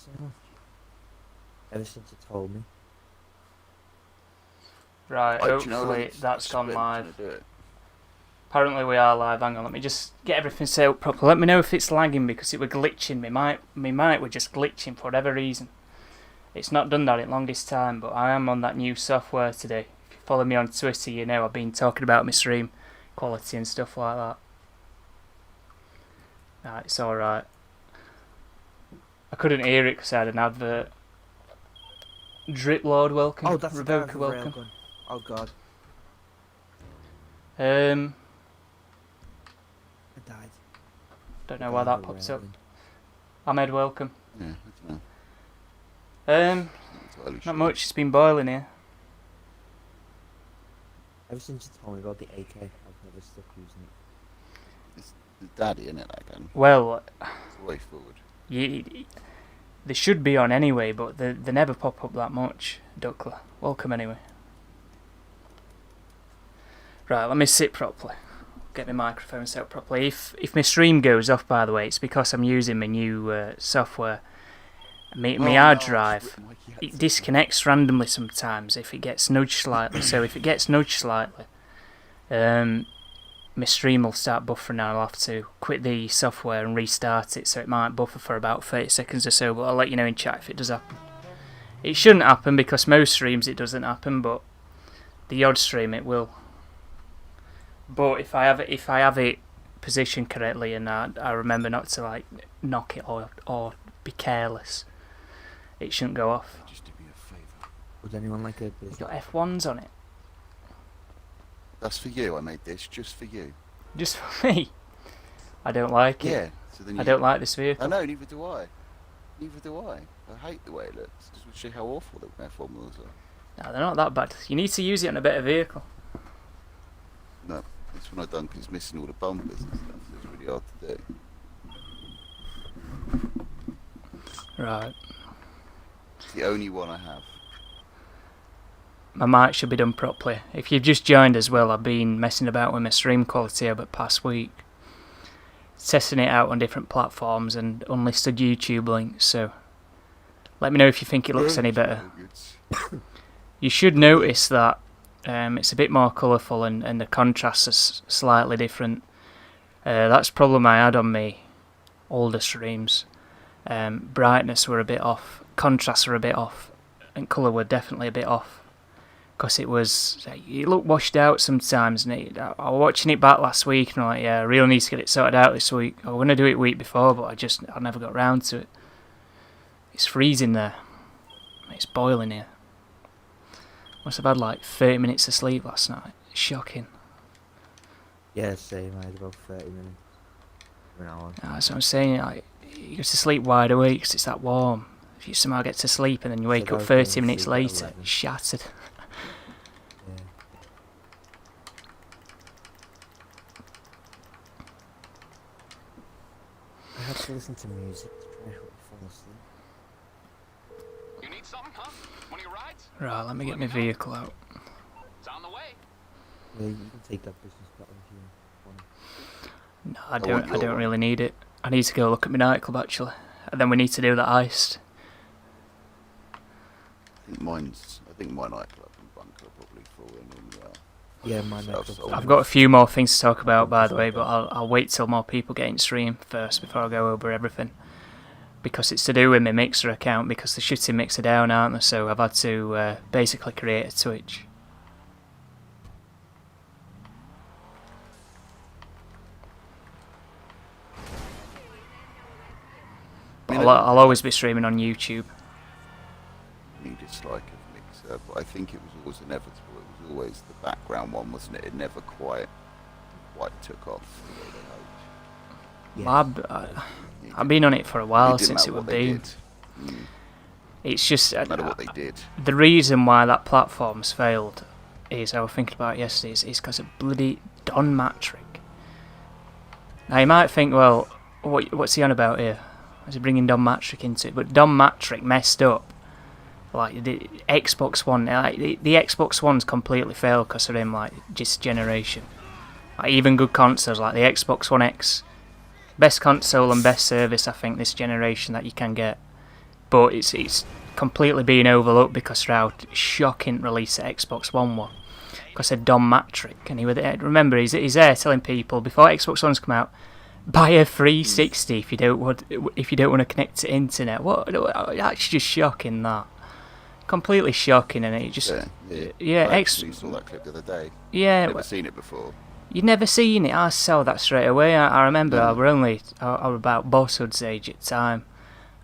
so much. Ever since you told me. Right, Do you know how long hopefully that's it's gone been live. trying to do it? Apparently we are live. Hang on, let me just get everything set up properly. Let me know if it's lagging because it were glitching. My mic were just glitching for whatever reason. It's not done that in longest time, but I am on that new software today. If you follow me on Twitter, you know I've been talking about my stream quality and stuff like that. Nah, it's alright. I couldn't hear it because I had an advert. Drip Lord, welcome. Oh, that's Revoker, the welcome. railgun. Oh god, Um, I died. don't know why that pops up. Railgun. Ahmed, welcome. Yeah, I don't know. Um, Not entirely not sure. much. It's been boiling here. Ever since you told me about the AK, I've never stopped using it. It's the daddy, isn't it, that gun? Well, It's the way forward. they should be on anyway, but they never pop up that much. Duckler, welcome anyway. Right, let me sit properly. Get my microphone set up properly. If my stream goes off, by the way, it's because I'm using my new software. My hard drive, it disconnects randomly sometimes if it gets nudged slightly. So if it gets nudged slightly, my stream will start buffering and I'll have to quit the software and restart it, so it might buffer for about 30 seconds or so, but I'll let you know in chat if it does happen. It shouldn't happen because most streams it doesn't happen, but the odd stream it will. But if I have it positioned correctly and I remember not to like knock it or be careless, it shouldn't go off. Just do me a favour. Would anyone like a bit It's of got F1s on it. That's for you. I made this just for you. Just for me. I don't like it. Yeah. So then I don't like this I vehicle. know. Neither do I. Neither do I. I hate the way it looks. Just to show how awful the F1 wheels are. No, they're not that bad. You need to use it on a better vehicle. No, this one I done because it's missing all the bumpers and stuff. So it's really hard to do. Right. It's the only one I have. My mic should be done properly. If you've just joined as well, I've been messing about with my stream quality over the past week. Testing it out on different platforms and unlisted YouTube links, so let me know if you think it looks any better. You should notice that it's a bit more colourful and the contrast is slightly different. That's a problem I had on my older streams. Brightness were a bit off, contrast were a bit off, and colour were definitely a bit off. Because it looked washed out sometimes, and I was watching it back last week, and I'm like, yeah, I really need to get it sorted out this week. I was going to do it week before, but I never got round to it. It's freezing there. It's boiling here. Must have had like 30 minutes of sleep last night. It's shocking. Yeah, same. I had about 30 minutes. An hour. That's what I'm saying. Like, you go to sleep wide awake because it's that warm. If you somehow get to sleep and then you wake up 30 minutes later, you're shattered. Yeah. I have to listen to music to try to help me fall asleep. You need something, huh? One of your rides? Right, let me get my vehicle out. It's on the way. Yeah, you can take that business button if you want. No, I don't really need it. I need to go look at my nightclub actually. And then we need to do that heist. I think my nightclub and bunker are probably full in well. Yeah, my Self-sold. I've got a few more things to talk about, by the way, but I'll wait till more people get in stream first before I go over everything. Because it's to do with my Mixer account, because they're shutting Mixer down, aren't they? So I've had to basically create a Twitch. I'll always be streaming on YouTube. New dislike of Mixer, but I think it was always inevitable. It was always the background one, wasn't it? It never quite took off the way they hoped. Yeah. I've been on it for a while, It didn't since it matter would what they be. did. It's just No matter what they did. the reason why that platform's failed is, I was thinking about it yesterday, is because of bloody Don Matrick. Now you might think, well, what's he on about here? Is he bringing Don Matrick into it? But Don Matrick messed up. Like the Xbox One, like the Xbox One's completely failed because of him. Like just generation. Like even good consoles like the Xbox One X, best console and best service I think this generation that you can get. but it's completely being overlooked because of how shocking release the Xbox One was. Because of Don Matrick, and he was there, remember he's there telling people before Xbox One's come out, buy a 360 if you don't want to connect to internet. What? That's just shocking. That completely shocking, and it just I actually saw that clip the other day. Yeah, Never seen it before. You'd never seen it. I saw that straight away. I remember I was about bosshood's age at the time,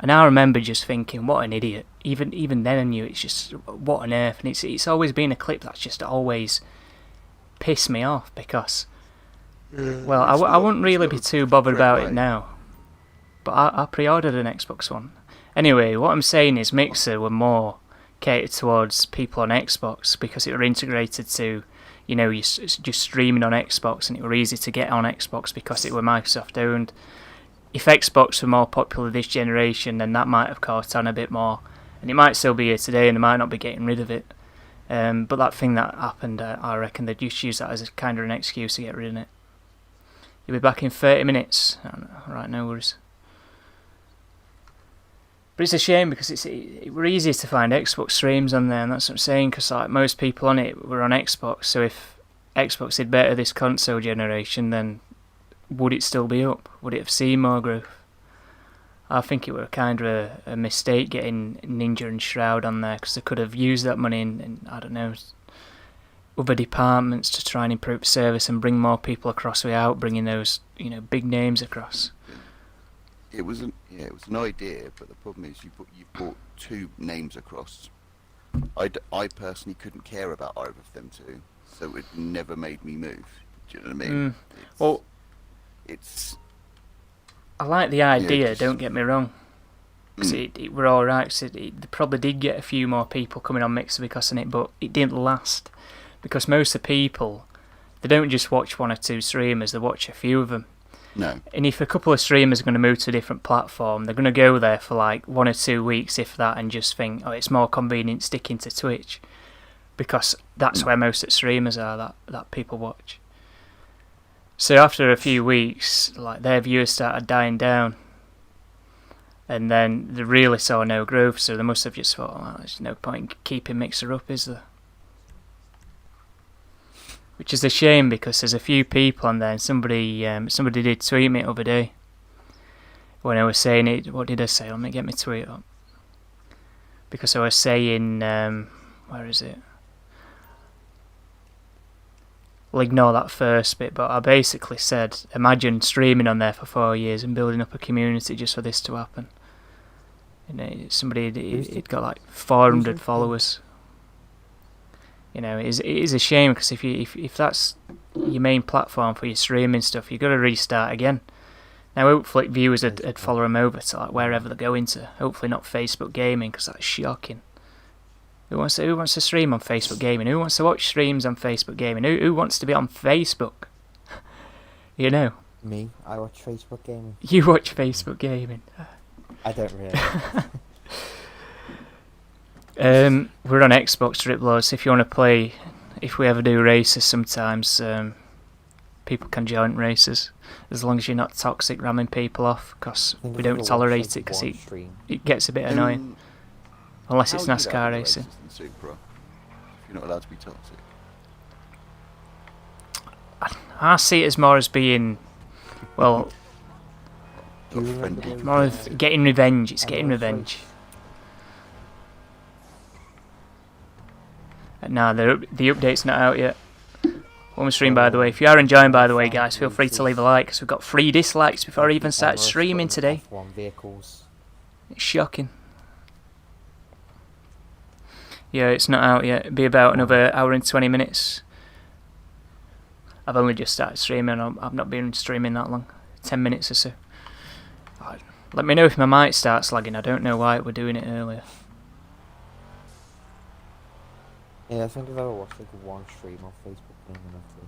and I remember just thinking, what an idiot. Even then I knew it's just, what on earth. And it's always been a clip that's just always pissed me off because, well, I wouldn't really be too bothered about it now. But I pre-ordered an Xbox One. Anyway, what I'm saying is Mixer were more catered towards people on Xbox because it were integrated to, you know, you just streaming on Xbox, and it were easy to get on Xbox because it were Microsoft owned. If Xbox were more popular this generation, then that might have caught on a bit more, and it might still be here today, and they might not be getting rid of it. But that thing that happened, I reckon they'd just use that as a kind of an excuse to get rid of it. You'll be back in 30 minutes. Right, no worries. But it's a shame because it were easier to find Xbox streams on there, and that's what I'm saying, because like most people on it were on Xbox, so if Xbox did better this console generation, then would it still be up? Would it have seen more growth? I think it were kind of a mistake getting Ninja and Shroud on there, because they could have used that money in, I don't know, other departments to try and improve service and bring more people across without bringing those, you know, big names across. It was an idea, but the problem is you brought two names across. I personally couldn't care about either of them two, so it never made me move. Do you know what I mean? I like the idea. Don't get me wrong, because it were all right. So they probably did get a few more people coming on Mixer because of it, but it didn't last because most of the people, they don't just watch one or two streamers; they watch a few of them. No. And if a couple of streamers are going to move to a different platform, they're going to go there for like 1 or 2 weeks, if that, and just think, oh, it's more convenient sticking to Twitch, because that's where most of the streamers are that people watch. So after a few weeks, like their viewers started dying down, and then they really saw no growth. So they must have just thought, well, there's no point in keeping Mixer up, is there? Which is a shame because there's a few people on there, and somebody did tweet me the other day when I was saying it. What did I say? Let me get my tweet up. Because I was saying, where is it? Well, ignore that first bit, but I basically said, imagine streaming on there for 4 years and building up a community just for this to happen. And he'd got like 400 followers. You know, it is a shame because if that's your main platform for your streaming stuff, you've got to restart again. Now, hopefully viewers would follow them over to like wherever they're going to. Hopefully not Facebook Gaming, because that's shocking. Who wants to stream on Facebook Gaming? Who wants to watch streams on Facebook Gaming? Who wants to be on Facebook? You know. Me, I watch Facebook Gaming. You watch Facebook Gaming. I don't really. We're on Xbox Driploads. If you want to play, if we ever do races, sometimes people can join races as long as you're not toxic ramming people off, because we don't tolerate it because it gets a bit annoying. Unless it's NASCAR racing. If you're not allowed to be toxic. I see it as more as being, well, more of getting revenge. It's getting revenge. Nah, the update's not out yet. One stream, by the way. If you are enjoying, by the way, guys, feel free to leave a like, because we've got 3 dislikes before I even started streaming today. It's shocking. Yeah, it's not out yet. It'll be about another hour and 20 minutes. I've only just started streaming. I've not been streaming that long. 10 minutes or so. Let me know if my mic starts lagging. I don't know why we're doing it earlier. Yeah, I think I've ever watched like one stream on Facebook Gaming after.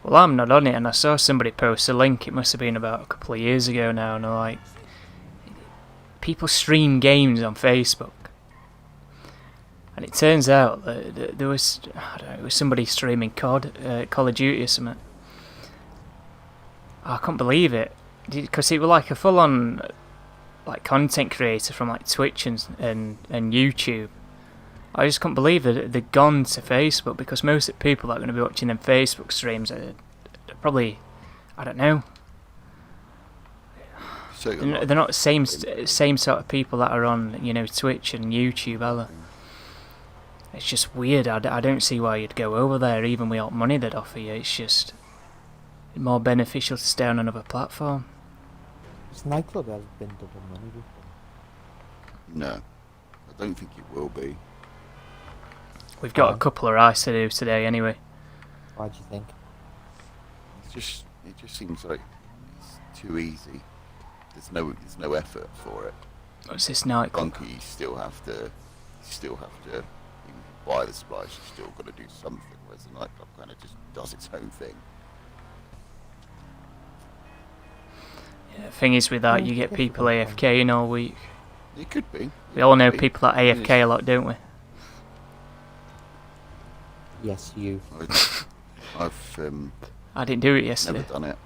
Well, I'm not on it, and I saw somebody post a link. It must have been about a couple of years ago now, and they're like, people stream games on Facebook. And it turns out that there was, I don't know, it was somebody streaming Call of Duty or something. I can't believe it. because it was like a full-on like content creator from like Twitch and YouTube. I just couldn't believe that they'd gone to Facebook, because most of the people that are going to be watching them Facebook streams are probably, I don't know, So they're not the same sort of people that are on, you know, Twitch and YouTube, are they? It's just weird. I don't see why you'd go over there, even with all the money they'd offer you. It's just more beneficial to stay on another platform. This nightclub has been double money before. No, I don't think it will be. We've got a couple of Heist to do today anyway. Why do you think? It just seems like it's too easy. There's no effort for it. What's this nightclub? Bunker, you still have to even buy the supplies. You still got to do something. Whereas the nightclub kind of just does its own thing. Yeah, the thing is with that, you get people AFKing all week. It could be. We all know people that AFK a lot, don't we? Yes, you. I've I didn't do it yesterday. never done it.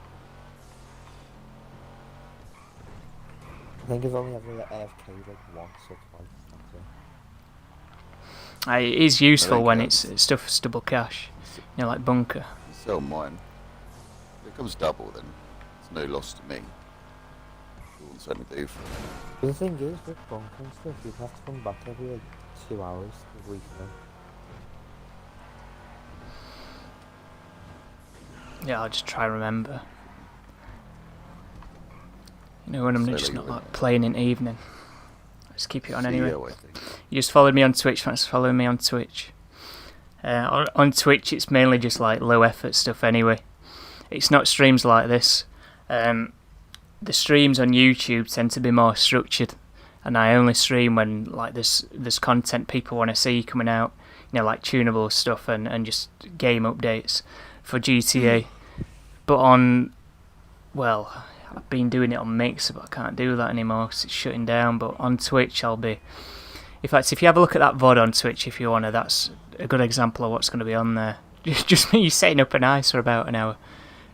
I think I've only ever AFK like once or twice. That's it. It is useful think when that's- it's stuff's double cash, you know, like bunker. You sell mine. If it comes double, then it's no loss to me. All I'm trying to do for it. But the thing is, with bunker and stuff, you'd have to come back every like 2 hours to refill. Yeah, I'll just try and remember. You know, when I'm So just like not you like playing in the evening. Let's keep it on anyway. CEO, I think. You just followed me on Twitch. Thanks for following me on Twitch. On Twitch, it's mainly just like low effort stuff anyway. It's not streams like this. The streams on YouTube tend to be more structured, and I only stream when like there's content people want to see coming out. You know, like Tunables stuff and just game updates for GTA. But I've been doing it on Mixer, but I can't do that anymore because it's shutting down. But on Twitch, I'll be. In fact, if you have a look at that VOD on Twitch, if you want to, that's a good example of what's going to be on there. Just me setting up an ice for about an hour,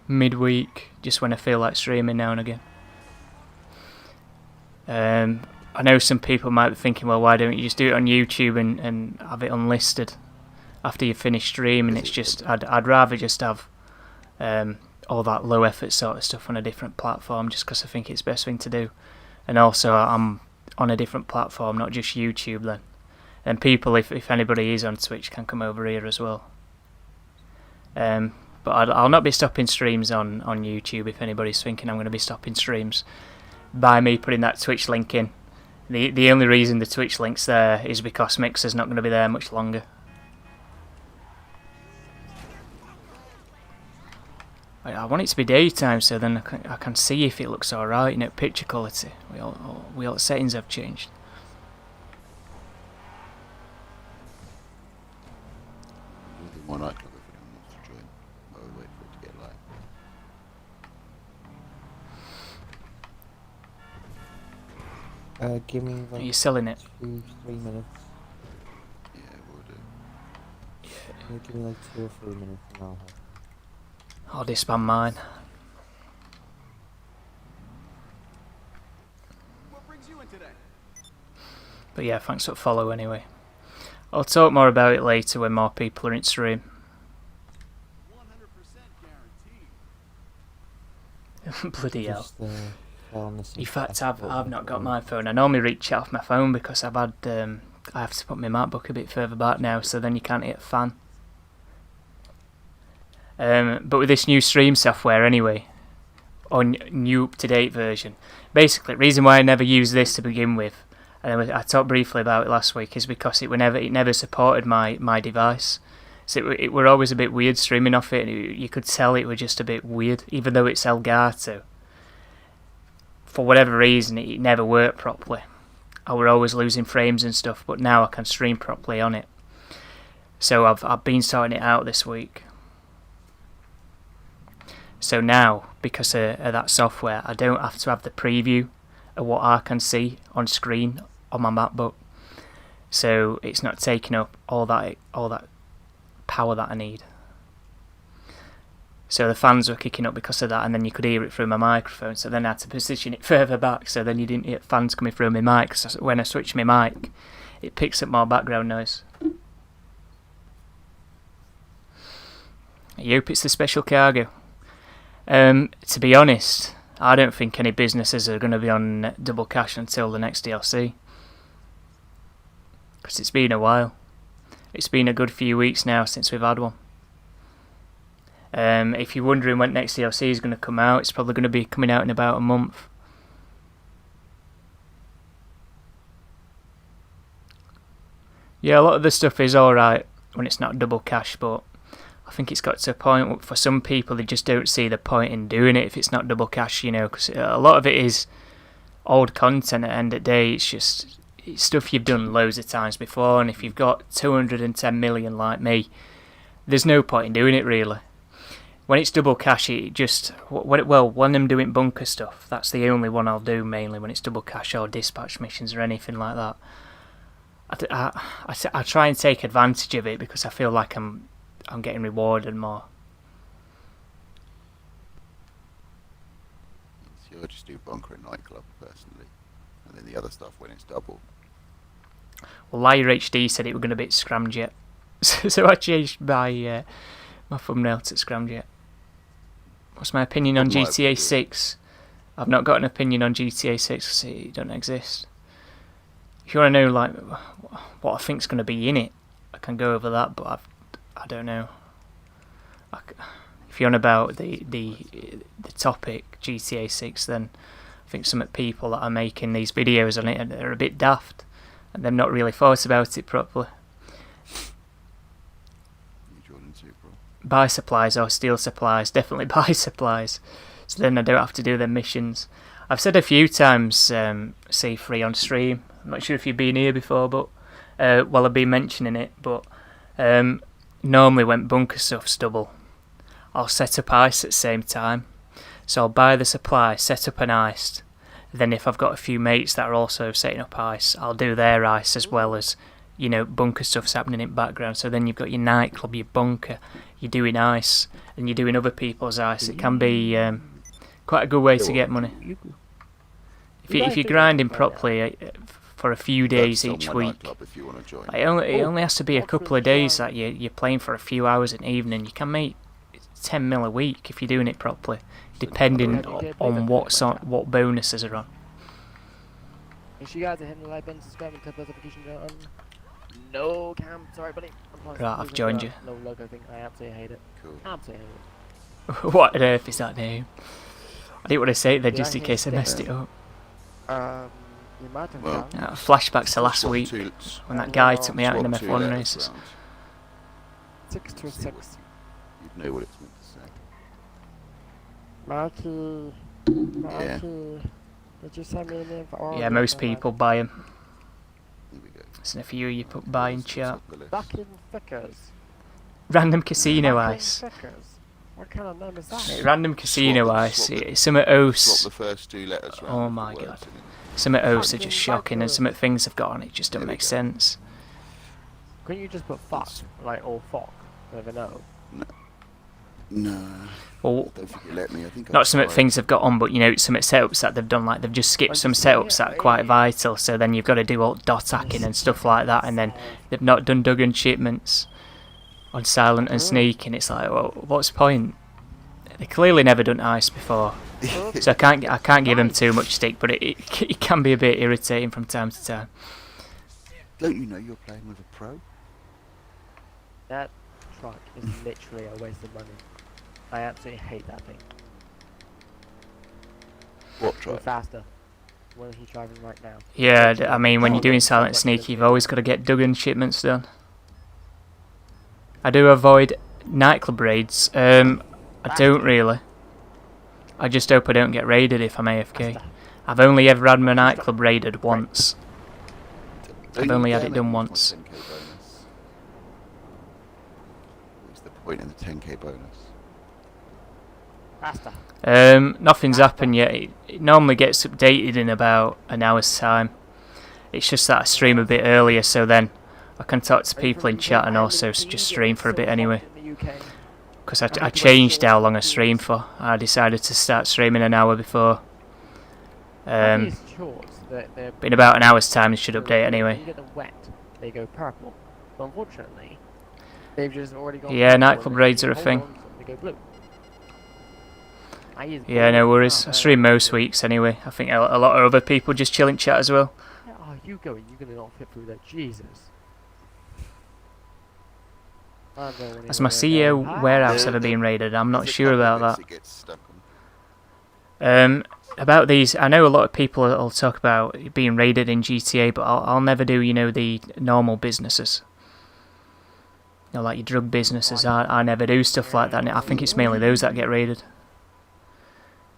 midweek, just when I feel like streaming now and again. I know some people might be thinking, well, why don't you just do it on YouTube and have it unlisted after you finish streaming? It's just, I'd rather just have all that low effort sort of stuff on a different platform, just because I think it's the best thing to do. And also, I'm on a different platform, not just YouTube then. And people, if anybody is on Twitch, can come over here as well. But I'll not be stopping streams on YouTube if anybody's thinking I'm going to be stopping streams by me putting that Twitch link in. The only reason the Twitch link's there is because Mixer's not going to be there much longer. I want it to be daytime so then I can see if it looks alright, you know, picture quality. We all the settings have changed. We'll do more nightclub if anyone wants to join. While we wait for it to get live. Give me Are like you selling it? 2-3 minutes. Yeah, we'll do. Give me like 2 or 3 minutes and I'll have. I'll disband mine. What brings you in today? But yeah, thanks for the follow anyway. I'll talk more about it later when more people are in stream. 100% guaranteed. Bloody hell. Just, on the In fact, I've not got my phone. I normally reach it off my phone because I've had I have to put my MacBook a bit further back now, so then you can't hit a fan. But with this new stream software anyway, on new up-to-date version, basically the reason why I never used this to begin with, and I talked briefly about it last week, is because it never supported my device. So it were always a bit weird streaming off it, and you could tell it were just a bit weird, even though it's Elgato. For whatever reason, it never worked properly. I were always losing frames and stuff, but now I can stream properly on it. So I've been sorting it out this week. So now, because of that software, I don't have to have the preview of what I can see on screen on my MacBook. So it's not taking up all that power that I need. So the fans were kicking up because of that, and then you could hear it through my microphone. So then I had to position it further back, so then you didn't hear fans coming through my mic. So when I switch my mic, it picks up more background noise. I hope it's the special cargo. To be honest, I don't think any businesses are going to be on double cash until the next DLC. Because it's been a while. It's been a good few weeks now since we've had one. If you're wondering when next DLC is going to come out, it's probably going to be coming out in about a month. Yeah, a lot of the stuff is alright when it's not double cash, but I think it's got to a point for some people they just don't see the point in doing it if it's not double cash, you know, because a lot of it is old content at the end of the day. It's stuff you've done loads of times before, and if you've got 210 million like me, there's no point in doing it really. When it's double cash, it just... when I'm doing bunker stuff, that's the only one I'll do mainly when it's double cash, or dispatch missions or anything like that. I try and take advantage of it because I feel like I'm getting rewarded more. So I just do bunker at nightclub personally, and then the other stuff when it's double. Well, Liar HD said it were going to be Scramjet, so I changed my thumbnail to Scramjet. What's my opinion on GTA 6? I've not got an opinion on GTA 6 because it don't exist. If you want to know like what I think's going to be in it, I can go over that, but I don't know. If you're on about the topic GTA 6, then I think some people that are making these videos on it are a bit daft, and they've not really thought about it properly. Buy supplies or steal supplies. Definitely buy supplies, so then I don't have to do their missions. I've said a few times, C3 on stream. I'm not sure if you've been here before, but I've been mentioning it. But normally when bunker stuff's double, I'll set up ice at the same time. So I'll buy the supply, set up an ice. Then if I've got a few mates that are also setting up ice, I'll do their ice as well as, you know, bunker stuff's happening in the background. So then you've got your nightclub, your bunker, you're doing ice, and you're doing other people's ice. It can be quite a good way to get money. If you're grinding properly for a few days each week, it only has to be a couple of days that you're playing for a few hours in the evening. You can make 10 mil a week if you're doing it properly, depending on what bonuses are on. Make sure you guys are hitting the like button, subscribe, and tap notification on. No cam, sorry buddy. Right, I've joined you. No logo thing. I absolutely hate it. Cool. Absolutely hate it. What on earth is that name? I didn't want to say it there just in case I messed it up. You might have done. Flashbacks to last week when that guy took me out in them F1 races. 6 to 6. You'd know what it's meant to say. Marky. Did you send me an info? Yeah, most people buy them. Here we go. So if you put buy in chat. Fucking fuckers. Random casino Fucking ice. fuckers. What kind of name is that? Random casino ice. Some at O's. Swap the first two letters round. Oh my god. Some at O's are just shocking, and some at things they've got on it just don't make sense. Couldn't you just put fuck? Like, or fuck? With an O? No. Well, Don't think you let me. I think not some things they've got on, but you know, some setups that they've done, like they've just skipped some setups that are quite vital, so then you've got to do all dot hacking and stuff like that, and then they've not done dug-in shipments on silent and sneaking. It's like, well, what's the point? They clearly never done ice before, so I can't give them too much stick, but it can be a bit irritating from time to time. Don't you know you're playing with a pro? That truck is literally a waste of money. I absolutely hate that thing. What Go truck? faster. What he's driving right now. Yeah, I mean, when you're doing silent and sneaky, you've always got to get dug-in shipments done. I do avoid nightclub raids. I don't really. I just hope I don't get raided if I'm AFK. I've only ever had my nightclub raided once. I've only had it done once. What's the point in the 10k bonus? Faster. Nothing's happened yet. It normally gets updated in about an hour's time. It's just that I stream a bit earlier, so then I can talk to people in chat and also just stream for a bit anyway. because I changed how long I stream for. I decided to start streaming an hour before. But in about an hour's time, it should update anyway. When you get them wet, they go purple. But unfortunately, they've just already gone. Yeah, purple nightclub and raids then are a hold thing. on to them, they go blue. Yeah, no worries. I stream most weeks anyway. I think a lot of other people just chill in chat as well. Where are you going? You're gonna not fit through there, Jesus. Has my CEO warehouse ever been raided? I'm not sure about that. About these, I know a lot of people will talk about it being raided in GTA, but I'll never do, you know, the normal businesses. You know, like your drug businesses. I never do stuff like that. And I think it's mainly those that get raided.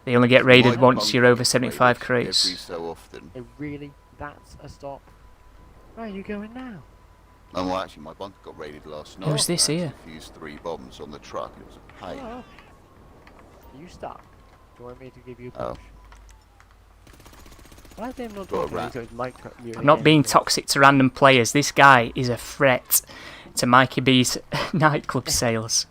They only get raided once you're over 75 crates. Every so often. Really? That's a stop. Where are you going now? Oh, well, actually, my bunker got raided last night. Who's this here? I used 3 bombs on the truck. It was a pain. Oh. You stuck? Do you want me to give you a Oh. push? Why is Dave not Got a talking? rat. So it's micro- you I'm not again. being toxic to random players. This guy is a threat to Mikey B's nightclub sales.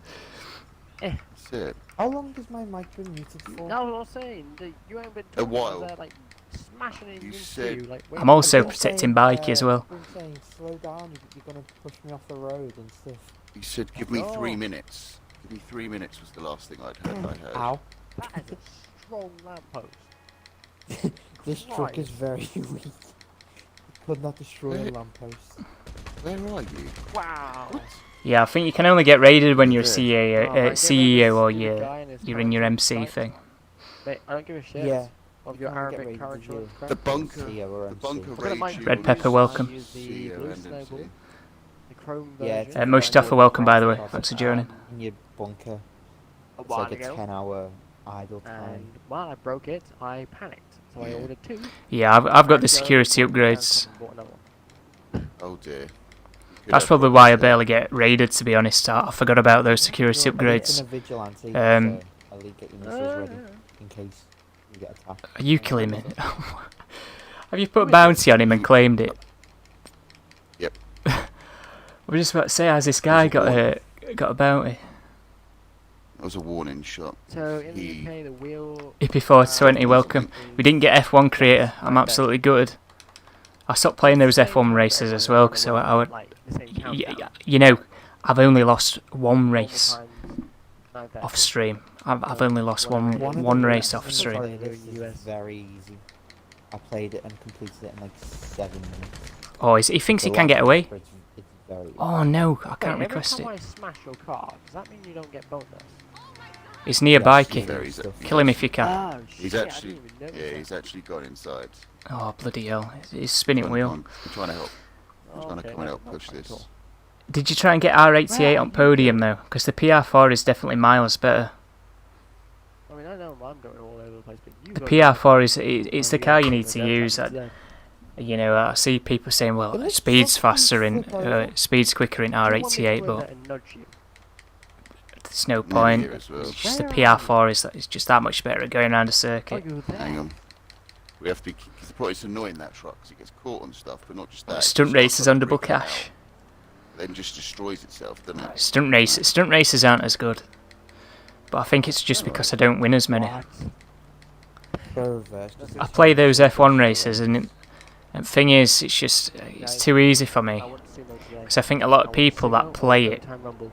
That's it. How long has my mic been muted for? No, I'm not saying that you ain't been A talking while. there, like smashing it You into said- you, like, I'm also I've been protecting saying, Mikey as well. I've been saying, slow down, you're gonna push me off the road and stuff. He said, give me Oh. 3 minutes. Give me 3 minutes was the last thing I'd heard. Ow. that is a strong lamppost. This truck is very weak. Could not destroy a lamppost. Where are you? Wow. Yeah, I think you can only get raided when you're a Yeah. CEO or you're in your MC thing. Mate, I don't give a shit Yeah. of your You can't get Arabic raided car if you- insurance. The bunker. CEO or The MC. bunker Look at my raids you Red on Pepper, this welcome. I use the CEO blue and snowball, MC. the chrome Yeah, version. it's Mustafa, welcome by the way. Thanks for joining. In your bunker. A It's while like a ago. 10-hour idle time. And while I broke it, I panicked. So I Yeah. ordered 2. Yeah, I've got the security upgrades. Oh dear. That's probably why I barely get raided, to be honest. I forgot about those security If upgrades. it's in a vigilante, I'll get your missiles ready in case you get attacked. Are you killing me? Have you put a bounty on him and claimed it? Yep. I was just about to say, has this guy got a bounty? That was a warning shot. So in the He- UK, the wheel. Hippie420, welcome. We didn't get F1 creator. I'm absolutely gutted. I stopped playing those F1 races as well, because I would. You know, I've only lost one race off stream. I've only lost one race off stream. This is very easy. I played it and completed it in like 7 minutes. Oh, he thinks he The can get last away? chapter, it's very Oh no, I can't request every it. time I smash your car, does that mean you don't get bonus? It's nearby, Yes, Key. There, he's, Kill him if you can. Oh He's shit! actually, I didn't even notice yeah, that. he's actually gone inside. Oh bloody hell! It's spinning wheel. I'm trying to help. I'm trying to Okay, come and that's help not push quite this. cool. Did you try and get R88 on Podium though? Because the PR4 is definitely miles better. I mean, I know I'm going all over the place, but you The go- PR4 it's Oh, the yeah, car you need the to dev use. traffic's there. You know, I see people saying, well, But let's speed's fucking faster in, flip over. speed's quicker in Do you want me to R88, go but over there and nudge you? there's no Nearly point. here as well. It's just the Where PR4 is just that much better at going around a Oh, circuit. you're there. Hang on. We have to be. Cause the problem is annoying that truck because it gets caught on stuff, but not just that. it Stunt just races starts on double freaking cash. out, Then just destroys itself, doesn't it? Stunt races aren't as good. But I think it's just because I don't win as many. What? Go reverse. I play those F1 races, and thing is, it's too easy for me. I want to see no today. Because I think a lot of people that play it Time Rumble.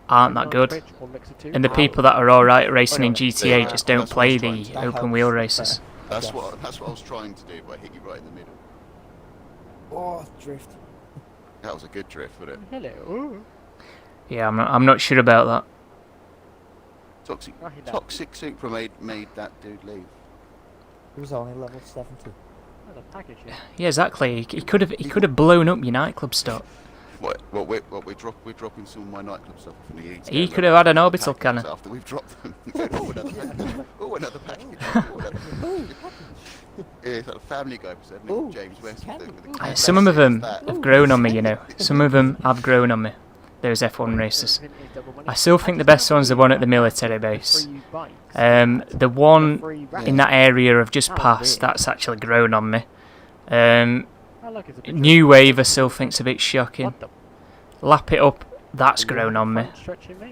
aren't that On good. Twitch or Mixer too. And the Ow. people that are alright racing in Yeah, GTA just don't that's what I play was trying the to- open wheel races. That's what I was trying to do, but I hit you right in the middle. Oh, drift. That was a good drift, wasn't it? Hello. Yeah, I'm not sure about that. Toxic, I hit that. Toxic Super made that dude leave. It was only level 70. That's a package here. Yeah, exactly. He could have blown up your nightclub stock. We're dropping some of my nightclub stuff off in the east. He could have had an orbital cannon. After we've dropped them. Oh, another package. Oh, another package. Oh, another package. Yeah, it's like a Family Guy episode, isn't it, Ooh, with James West. With the Some of them that. have grown on me, you know. Some of them have grown on me. Those F1 races. I still think the best one's the one at the military base. Free bites. The one Free in that area I've just passed, that's actually grown on me. Oh, look, it's a picture New Wave I still think's a bit shocking. What the? Lap It Up that's grown on me.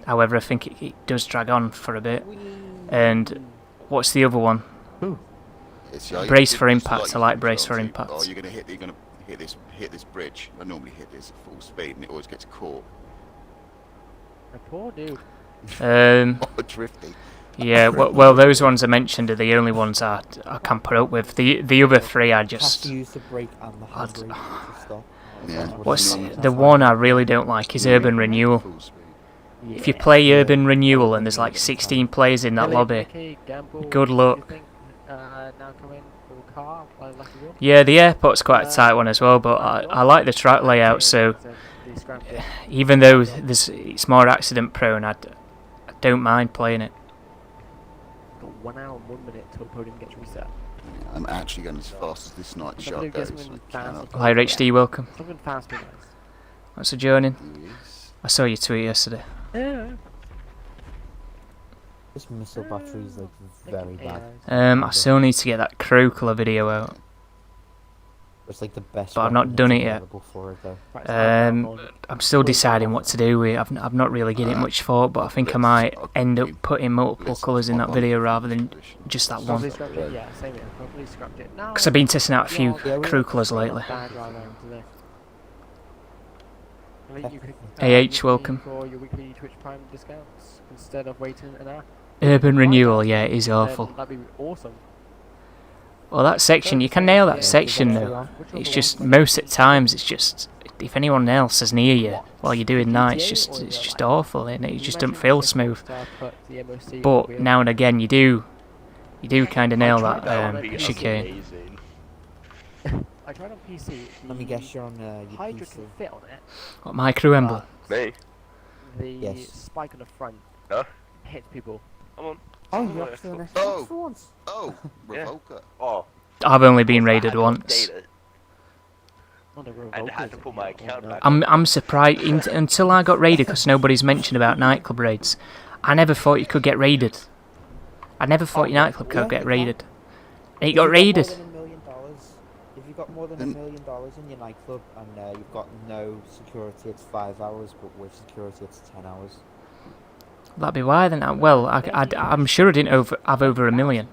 However, I think it does drag on for a bit. And what's the other one? Brace for Impact. I like Brace for Impact. Oh, you're gonna hit this bridge. I normally hit this at full speed, and it always gets caught. A poor dude. Drifty. Yeah, well, those ones I mentioned are the only ones I can put up with. The other three I just. Have to use the brake and the handbrake to stop. Yeah. What's the one I really don't like is Urban Renewal. If you play Urban Renewal and there's like 16 players in that lobby, good luck. Yeah, the airport's quite a tight one as well, but I like the track layout, so even though it's more accident prone, I don't mind playing it. Got 1 hour and 1 minute till Podium gets reset. I'm actually going as fast as this night shot goes. Hi HD, welcome. Something fast, nice. Thanks for joining. I saw your tweet yesterday. Yeah. This missile battery is like very bad. I still need to get that Crow Colour video out. It's like the best. But I've not done it yet. For it, though. I'm still deciding what to do with it. I've not really given it much thought, but I think I might end up putting multiple colours in that video rather than just that one. Yeah, same here. Probably scrapped it. Because I've been testing out a few Crew colours lately. AH, welcome. For your weekly Twitch Prime discounts instead of waiting an hour. Urban Renewal, yeah, it is awful. That'd be awesome. Well, that section, you can nail that section though. It's just, most at times, it's just, if anyone else is near you while you're doing that, it's just awful, isn't it? You just don't feel smooth. But now and again, you do kind of nail that chicane. I tried on PC. Let me guess, you're on your Hydra PC. can fit on it. What, my crew emblem? Me? The spike on the front hits people. I'm on. Oh, you're actually on Xbox Oh. for once. Oh, Yeah. Revoker. Oh. I've only been I raided had to once. update it, Not a real and I had to vocals put in my here, account no. back. I'm surprised, until I got raided, because nobody's mentioned about nightclub raids, I never thought you could get raided. I never thought your nightclub could get raided. And it got raided. If you've got more than $1 million in your nightclub and you've got no security, it's 5 hours, but with security, it's 10 hours. That'd be why then. Well, I'm sure I didn't have over $1 million.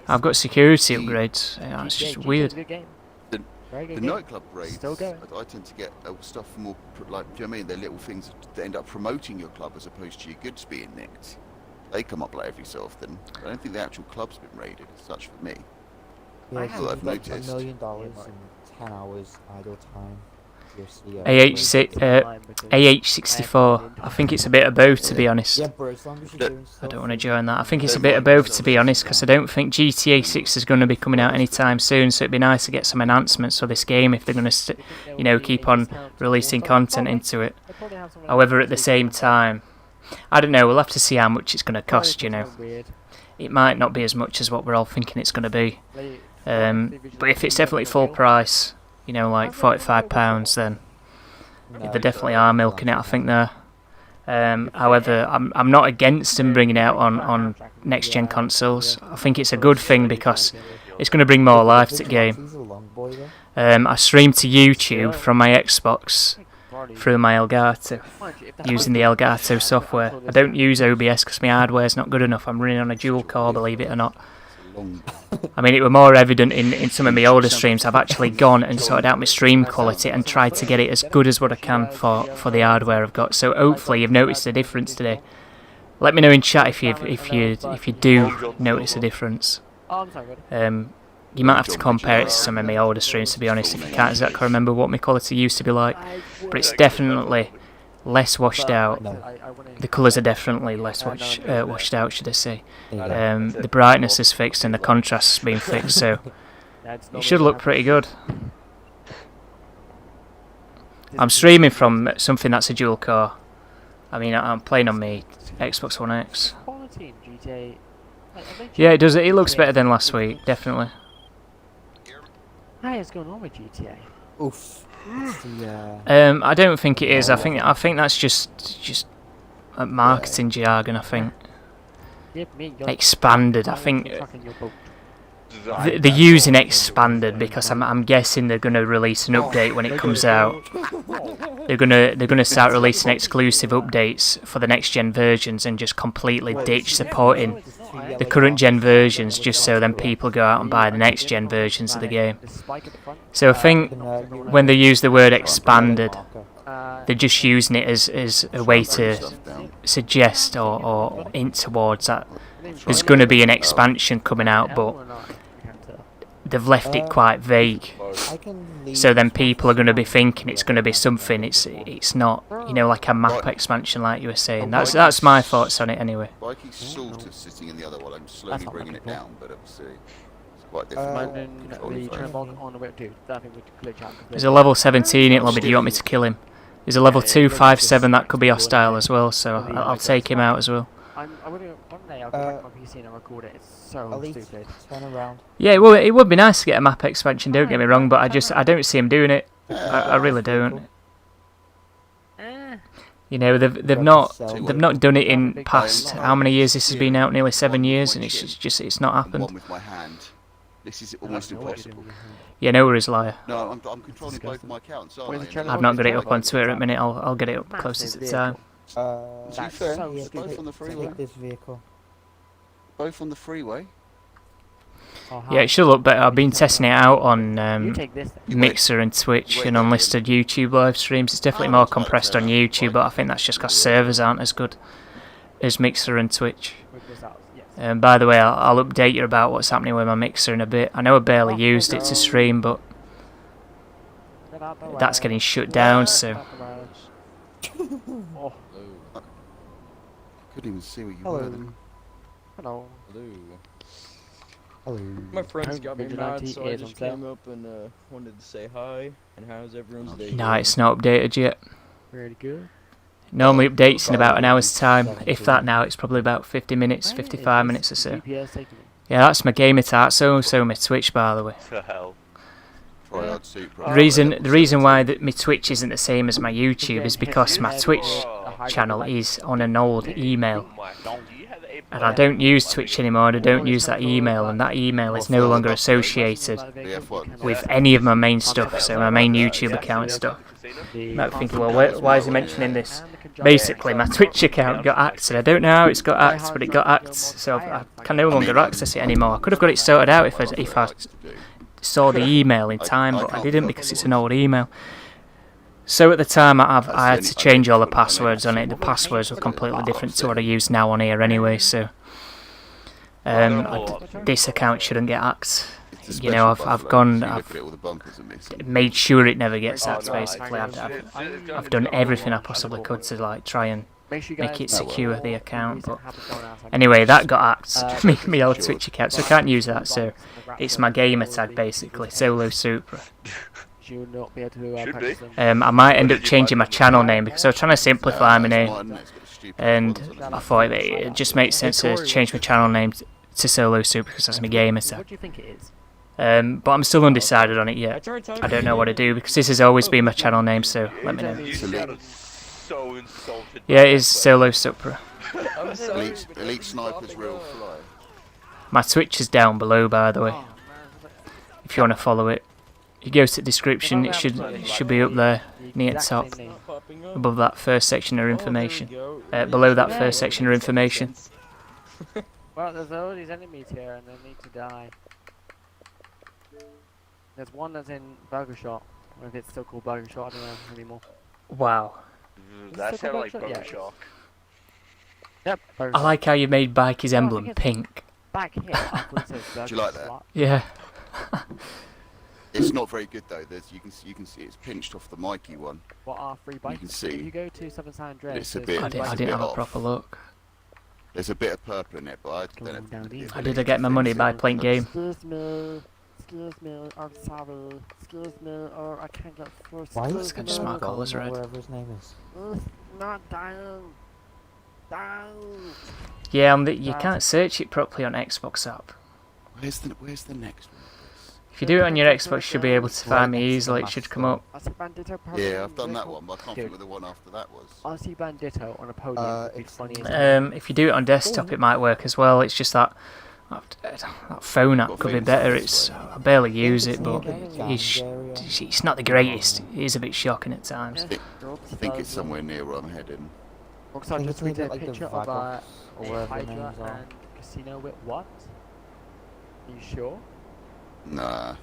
I've got security upgrades. Yeah, it's just weird. The nightclub raids, Still going. I tend to get stuff from more, like, do you know what I mean? They're little things that end up promoting your club as opposed to your goods being nicked. They come up like every so often. I don't think the actual club's been raided as such for me. Yeah, I've got noticed. $1 million in 10 hours idle time. AH64. I think it's a bit of both, to be honest. Yeah, bro, as long as you're doing I stuff. don't want to join that. I think it's a bit of both, to be honest, because I don't think GTA 6 is going to be coming out anytime soon, so it'd be nice to get some enhancements for this game if they're going to, keep on releasing content into it. However, at the same time, I don't know, we'll have to see how much it's going to cost, It might not be as much as what we're all thinking it's going to be. But if it's definitely full price, like £45, then they definitely are milking it, I think, there. However, I'm not against them bringing it out on next-gen consoles. I think it's a good thing because it's going to bring more life to the game. I stream to YouTube from my Xbox through my Elgato, using the Elgato software. I don't use OBS because my hardware's not good enough. I'm running on a dual core, believe it or not. I mean, it was more evident in some of my older streams. I've actually gone and sorted out my stream quality and tried to get it as good as what I can for the hardware I've got. So hopefully you've noticed a difference today. Let me know in chat if you do notice a difference. You might have to compare it to some of my older streams, to be honest, if you can't exactly remember what my quality used to be like. But it's definitely less washed out. The colours are definitely less washed out, should I say. The brightness is fixed and the contrast has been fixed, so it should look pretty good. I'm streaming from something that's a dual core. I mean, I'm playing on my Xbox One X. Yeah, it does. It looks better than last week, definitely. Hey, what's going on with GTA? Oof. I don't think it is. I think that's just marketing jargon. I think expanded. I think they're using expanded because I'm guessing they're going to release an update when it comes out. They're gonna start releasing exclusive updates for the next gen versions and just completely ditch supporting the current gen versions just so then people go out and buy the next gen versions of the game. So I think when they use the word expanded, they're just using it as a way to suggest or hint towards that there's going to be an expansion coming out, but they've left it quite vague. So then people are going to be thinking it's going to be something. It's not, you know, like a map expansion like you were saying. That's my thoughts on it anyway. Mikey's sort of sitting in the other one. I'm slowly bringing it down, but obviously it's quite different. There's a level 17 in lobby. Do you want me to kill him? There's a level 257 that could be hostile as well, so I'll take him out as well. One day I'll go back to my PC and I'll record it. It's so stupid. Turn around. Yeah, it would be nice to get a map expansion. Don't get me wrong, but I don't see him doing it. I really don't. You know, they've not done it in past how many years this has been out? Nearly 7 years, and it's not happened. One with my hand. This is almost impossible. Yeah, no worries, liar. No, I'm controlling both my accounts, aren't I? I've not got it up on Twitter at the minute. I'll get it up closer to the time. To be fair, both on the freeway. Take this vehicle. Both on the freeway. Yeah, it should look better. I've been testing it out on Mixer and Twitch and unlisted YouTube live streams. It's definitely more compressed on YouTube, but I think that's just because servers aren't as good as Mixer and Twitch. By the way, I'll update you about what's happening with my Mixer in a bit. I know I barely used it to stream, but that's getting shut down, so... I couldn't even see what you were then. Hello. Hello. My friends got me mad, so I just came up and wanted to say hi. And how's everyone's day? Nah, it's not updated yet. Very good. Normally updates in about an hour's time. If that now, it's probably about 50 minutes, 55 minutes or so. Yeah, that's my gamer tart. So my Twitch, by the way. The reason why my Twitch isn't the same as my YouTube is because my Twitch channel is on an old email. And I don't use Twitch anymore, and I don't use that email, and that email is no longer associated with any of my main stuff, so my main YouTube account stuff. You might be thinking, well, why is he mentioning this? Basically, my Twitch account got hacked, and I don't know how it's got hacked, but it got hacked, so I can no longer access it anymore. I could have got it sorted out if I saw the email in time, but I didn't because it's an old email. So at the time I had to change all the passwords on it. The passwords were completely different to what I use now on here anyway, so this account shouldn't get hacked. You know, I've made sure it never gets hacked, basically. I've done everything I possibly could to like try and make it secure, the account, but anyway, that got hacked, my old Twitch account, so I can't use that, so it's my gamer tag basically, Solo Supra. I might end up changing my channel name because I was trying to simplify my name, and I thought it just makes sense to change my channel name to Solo Supra because that's my gamer tag. What do you think it is? But I'm still undecided on it yet. I don't know what to do because this has always been my channel name, so let me know. Yeah, it is Solo Supra. Elite Snipers Real Fly. My Twitch is down below, by the way. If you want to follow it, you go to the description. It should be up there near the top, above that first section of information. Below that first section of information. Well, there's all these enemies here, and they need to die. There's one that's in Burger Shot. Or if it's still called Burger Shot, I don't know anymore. Wow. That sounded like Burger Shot. Yep. I like how you made Bikey's emblem pink. Back here. Do you like that? Yeah. It's not very good though. You can see it's pinched off the Mikey one. What are free bikes? You can see. If you go to Southern San Andreas, It's a bit. I didn't have a proper look. There's a bit of purple in it, but How did I get my money by playing game? Excuse me, I'm sorry. Excuse me, or I can't get first. Why Let's just mark all as red. Whatever his name is. Not down. Down. Yeah, you can't search it properly on Xbox app. Where's the next one? If you do it on your Xbox, you should be able to find me easily. It should come up. Yeah, I've done that one, but I can't think what the one after that was. I see Bandito on a podium. It's funny as If you do it on desktop, it might work as well. It's just that That phone app Got could be things better. this way. I barely use it, It's but near the it's not the greatest. It is a bit shocking at times. I think it's somewhere near where I'm heading. Rockstar think just it's near tweeted a like the picture of Vagos or a whatever the Hydra names are. and casino with what? Are you sure? Nah,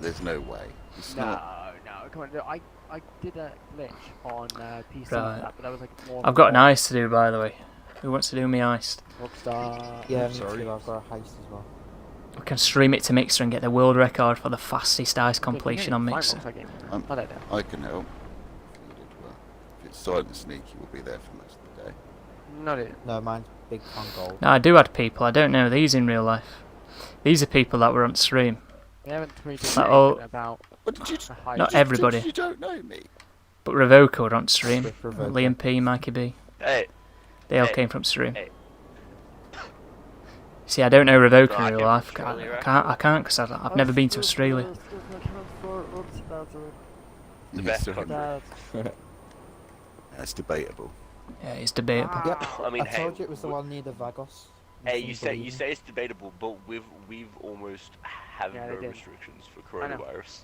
there's no way. It's not. No, come on. I did a glitch on PC, Right. but that was like more. I've got an heist to do, by the way. Who wants to do me heist? Rockstar. Yeah, I'm me sorry. too. I've got a heist as well. We can stream it to Mixer and get the world record for the fastest heist completion on Mixer. I don't know. I can help. If needed. Well, if it's silent and sneaky, we'll be there for most of the day. Not it. No, mine's Big Con Gold. No, I do add people. I don't know these in real life. These are people that were on stream. They haven't tweeted Like all- anything about What did you? the Hydra. Not everybody. You don't know me. But Revoco were on stream. With Revoco. Liam P, Mikey B. Hey, They all Hey. came from stream. Hey. See, I don't know Revoco I in real came life. from Australia, I can't because I've never been to Australia. The Yes, best sir. country. That's debatable. Yeah, it's debatable. Yep. I mean, I hey, told you it was the one near the Vagos. Hey, couldn't you believe me. say it's debatable, but we've almost have Yeah, they no did. restrictions for I know. coronavirus.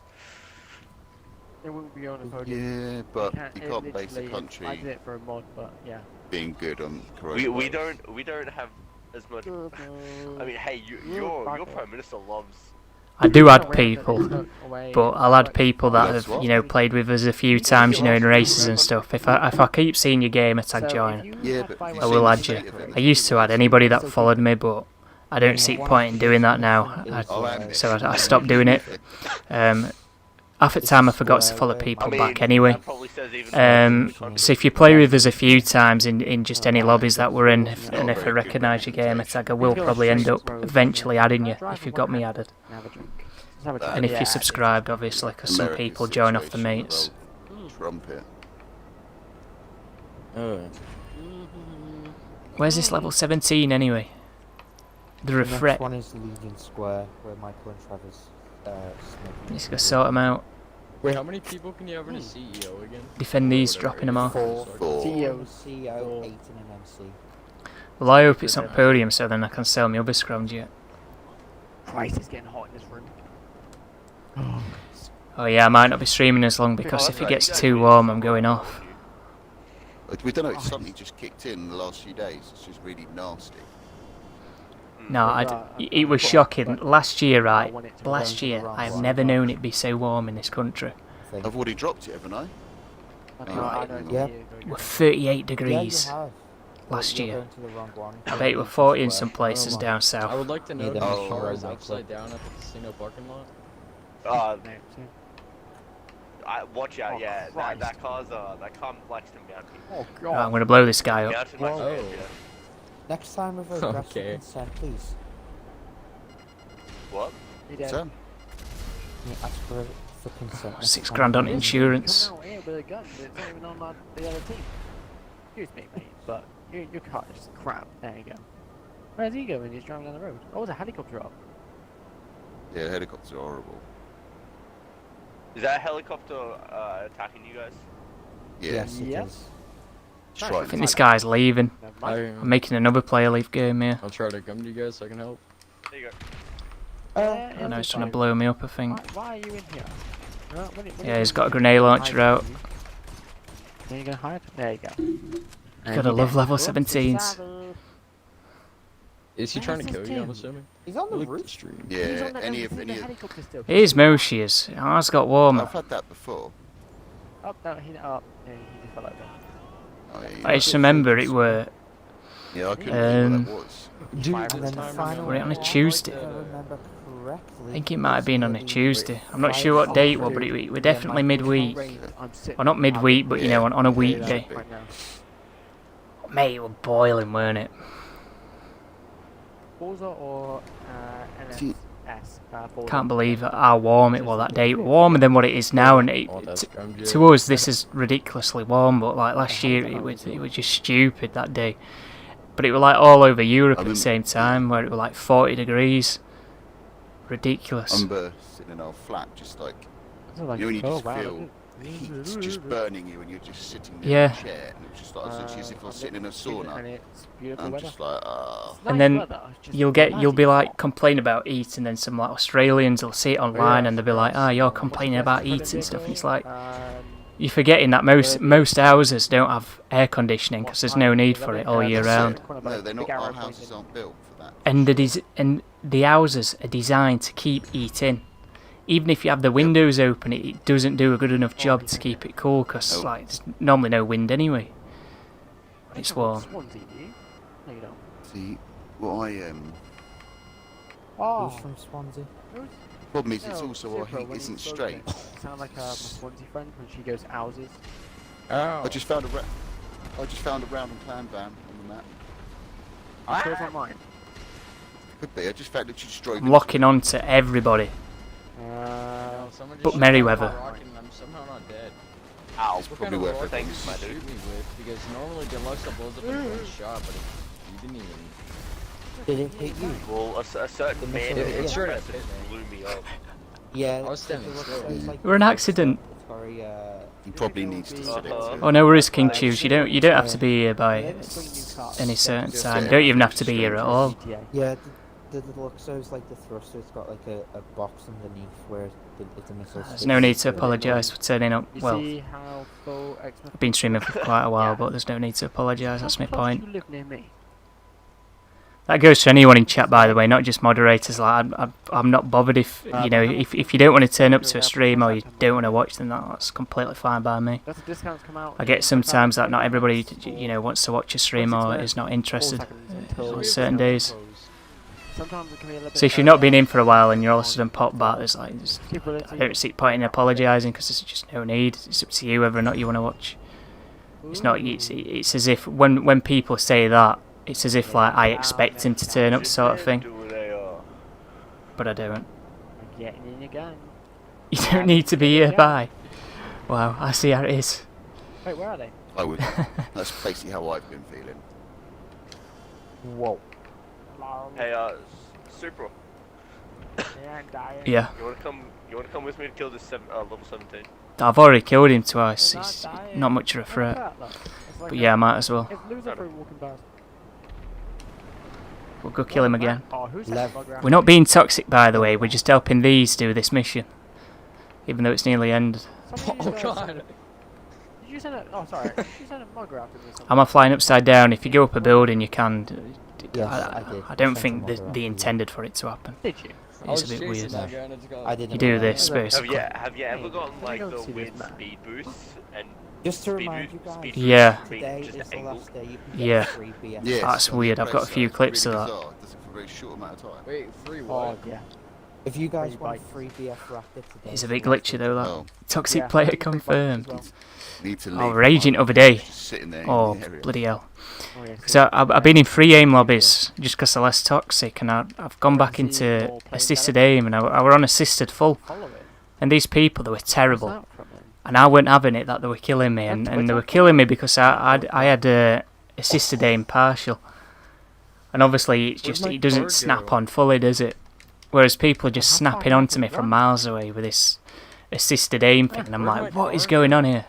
It wouldn't be on the podium. Yeah, but you it can't base a literally- I country did it for a mod, but yeah. being good on We coronavirus. don't have as much. I mean, hey, You're your bugger. prime minister loves. I do add Not aware that people, it's not away, but I'll add but- people that That's have, what? you know, played with us a few times, you know, in races and stuff. If I keep seeing your gamer tag So if join, you Yeah, have but by have you I way will seen add the you. state of I anything? used to add anybody that followed me, but I don't see point in doing that now. Oh, and So I stopped doing it. Half the time I forgot to follow people back anyway. That probably says even So if you play with us a few times in just any lobbies that we're in, and if I recognise your gamer tag, I will probably end up eventually adding you if you've got me added. Have a drink. Let's have a And And if Yeah, you're subscribed, obviously, because some America's people join off the situation mates. with old Trumpet. Where's this level 17 anyway? The The next refresh. one is Legion Square, where Michael and Trevor's smoking. Let's go sort them out. Wait, how many people can you have in a CEO again? Defend these, Whatever dropping them off. Four. Four. CEO, CEO, 8 and an MC. Well, I hope it's on Podium so then I can sell my other scrums yet. Christ, it's getting hot in this room. Oh yeah, I might not be streaming as long because if it gets too warm, I'm going off. We don't know, it's something just kicked in the last few days. It's just really nasty. No, it was shocking. Last year, right? Last year, I have never known it be so warm in this country. I've already dropped it, haven't I? Yeah. We're 38 Yeah, you degrees have. last You're year. going to the wrong one. I bet it were 40 in some Square. places down I south. would like to know Neither that mission the car is road upside down at the casino parking lot. Watch out, Oh, yeah. Christ. That car's that car likes to mount people. Oh Right, I'm god. gonna blow this guy up. Mountain likes to Oh. mount you. Next time with a ask for Okay. consent, please. What? You dead. Sam? Can you ask for consent? next 6 time? grand on insurance. Come out here with a gun, but it's not even on the other team. Excuse me, mate, but your car is crap. There you go. Where's he going? He's driving down the road. Oh, there's a helicopter up. Yeah, helicopters are horrible. Is that a helicopter attacking you guys? Yeah. Yes, it Yes. is. It's I trying think to- this guy's leaving. Never mind. I'm making another player leave game here. I'll try to come to you guys so I can help. There you go. I know he's trying to blow me up, I think. Why are you in here? Yeah, he's got a grenade launcher out. Are you gonna hide? There you go. Gotta love level 17s. Is he trying to Where's kill this you? I'm Tim? assuming. He's on the Look at the roof. stream. He's Yeah, on the, any he's of in the any of. helicopter still. Here's Moshiers. Ours got warmer. I've had that before. Oh, no, he just fell over. Oh, yeah, I just remember it were. yeah, I couldn't think what that was. Dude, And this then time final Were it on a one, Tuesday? If I remember correctly, I think it might have been on a was Tuesday. I'm not Friday sure what day it was, after but it were the definitely Michael midweek. raid. Well, not midweek, but you know, on a weekday. Right now. Mate, it was boiling, weren't it? Forza or See- NSS? Forza. Can't believe how warm it was that day. It was warmer than what it is now, and Oh, that's to us this is ridiculously warm. But like last year, it was just stupid that day. But it was like all over Europe at the same time, where it was like 40 degrees. Ridiculous. Umber sitting in our flat, just like This is like, you know when you oh, just wow, feel the heat's just burning you and you're just sitting there Yeah. in a chair, and it was just like literally as if I was sitting in a And sauna. it's beautiful I'm weather. just like, ah. It's And nice then weather, it's just you'll be bloody like hot. complaining about heat, and then some like Australians will see it online and they'll be like, "Ah, you're What's the complaining best about credit heat and stuff." And it's vehicle? like you're forgetting that most houses don't have air conditioning because there's no need for it all year That's round. it. No, they're not. Our houses aren't built for that. And the houses are designed to keep heat in. Even if you have the windows open, it doesn't do a good enough job to keep it cool because Nope. like there's normally no wind anyway. It's warm. Swansea, do you? No, you don't. See, what I Oh, Who's from Swansea? problem is it's no, also Super, our heat when you isn't spoke straight. it, you sound like my Swansea friend when she goes houses. Oh. I just found a round and plan van on the map. I'm sure it's on mine. Could be. I just found that you just drove. I'm locking on to everybody. No, someone just But shot Merryweather. me with a rocket and I'm somehow not dead. Ow. It's What probably kind of worth rocket it. did you my shoot dude. me with? Because normally Deluxe blows up in one shot, but you didn't even. Did it hit you? Well, a certain man It- in it sure person did. blew me up. Yeah. I was standing it looks- still. it's like- We're an accident. It's very, He probably needs to sit it. Oh no worries, King Chews. You don't have to be here by any certain time. You don't even have to be here at all. Yeah, the Deluxo's like the thruster. It's got like a box underneath where it's a missile. There's no need to apologise for turning up. You Well, see how full I've been streaming for quite a while, Yeah. but there's no need to apologise. That's my How close point. do you live near me? That goes to anyone in chat, by the way, not just moderators. Like I'm not bothered if if you don't want to turn up to a stream or you don't want to watch them. That's completely fine by me. That's the discounts come out. I get sometimes that not everybody wants to watch a stream or is not interested on certain days. Sometimes it can be a little bit So if you've not been in for a while and you're all of a sudden pop back, there's like I don't see point in apologising because there's just no need. It's up to you whether or not you want to watch. It's not. It's as if when people say that, it's as if like I expect him to turn up, sort of thing. But I don't. I'm getting in again. You don't need to be here. Bye. Wow, I see how it is. Wait, where are they? I would. That's basically how I've been feeling. Whoa. Hey, Super. Yeah, I'm dying. Yeah, You wanna come with me to kill this level 17? I've already killed him twice. They're It's dying. not much of a Look at threat. that, look. It's like But yeah, I a- might as well. It's loser fruit walking past. We'll go kill him again. Oh, who's Lev. that bug We're not being toxic, by the way. We're just helping these do this mission, even though it's nearly ended. Somebody Oh just, god. Did you send a? Oh, sorry. Did you send a mug after me or something? Am I flying upside down? If you go up a building, you can. Yes, I did. I don't Sent think a they moderator. intended for it to happen. Did you? I was It's a bit chasing weird. that guy and it's got- I didn't. You do know. this, Have basically. you ever gotten Hey, like don't the see this weird man. speed boosts and Just to speed remind you boost, guys. speed Yeah. boosts being Today just is the angled? last day you can get Yeah. free BS. Yes, That's on the weird, I've got a press few side, clips really of that. bizarre. It does it for a very short amount of time. Wait, free Oh, what? yeah. If you guys Free want bikes. free BF Raptor today, It's a bit you have glitchy to- though. That Oh, toxic Yeah, player free bikes as confirmed. well. need to leave. Oh, raging other day. Just sitting there Oh, in the area. bloody hell. Oh, yeah, Because I've been in free aim lobbies just because they're less toxic, and I've gone back into assisted aim, and I were on assisted full. Follow it. And these people, they were terrible. What's that from him? And I weren't having it that they were killing me, and they were killing me because I had assisted aim partial. And obviously, it's Where'd just my it doesn't card snap go? on fully, does it? Whereas people are just How far snapping back onto did me it from run? miles away with this assisted aim thing, and I'm Where'd like, my what is card going go? on here?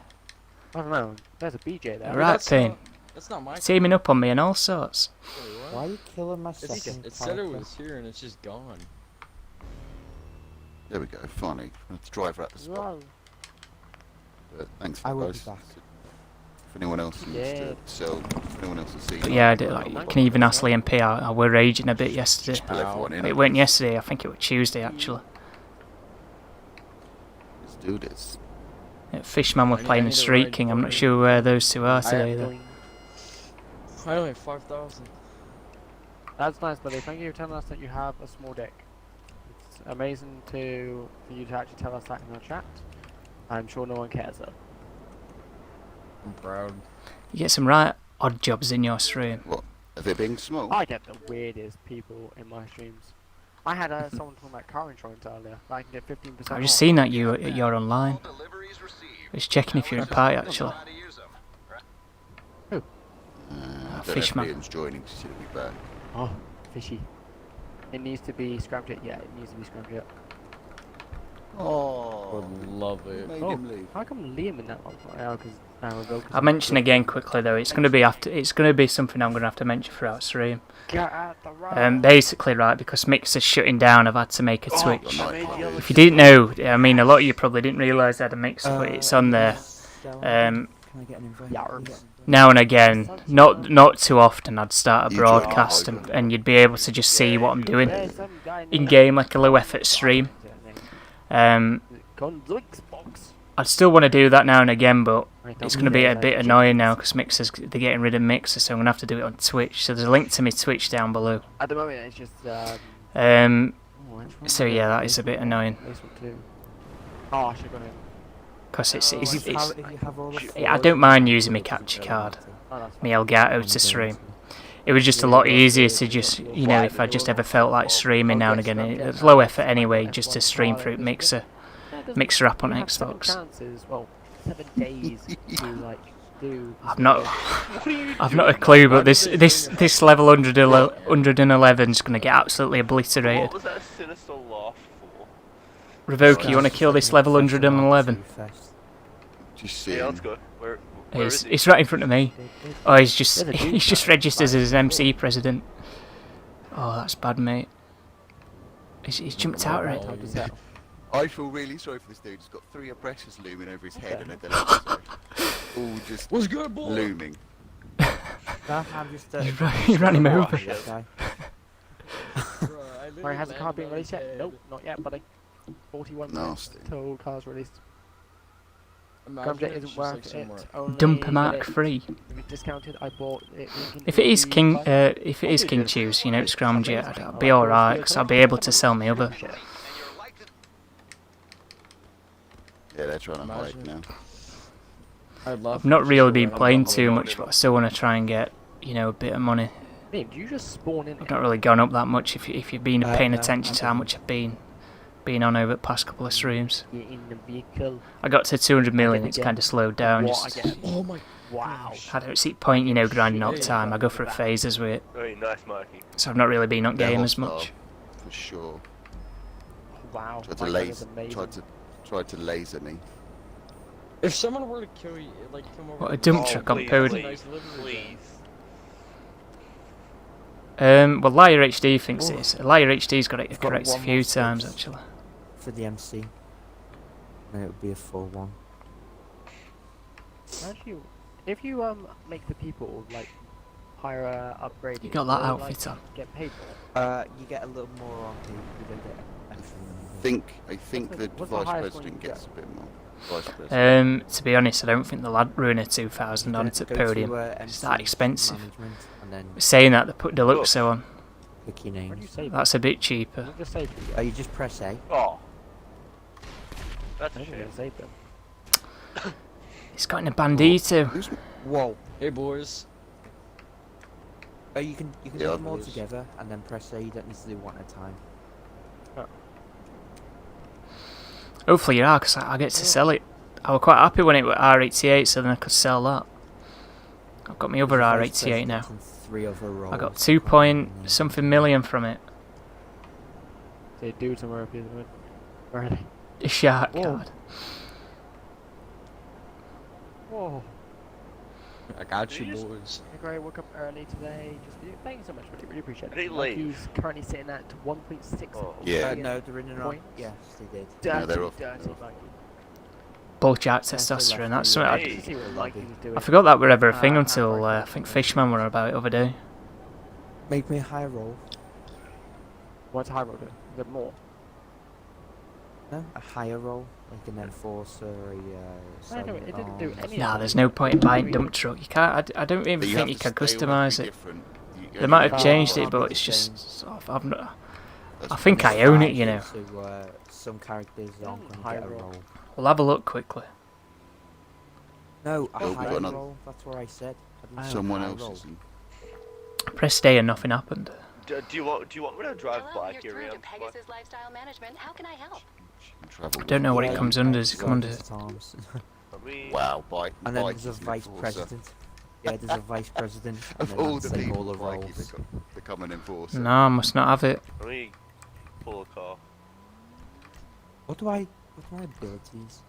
I don't know. There's a BJ there. Right, That's Payne. not- That's not my Teaming up on me and all sorts. Wait, what? Why are you killing my It's- second It said it character? was here and it's just gone. There we go. Finally, let's drive out the spot. Whoa. But thanks for I the will be guys. back. If anyone else needs Yeah. to sell, if anyone else has seen. But yeah, I did, like, you can even ask Liam P. I were raging a bit yesterday. Just pull everyone in. It went yesterday, I think it was Tuesday actually. Let's do this. Fishman were I playing need in to Street ride King, I'm for not it. sure where those two are today though. I only have 5,000. That's nice, buddy. Thank you for telling us that you have a small dick. It's amazing for you to actually tell us that in our chat. I'm sure no one cares though. I'm proud. You get some right odd jobs in your stream. Are they being small? I get the weirdest people in my streams. I had someone talking about car insurance earlier. That I can get 15% I've just off. seen that you're online. Just checking if you're in party actually. I don't know if Fishman. Liam's joining, so he'll be back. Oh, fishy. It needs to be scramjet. Yeah, it needs to be scramjet. Oh. Would love it. Made Oh, him leave. how come Liam in that one? Oh, because I'll mention again quickly though. It's gonna be something I'm gonna have to mention throughout stream. get out the road. Basically, right, because Mixer's shutting down, I've had to make a Twitch. Oh, If you didn't know, I mean, a lot of you probably didn't realise I had a Mixer, but it's on there. Can I get an invite? Yards. Now and again, not too often, I'd start a broadcast and you'd be able to just see what I'm doing There's some guy in game, like a low effort stream. Go on the Xbox. I'd still want to do that now and again, but it's going to be a bit annoying now because they're getting rid of Mixer, so I'm going to have to do it on Twitch. So there's a link to my Twitch down below. At the moment, it's just. So yeah, that is a bit annoying Oh, I should have gone in. because it's If you have all the I don't mind using my capture card, Oh, that's my fine. Elgato to stream. It was just a lot easier to just, you know, if I just ever felt like streaming now and again. It's low effort anyway, just to stream through Mixer app on You have 7 Xbox. chances, well, 7 days to like do. I've not a clue, but this level 111 is going to get absolutely obliterated. What was that sinister laugh for? Revoke, you want to kill this level 111? Just see Yeah, him. let's go. Where is he? It's right in front of me. Oh, he's just registered as his MC president. Oh, that's bad, mate. He's jumped out right. Time to sell. I feel really sorry for this dude. He's got 3 oppressors looming over his head and a delivery all just What's good, boy? looming. I'm just. You ran him over. Sorry, has the car been released yet? Nope, not yet, buddy. 41 minutes Nasty. till car's released. Imagine Scramjet if it's isn't just, like, worth somewhere. it. Only Dumper Mark get it- 3. If it's discounted, I bought it. If it is King, Choose, you know, it's Scramjet, I'll be alright, because I'll be able to sell my other. Yeah, they're trying to hide Imagine. now. I'd love I've not to really just been go playing around too the much, but I still want to try and get, you know, a bit of money. Did you just spawn in? I've not really gone up that much if you've been paying No, attention I to how much I've been on over the past couple of streams. Get in the vehicle. I got to 200 million, Again, it's kind of slowed down. What Just, again? Oh my. Wow. I don't see the point, you know, grinding all the time. I go for phases with it, Very nice, Marky. so I've not really been on They're game as hostile, much. for sure. Wow. Tried my to God, laser, that's amazing. tried to laser me. If someone were to kill you, like come over. What, a and- dump Oh, truck on please, Podium? please, please. Well, Liar HD thinks it is. Liar HD's got it I've got correct a one few more times fix. actually. For the MC. Then it would be a full one. Actually, if you make the people like hire a upgrade, You got that outfit on. Get paid more. You get a little more on the. You don't get anything. I think the what's the vice highest one president you gets a get? bit more. Vice president. To be honest, I don't think they'll add Ruiner 2000 on to Podium. It's that expensive. And then Saying that, they put Deluxo on. click your Where do you names. save? That's a bit cheaper. What just save Oh, you just press A. Oh. That's I a think shame. I save them. It's got in a Bandito. Who's Whoa. Hey boys. Oh, you can Yeah, do them all please. together and then press A. You don't need to do one at a time. Hopefully you are, because I get to sell it. I was quite happy when it was R88, so then I could sell that. I've got my other There's a vice R88 now. president and 3 other roles. I got 2 point And then- something million from it. They do somewhere up here. Where are they? A shark Whoa. card. Whoa. I got Did you, you just- boys. Hey, Gray, woke up early today. Just for you. Thank you so much, really appreciate Did he it. leave? IQ's currently sitting at 1.6. Oh. Yeah. No, they're in and out. Point. Yes, they did. Dirty, No, they're off. dirty, They're off. Mikey. Bulge out That's the testosterone. left That's wing. something Hey. Just to see what Mikey was doing. I forgot that were ever a thing Ah, until right. I think Fishman were about it the other day. Make me a high roll. What's high road? Is it more? No, a higher roll, like an enforcer, a No, no, it didn't do any Nah, of there's it. no point in buying dump truck. You can't. I don't even But think you have can to stay all customise three it. different. You They only might have get changed one. it, but can't it's be just. changed. Sort of, I've not. That's I think fine. I own it, you know. So some characters aren't going to High get a roll. roll. We'll have a look quickly. No, a Oh, we high got another- roll. That's what I said. I didn't say Someone high else roll. isn't. Press A and nothing happened. Do you want me to drive Hello, by you're here, through to Ian? Pegasus Lifestyle Management. How can I help? She can travel I don't know what it Yeah, comes you under. can Does it come under? serve arms. Are we... Wow, bike. And then bike there's a is an vice enforcer. president. Yeah, there's a vice president. And Of then all that's the like people, all the Mikey roles. become an enforcer. No, I must not have it. Let me pull a car. What do I What's my abilities?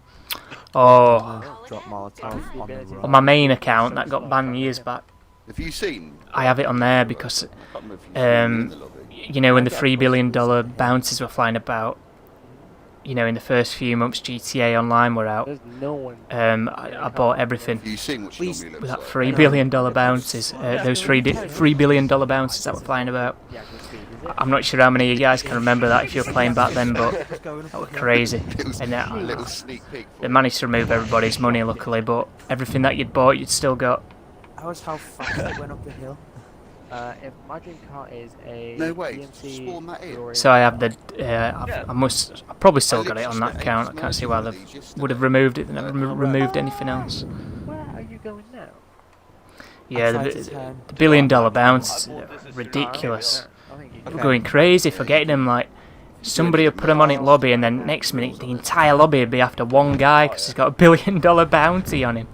Oh, Drop Molotov on the on road. my main account that got banned years back. Have you seen? I have it on there because, I can't remember if you've seen it in the lobby. you know, when the $3 billion bounties were flying about, you know, in the first few months GTA Online were out, There's no one. I bought everything. Have you seen what she Please, normally With looks that like? $3 billion bounties, those $3 billion bounties that were flying about. Yeah, good speed, is it? I'm not sure how many of you guys can remember that if you were playing back then, but What's going on? that was crazy. And A little sneak peek. they managed to remove everybody's money, luckily, but everything that you'd bought, you'd still got. That was how fast it went up the hill. If my dream car is a No way, GMC spawn that in. Touring- So I have the. I probably still got it on that account. I can't see why they would have removed it. They never removed anything else. Where are you going now? Yeah, tried to the turn $1 billion bounties are ridiculous. I think you I'm going crazy for getting them. Like somebody would put them on in lobby, and then next minute the entire lobby would be after one guy because he's got $1 billion bounty on him.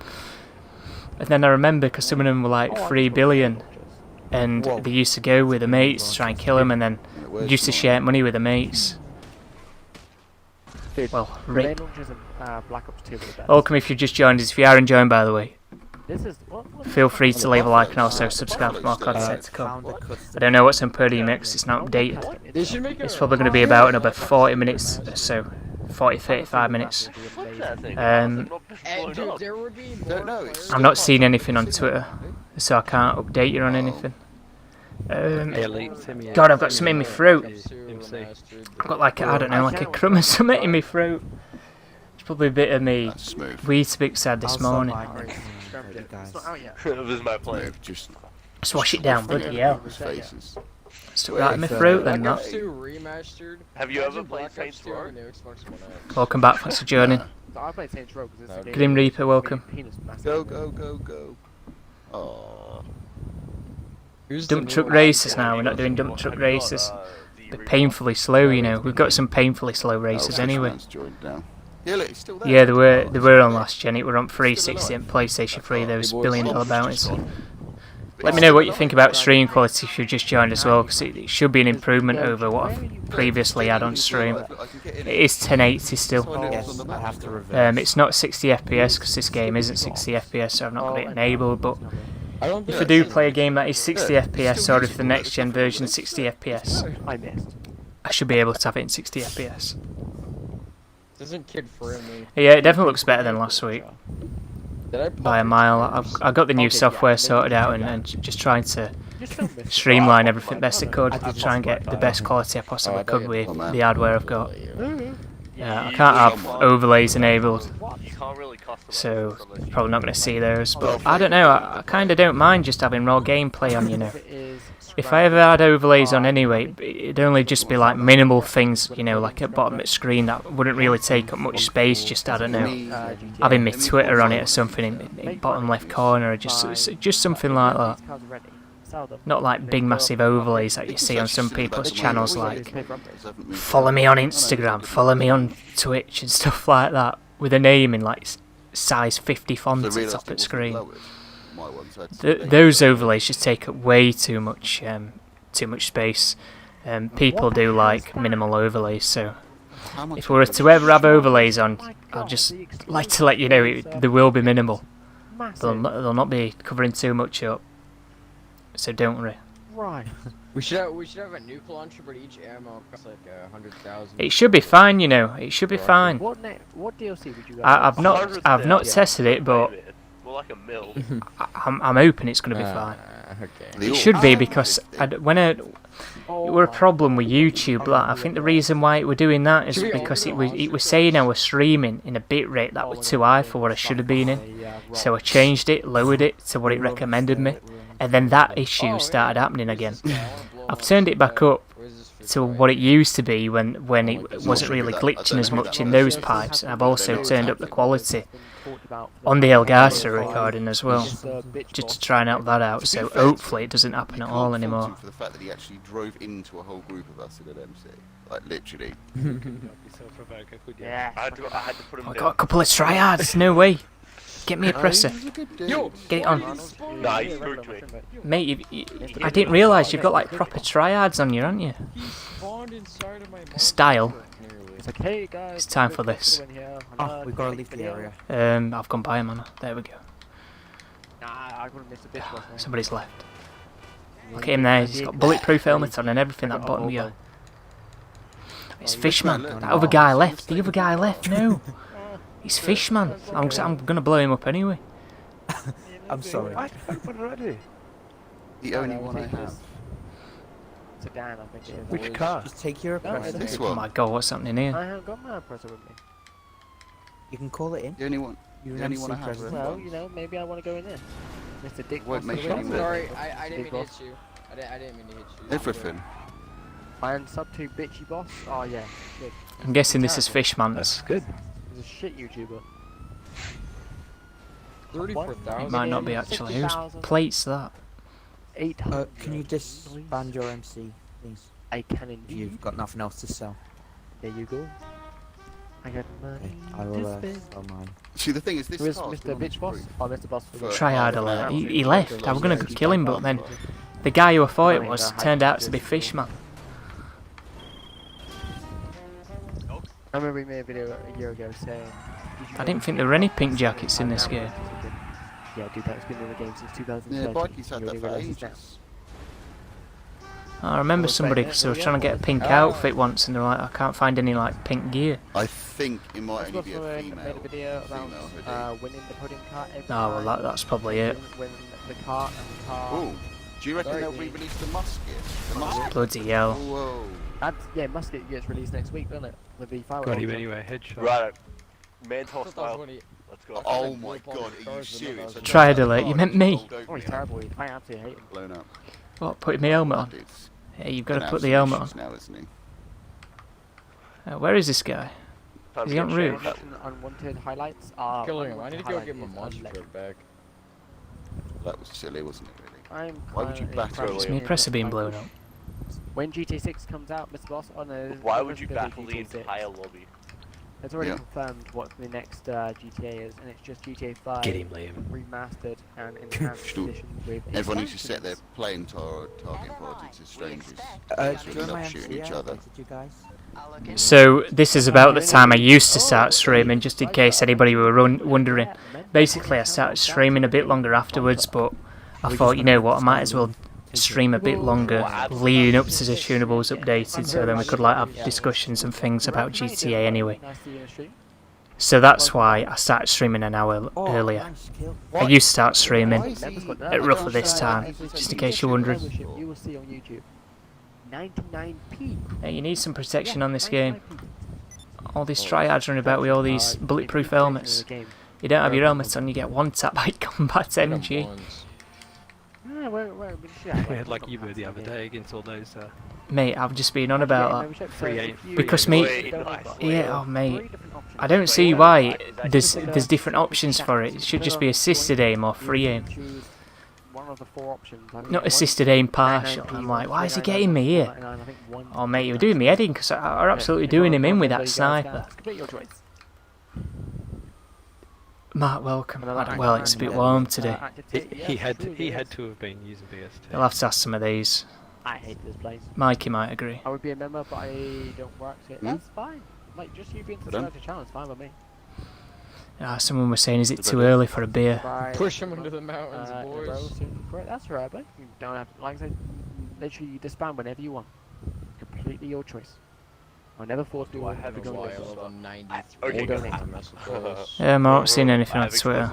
And then I remember because some of them were like 3 billion. And they used to go with the mates to try and kill him, and then used to share money with the mates. Dude, Well, grenade rip. launchers and Black Ops 2 were the best. Welcome if you've just joined us. If you are enjoying, by the way, This is what feel free to leave a like and also subscribe for more content to come. I don't know what's on Podium because it's not updated. They should make It's probably going to be about another 40 minutes or so. 40, 35 minutes. Dude, there would be Don't more know. It's I'm not seeing anything on Twitter, so I can't update you on anything. God, I've got something in my throat. I've got like, I don't know, like a crumb or something in my throat. It's probably a bit of me That's smooth. Weetabix had this morning. It's not out yet. It was my plan. Smooth. Just Swash it down, bloody hell. faces. Stuck that in my throat then, Black that. Ops 2 remastered. Have you ever Imagine played Black Ops Saints 2 Row? on the Xbox One X. Welcome back, thanks for joining. So I played Saints Row because it's a game. Grim Reaper, welcome. Penis massive. Go, go, go, go. Oh. Who's the Dump new truck one? races now, we're not doing dump truck races. But painfully slow, you know. We've got some painfully slow races anyway. Joined now. Yeah, look, he's still there. Yeah, they were on last gen. It were on 360 and PlayStation 3. Those $1 billion bounties. Let me know what you think about stream quality if you just joined as well, because it should be an improvement over what I've previously had on stream. It is 1080 still. Yes, I have to reverse. It's not 60 FPS because this game isn't 60 FPS, so I've not got it enabled. But I don't if think I do play a game that is 60 FPS, or if the next gen version is 60 FPS, I missed. I should be able to have it in 60 FPS. this isn't kid friendly. Yeah, it definitely looks better than last week Did I pop by a your mile. tires? I got the new Okay, yeah, software then sorted you out can and, do that. and just trying to Just don't miss. streamline everything best I could I to did try and get the best quality I Oh, possibly I thought could you with had to- the hardware I've got. Yeah, I can't have overlays enabled, You can't really customize so this unless you- probably not going to see those. But I don't know, I kind of don't mind just having raw gameplay on, you know. It is If I ever had overlays on anyway, it'd only just be like minimal things, you know, like at bottom of the screen that wouldn't really take up much space, just, I don't know, having my Twitter on it or something in bottom left corner, or just something like that. These cars are ready. Sell them. Not like big massive overlays that you see on some people's channels like Follow follow me on Instagram, follow me on Twitch and stuff like that, with a name in like size 50 font at the top of the screen. Those overlays just take up way too much space. People do like minimal overlays, so if we were to ever have overlays on, I'd just like to let you know they will be minimal. They'll not be covering too much up, so don't worry. Right. We should have a nuke launcher, but each ammo costs like 100,000. It should be fine, you know. It should be fine. What DLC would you guys? I've not tested it, but More like a mill. I'm hoping it's going to be fine. Okay. It should be, because it were a problem with YouTube. Like, I think the reason why it were doing that is because it was saying I was streaming in a bitrate that was too high for what I should have been in. So I changed it, lowered it to what it recommended me, and then that issue started happening again. I've turned it back up to what it used to be when it wasn't really glitching as much in those pipes, and I've also turned up the quality on the Elgato recording as well, just to try and help that out, so hopefully it doesn't happen at all anymore. For the fact that he actually drove into a whole group of us in an MC, like literally. Yeah. I had to put him I down. got a couple of triads, no way. Get me a presser. Yo, Get it on. Nah, he spooked me. Mate, I didn't realise you've got like proper triads on you, haven't you? he spawned inside of my Style. It's okay, guys. It's time for this. Oh, we've got to leave the area. I've gone by him, man. There we go. Nah, I wouldn't miss a bit. Somebody's left. Look at him there. He's got bulletproof helmet on and everything. That bottom guy. It's Fishman. That other guy left. The other guy left. No. It's Fishman. I'm gonna blow him up anyway. I'm sorry. The only one I have. Sedan, I think it is. Which car? Just take your oppressor. This Oh one. my god, what's happening here? I haven't got my oppressor with me. You can call it in. The only one. You're The only an one I MC have. president. Well, you know, maybe I want to go in there. Mr. Dick. Won't Boss make of the any week. Sorry, I didn't Big mean to boss. hit you. I didn't mean to hit you. Everything. Man, sub 2 bitchy boss. Oh yeah, good. I'm guessing this is Fishman's. good. He's a shit YouTuber. 34,000. It might not be actually. Whose 60,000. plate's that? 800. Can you disband your MC, please? I can If indeed. you've got nothing else to sell. There you go. I got money Okay, I to will spend. sell mine. See, the thing is, this Where's car's Mr. been on Bitch Boss? roof Oh, Mr. Boss. for Tryhard half an alert. hour. He left. I was gonna kill him, but then the guy who I thought it was turned out to be Fishman. I remember we made a video a year ago saying. I didn't think there were any pink jackets in this game. Yeah, dude, that's been in the game since 2013. Yeah, Bikey's had You that only for realise now. ages. I remember somebody because they were trying to get a pink outfit once, and they're like, I can't find any like pink gear. I think it might only That's be a what female. made a video about female hoodie. winning the Podium cart every Oh well, time. that's probably it. Win the cart and the car. Ooh, do you reckon Sorry, they'll the- re-release the musket? The musket? Bloody hell! Whoa. Yeah, Musket gets released next week, doesn't it? With the fireworks. Got him anyway, headshot. Right. Mantle style. Let's go. Oh my god, are you serious? Try to alert, you meant me. Oh, he's terrible. I absolutely hate him. Blown up. What? Put my helmet on. Dude's Yeah, you've got to gonna put have the some helmet on. issues now, isn't he? Where is this guy? Time Is to he on get roof? shot. Unwanted highlights are. Killing him. I need to go unwanted get my highlights monster is truck back. That was silly, wasn't it, really? I'm Why would you currently back practicing Is my in oppressor being my blown push. up? When GTA 6 comes out, Mr. Boss, oh no. Why there's would you gonna be battle the GTA 6. entire lobby? It's already Yeah. confirmed what the next GTA is, and it's just GTA 5 Get him, Liam. remastered and enhanced Sure. edition with Everyone used to sit there expansions. playing target practice as strangers. During Ended my up MC, shooting each I other. invited you guys. So this is about the time I used to start streaming, just in case anybody were wondering. Basically, I started streaming a bit longer afterwards, but I thought, you know what, I might as well stream a bit longer leading up to the Tunables updated, so then we could like have discussions and things about GTA anyway. Nice to see you on stream. So that's why I started streaming an hour Oh, earlier. nice kill. I used to start streaming Members got at roughly this time, just in case you're wondering. Membership You will see on YouTube. 99p. Hey, you need some protection Yeah, on this game. 99p. All these tryhards running about with all these bulletproof helmets. You don't have your helmet on, you get one tap by combat energy. Yeah, We had like you were the other day against all those. Mate, I've just been on about that. Free aim. Because me, yeah, oh mate, I don't see why there's different options for it. It should just be assisted aim or free aim. One of the 4 options. I think Not one- assisted aim partial. 99p, I'm like, why is he 199p, getting me here? 199, I think one- Oh mate, you were doing me head in because I'm absolutely doing him in with that sniper. It's completely your choice. Mark, welcome. Another Well, it's a bit warm today. He had to have been using BST. You'll have to ask some of these. I hate this place. Mikey might agree. I would be a member, but I don't work. So that's fine. Like, just you being Pardon? subscribed to the channel is fine with me. Someone was saying, is it too early for a beer? Right. Push him into the mountains, boys. Correct. That's alright, but you don't have, like I said, literally you disband whenever you want. Completely your choice. I'll never force you I to have go a with wild this. on 90. Okay, donate. Yeah, I'm not seeing anything on Twitter.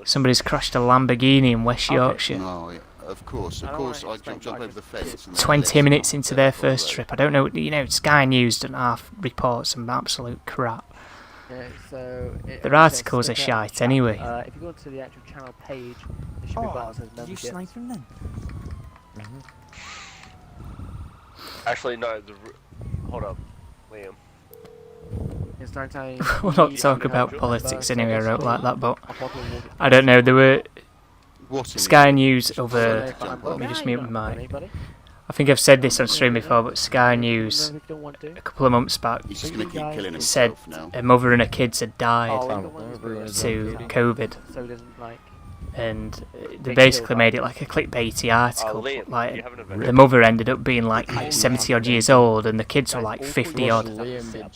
Somebody's crashed a Lamborghini in West Yorkshire. No, yeah, of course. I don't I wanna jumped over the fence. And then 20 let minutes someone into step their off the first road. trip. I don't know, you know, Sky News don't half report some absolute crap. Yeah, so Their articles are shite anyway. If you go to the actual channel page, there should be a button Oh, that says did you membership. snipe him then? Actually, no. Hold up, Liam. It's 99. We'll not talk about politics anyway, I don't like that, but I don't know, there were What in Sky the- News over, let me just mute my mic. I think I've said this on stream before, but Sky News a couple of months back He's just going to keep killing said himself now. a mother and her kids had died Oh, to COVID. So it doesn't like. and they basically made it like a clickbaity article. Liam, do Like you have an event? the mother ended up being like 70 odd years old, and the kids were like 50 odd.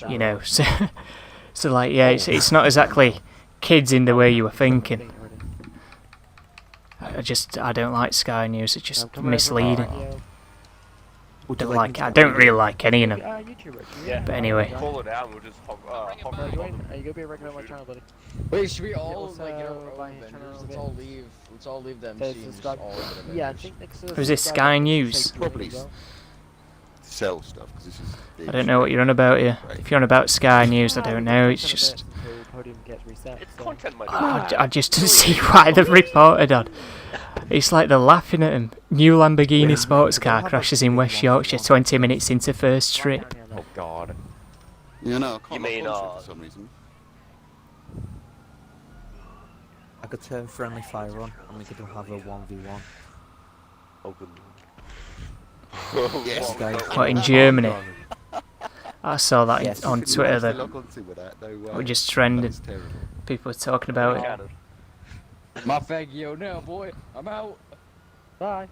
You know, so like yeah, it's not exactly kids in the way you were thinking. I don't like Sky News. It's just misleading. I don't really like any of them. Yeah. But anyway. Call it out and we'll just hop Are you gonna be a regular on my channel, buddy? Wait, should we all Also, like get our own by vendors? channel Let's all leave. Let's all leave them. There's this guy- Yeah, I think next to the Or is this subscribe Sky button, News? say Probably as well. sell stuff because this is. I don't know what you're on about here. If you're on about Sky News, I don't know. It's just Until Podium gets reset, It's so- content, my I just don't see why they've reported on. It's like they're laughing at him. New Lamborghini sports car crashes in West Yorkshire 20 minutes into first trip. Oh God. Yeah, no, I can't You mean, for some reason. I could turn friendly fire on and we could have a 1v1. Oh, good. Yes, guys. What, in Germany? I saw that Yes. on Twitter. They That log on to with that, no way. were just trending. That's terrible. People were talking about it. My Faggio now, boy. I'm out. Bye.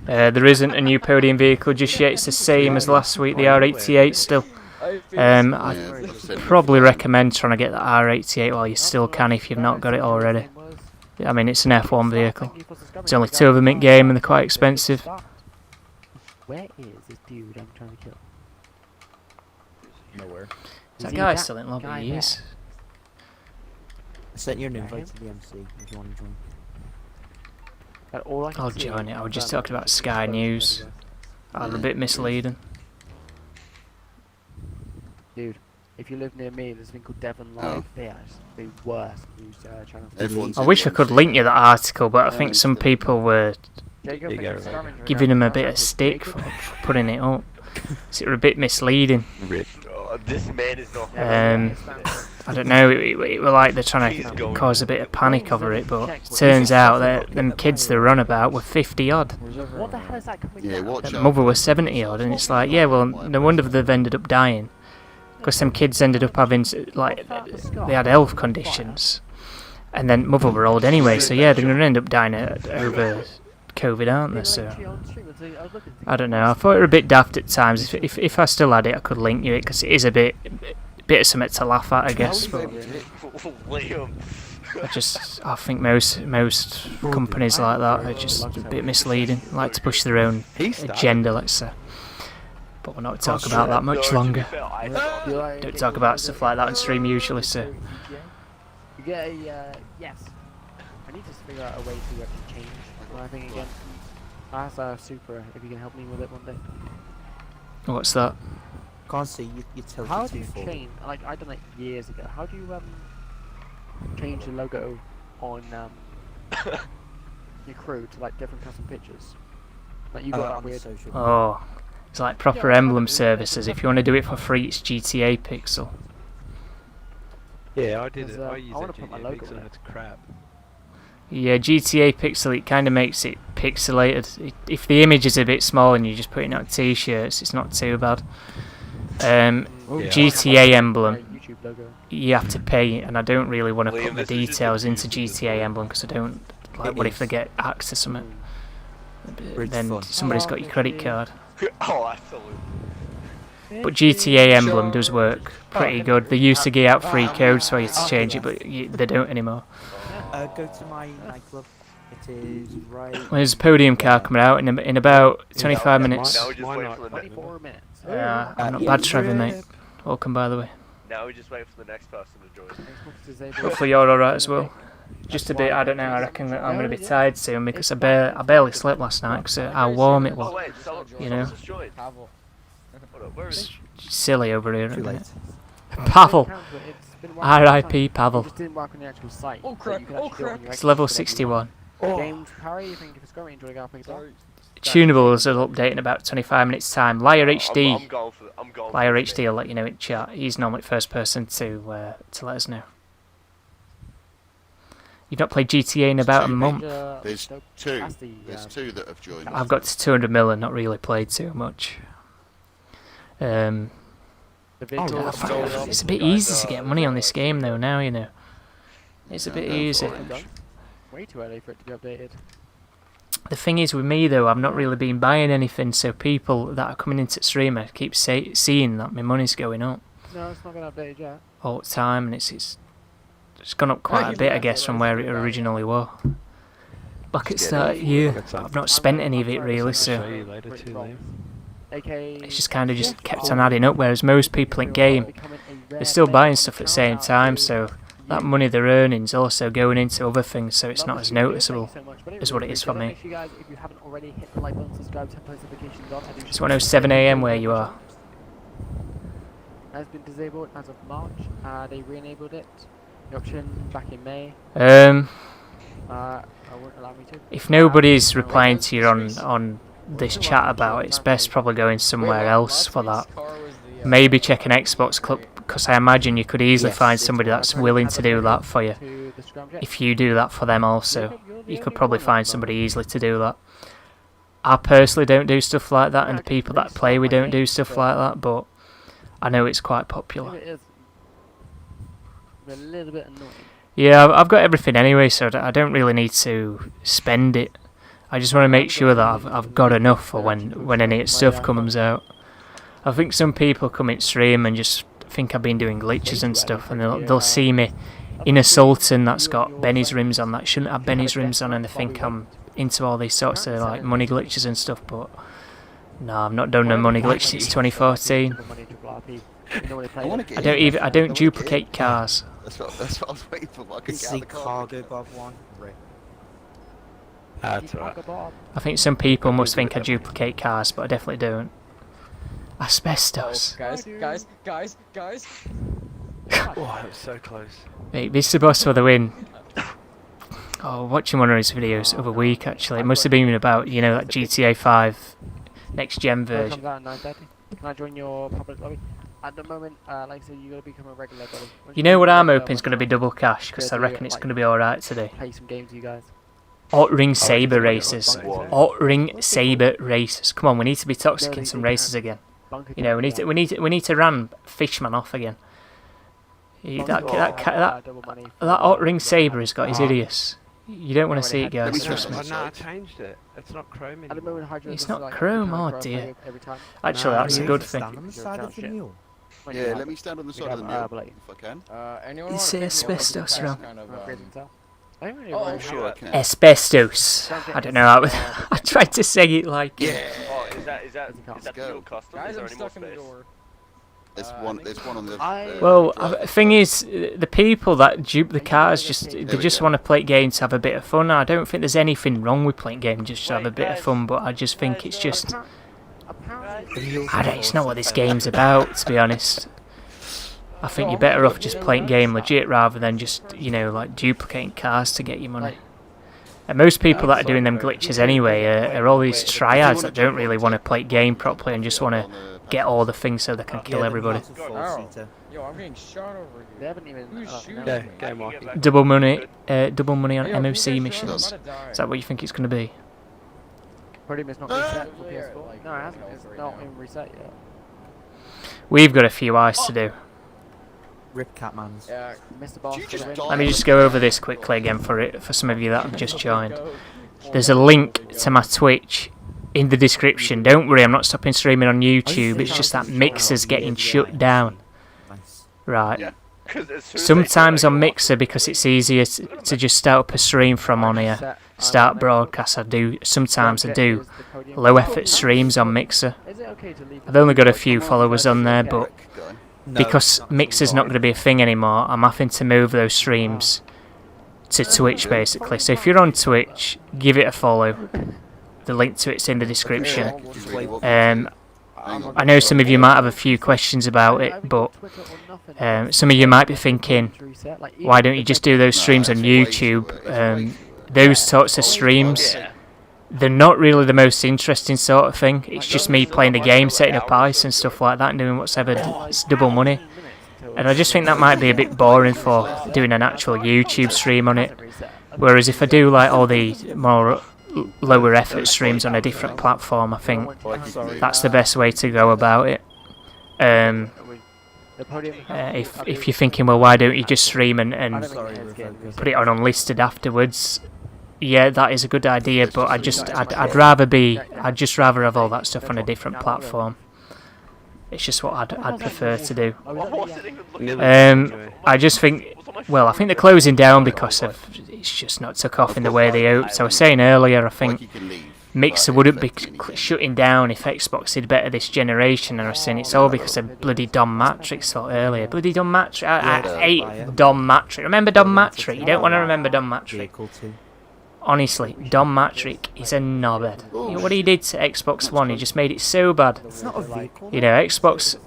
There isn't a new Podium vehicle just yet. It's the same as last week, the R88 still. I'd Yeah, probably recommend trying to get the R88 while you still can if you've not got it already. I mean, it's an F1 vehicle. There's only 2 of them in game and they're quite expensive. Where is this dude I'm trying to kill? Nowhere. Is that he guy that still in lobby? guy He there? is. I sent you an invite to the MC if you want to join. But all I can I'll see join it. I was is just that talking about it's Sky exposed News. everywhere. I'm a bit misleading. Dude, if you live near me, there's a thing called Devon Oh. Live. They are just the worst news channel. Everyone's I in wish the I could MC. link you the article, but I think some people were Jacob, You get it. giving him a bit of stick for putting it up. So it were a bit misleading. This man is not. I don't know, it were like they're trying to cause a bit of panic over it, but it turns out that them kids they're on about were 50 odd. What the hell is that coming Yeah, down? watch That out. mother was 70 odd, and it's like, yeah, well, no wonder they've ended up dying. Because some kids ended up having, like, they had health conditions. And then mother were old anyway, so yeah, they're going to end up dying over COVID, aren't they? So, I don't know, I thought it were a bit daft at times. If I still had it, I could link you it, because it is a bit of something to laugh at, I guess. But Liam. I think most companies like that are just a bit misleading, like to push their own agenda, let's say. But we're not talking about that much longer. Don't talk about stuff like that on stream usually, so. You get a yes. I need to figure out a way to actually change my thing again. I asked Supra if you can help me with it one day. What's that? Can't see you tilted How do too you forward. change? Like I done it years ago. How do you change the logo on your crew to like different custom pictures? Like you got that on the weird. social. Oh, it's like proper emblem services. If you want to do it for free, it's GTA Pixel. Yeah, I did it. Because, I use I wanna it put my GTA logo Pixel in and it. it's crap. Yeah, GTA Pixel, it kind of makes it pixelated. If the image is a bit small and you're just putting out t-shirts, it's not too bad. GTA Emblem, YouTube logo. you have to pay, and I don't really want to Liam, put the this is just details into confusing. GTA Emblem because I don't like. What if they get hacked or something? Bridge Then fun. somebody's got your credit card. Oh, absolutely. But GTA Emblem does work pretty good. They used to give out free codes so you had to change it, but they don't anymore. Go to my nightclub. It is right. Well, there's a Podium car coming out in about 25 minutes. Now we just Why wait not? for the next. 24 minutes. I'm not bad, Trevor, mate. Welcome, by the way. Now we just wait for the next person to join. Xbox disabled. Hopefully you're alright as well. Just a bit, I don't know, I reckon that I'm going to be tired soon because I barely slept last night because of how warm it Oh was. wait, someone, You know. someone just joined. Pavel. Hold up, where is he? Silly over here, Too isn't late. it? Pavel. R.I.P. R.I.P. Pavel. It just didn't work on the actual site. Oh, but crap. you can Oh, actually do it on crap. your It's level Xbox whenever you 61. want. James Parry, you think if it's going to enjoy Garfield? Sorry. Tunables will update in about 25 minutes time. Liar I'm HD. going for. I'm going. for Liar the HD will let you know in chat. He's normally the first person to let us know. You've not played GTA in about a month. There's two. There's two that have joined. I've got to 200 mil and not really played too much. The video It's a bit easy to get money on this game though now, you know. It's a bit easy. way too early for it to be updated. The thing is with me though, I've not really been buying anything, so people that are coming into streamer keep seeing that my money's going up No, it's not been updated yet. all the time, and it's gone up quite a bit, I guess, from where it originally was. Back at start of the year, I've not spent any of it really, so Show you later too, Liam. it's just kind of just kept on adding up. Whereas most people in game, they're still buying stuff at the same time, so that money they're earning is also going into other things, so it's not as noticeable as what it is for me. It's 1:07 AM where you are. Has been disabled as of March. They re-enabled it. The option back in May. I won't allow me to. If nobody's replying to you on this chat about it, it's best probably going somewhere else for that. Maybe check an Xbox Club, because I imagine you could easily find somebody that's willing to do that for you. If you do that for them also, you could probably find somebody easily to do that. I personally don't do stuff like that, and the people that play we don't do stuff like that, but I know it's quite popular. It is a little bit annoying. Yeah, I've got everything anyway, so I don't really need to spend it. I just want to make sure that I've got enough for when any stuff comes out. I think some people come in stream and just think I've been doing glitches and stuff, and they'll see me in a Sultan that's got Benny's rims on that shouldn't have Benny's rims on, and they think I'm into all these sorts of like money glitches and stuff, but no, I've not done no money glitch since 2014. I don't duplicate cars. That's what I was waiting for. But I couldn't get out of the car. Cargo Bob one. That's alright. I think some people must think I duplicate cars, but I definitely don't. Asbestos. Guys. Oh, that was so close. Mate, this is the boss for the win. Oh, watching one of his videos of a week actually. It must have been about, you know, that GTA 5 next gen version. Comes out at 9:30. Can I join your public lobby? At the moment, like I said, you got to become a regular, buddy. You know what I'm hoping is going to be double cash, because I reckon it's going to be alright today. Play some games, you guys. Ring Saber races. Ring Saber races. Come on, we need to be toxic in some races again. You know, we need to ram Fishman off again. That Ring Saber has got his idiots. You don't want to see it, guys. Trust me. Oh no, I changed it. It's not chrome anymore. It's not chrome, oh dear. Actually, that's a good thing. Yeah, let me stand on the side of the mill if I can. It's asbestos, Ram. Oh, sure I can. Asbestos. I don't know. I tried to say it like. Yeah. Oh, is that your custom? Guys, Is there I'm any more stuck in the space? door. There's one on the. Well, the thing is, the people that dupe the cars they just want to play games to have a bit of fun. I don't think there's anything wrong with playing games just to have a bit of fun, but I just think it's just. It's not what this game's about, to be honest. I think you're better off just playing game legit rather than just, you know, like duplicating cars to get your money. And most people that are doing them glitches anyway are all these triads that don't really want to play game properly and just want to get all the things so they can kill everybody. Yo, I'm getting shot over here. They haven't even. Who's shooting? Yeah, game walking. Double money on MOC missions. Is that what you think it's going to be? Podium is not reset for PS4. No, it hasn't. It's not even reset yet. We've got a few eyes to do. Rip Catmans. Yeah, Mr. Boss. Let me just go over this quickly again for some of you that have just joined. There's a link to my Twitch in the description. Don't worry, I'm not stopping streaming on YouTube. It's just that Mixer's getting shut down. Right. Yeah. Sometimes on Mixer, because it's easier to just start up a stream from on here, start broadcast. Sometimes I do low effort streams on Mixer. I've only got a few followers on there, but because Mixer's not going to be a thing anymore, I'm having to move those streams to Twitch basically. So if you're on Twitch, give it a follow. The link to it's in the description. I know some of you might have a few questions about it, but some of you might be thinking, why don't you just do those streams on YouTube? Those sorts of streams, they're not really the most interesting sort of thing. It's just me playing the game, setting up ice and stuff like that, and doing whatever. It's double money. And I just think that might be a bit boring for doing an actual YouTube stream on it. Whereas if I do like all the more lower effort streams on a different platform, I think that's the best way to go about it. If you're thinking, well, why don't you just stream and put it on unlisted afterwards? yeah, that is a good idea, but I'd just rather have all that stuff on a different platform. It's just what I'd prefer to do. I just think, well, I think they're closing down because of it's just not took off in the way they hoped. I was saying earlier, I think Mixer wouldn't be shutting down if Xbox did better this generation, and I was saying it's all because of bloody Dom Matrix thought earlier. Bloody Dom Matrix. I hate Dom Matrix. Remember Dom Matrix? You don't want to remember Dom Matrix. Honestly, Dom Matrix is a knobhead. You know, what he did to Xbox One, he just made it so bad. You know, Xbox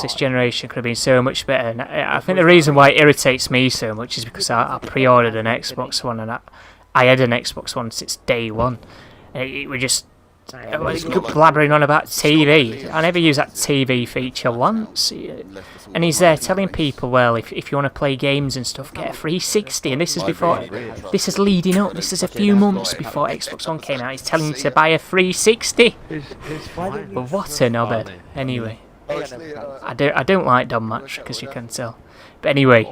this generation could have been so much better. And I think the reason why it irritates me so much is because I pre-ordered an Xbox One, and I had an Xbox One since day one. And it was just blabbering on about TV. I never used that TV feature once. And he's there telling people, well, if you want to play games and stuff, get a 360. And this is before, this is leading up. This is a few months before Xbox One came out. He's telling you to buy a 360. But what a knobhead. Anyway, I don't like Dom Matrix, as you can tell. But anyway,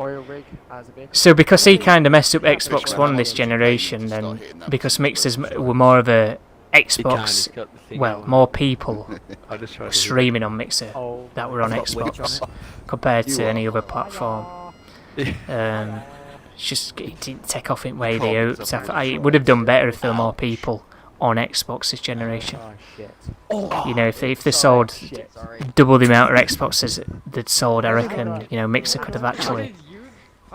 so because he kind of messed up Xbox One this generation, then because mixers were more of a Xbox, well, more people were streaming on Mixer that were on Xbox compared to any other platform. It didn't take off in the way they hoped. It would have done better if there were more people on Xbox this generation. You know, if they sold double the amount of Xboxes they'd sold, I reckon, you know, Mixer could have actually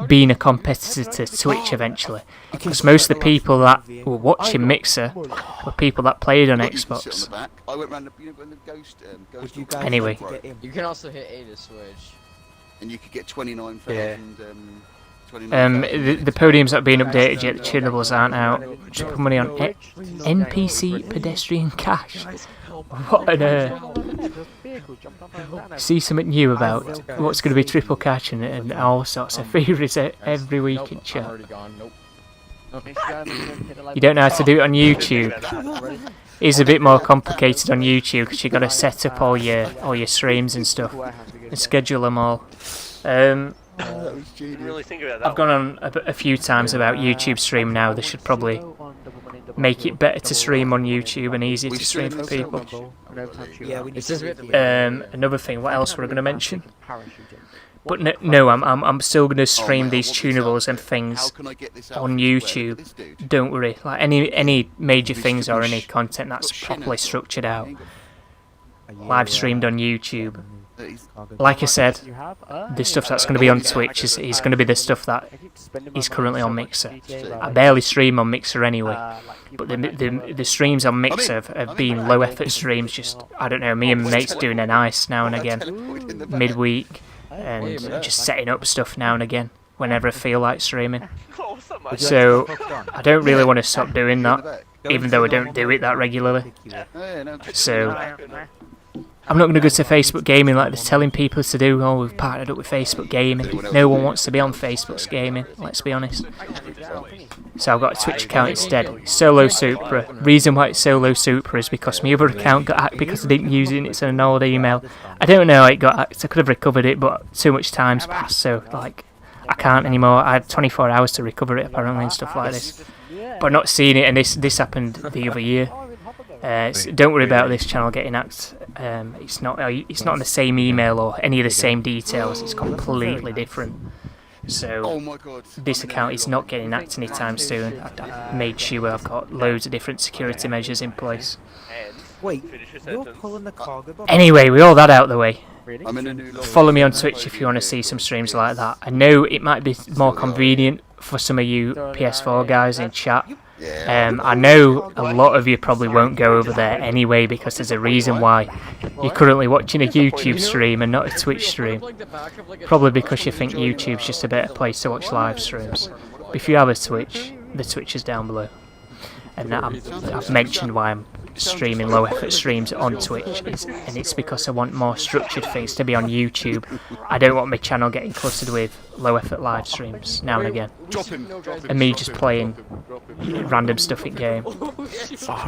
been a competitor to Twitch eventually. Because most of the people that were watching Mixer were people that played on Xbox. Anyway. You can also hit A to switch. And you could get 29,000... the podiums that have been updated yet, the Tunables aren't out. Triple money on NPC pedestrian cash. What on earth? See something new about what's going to be triple cash and all sorts of theories every week in chat. You don't know how to do it on YouTube. It's a bit more complicated on YouTube because you've got to set up all your streams and stuff and schedule them all. I've gone on a few times about YouTube stream now. They should probably make it better to stream on YouTube and easier to stream for people. Another thing, what else were I going to mention? But no, I'm still going to stream these tunables and things on YouTube. Don't worry. Like any major things or any content that's properly structured out, live streamed on YouTube. Like I said, the stuff that's going to be on Twitch is going to be the stuff that is currently on Mixer. I barely stream on Mixer anyway, but the streams on Mixer have been low effort streams. Just, I don't know, me and mates doing an ice now and again, midweek, and just setting up stuff now and again whenever I feel like streaming. So I don't really want to stop doing that, even though I don't do it that regularly. So I'm not going to go to Facebook Gaming like they're telling people to do. Oh, we've partnered up with Facebook Gaming. No one wants to be on Facebook's Gaming, let's be honest. So I've got a Twitch account instead. Solo Supra. Reason why it's Solo Supra is because my other account got hacked because I didn't use it and it's an old email. I don't know how it got hacked. I could have recovered it, but too much time's passed, so like I can't anymore. I had 24 hours to recover it apparently and stuff like this. But not seeing it, and this happened the other year. Don't worry about this channel getting hacked. It's not on the same email or any of the same details. It's completely different. So this account is not getting hacked anytime soon. I've made sure I've got loads of different security measures in place. Wait, you're pulling the cargo box? Anyway, with all that out of the way, follow me on Twitch if you want to see some streams like that. I know it might be more convenient for some of you PS4 guys in chat. I know a lot of you probably won't go over there anyway because there's a reason why you're currently watching a YouTube stream and not a Twitch stream. Probably because you think YouTube's just a better place to watch live streams. But if you have a Twitch, the Twitch is down below. And I've mentioned why I'm streaming low effort streams on Twitch, and it's because I want more structured things to be on YouTube. I don't want my channel getting cluttered with low effort live streams now and again, and me just playing random stuff in game.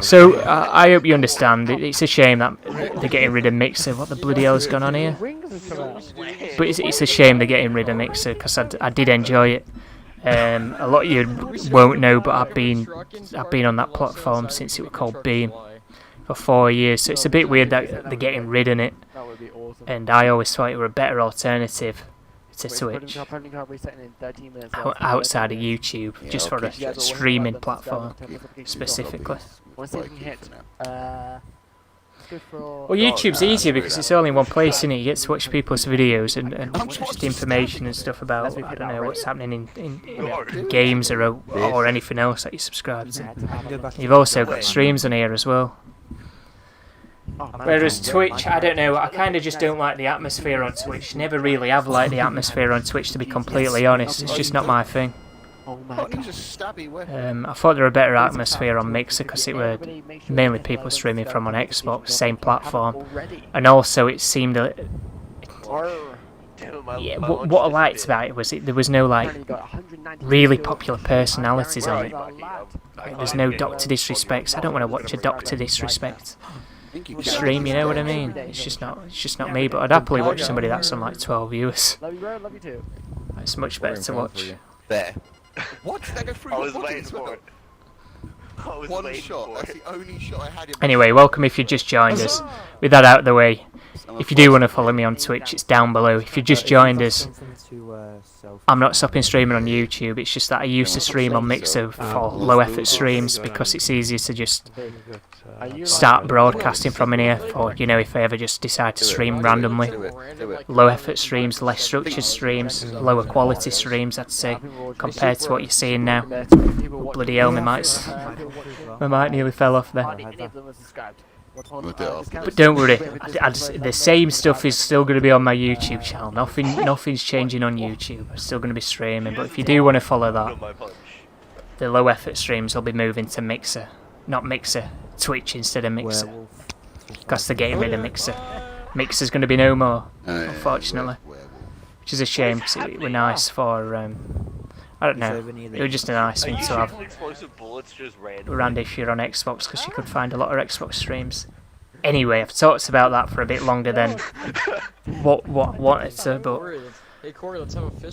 So I hope you understand. It's a shame that they're getting rid of Mixer. What the bloody hell has gone on here? But it's a shame they're getting rid of Mixer because I did enjoy it. A lot of you won't know, but I've been on that platform since it was called Beam for 4 years. So it's a bit weird that they're getting rid of it. That would be awesome. And I always thought it were a better alternative to Twitch outside of YouTube, Yeah, just for okay. a streaming platform specifically. What's it hit? Good for. Well, YouTube's easier because it's only in one place, isn't it? You get to watch people's videos and just information and stuff about, I don't know, what's happening in games or anything else that you subscribe to. You've also got streams on here as well. Whereas Twitch, I don't know, I kind of just don't like the atmosphere on Twitch. Never really have liked the atmosphere on Twitch, to be completely honest. It's just not my thing. Oh my god. I thought there were a better atmosphere on Mixer because it were mainly people streaming from on Xbox, same platform. And also it seemed yeah, what I liked about it was there was no like really popular personalities on it. Like, there's no Dr. Disrespects. I don't want to watch a Dr. Disrespect stream, you know what I mean? It's just not me, but I'd happily watch somebody that's on like 12 viewers. Love you, bro. Love you too. It's much better to watch. There. What? Did I go through I your was body waiting as for well? it. I was One waiting shot. for That's it. the only shot I had in my Anyway, welcome if you just joined us. With that out of the way, if you do want to follow me on Twitch, it's down below. If you just joined us, I'm not stopping streaming on YouTube. It's just that I used to stream on Mixer for low effort streams because it's easier to just start broadcasting from in here for, you know, if I ever just decide to stream randomly. Low effort streams, less structured streams, lower quality streams, I'd say, compared to what you're seeing now. Bloody hell, my mic nearly fell off there. But don't worry, the same stuff is still going to be on my YouTube channel. Nothing's changing on YouTube. I'm still going to be streaming. But if you do want to follow that, the low effort streams will be moving to Mixer, not Mixer, Twitch instead of Mixer, because they're getting rid of Mixer. Mixer's going to be no more, unfortunately, which is a shame because it were nice for. I don't know. It was just a nice thing to have around if you're on Xbox because you could find a lot of Xbox streams. Anyway, I've talked about that for a bit longer than what I wanted to, but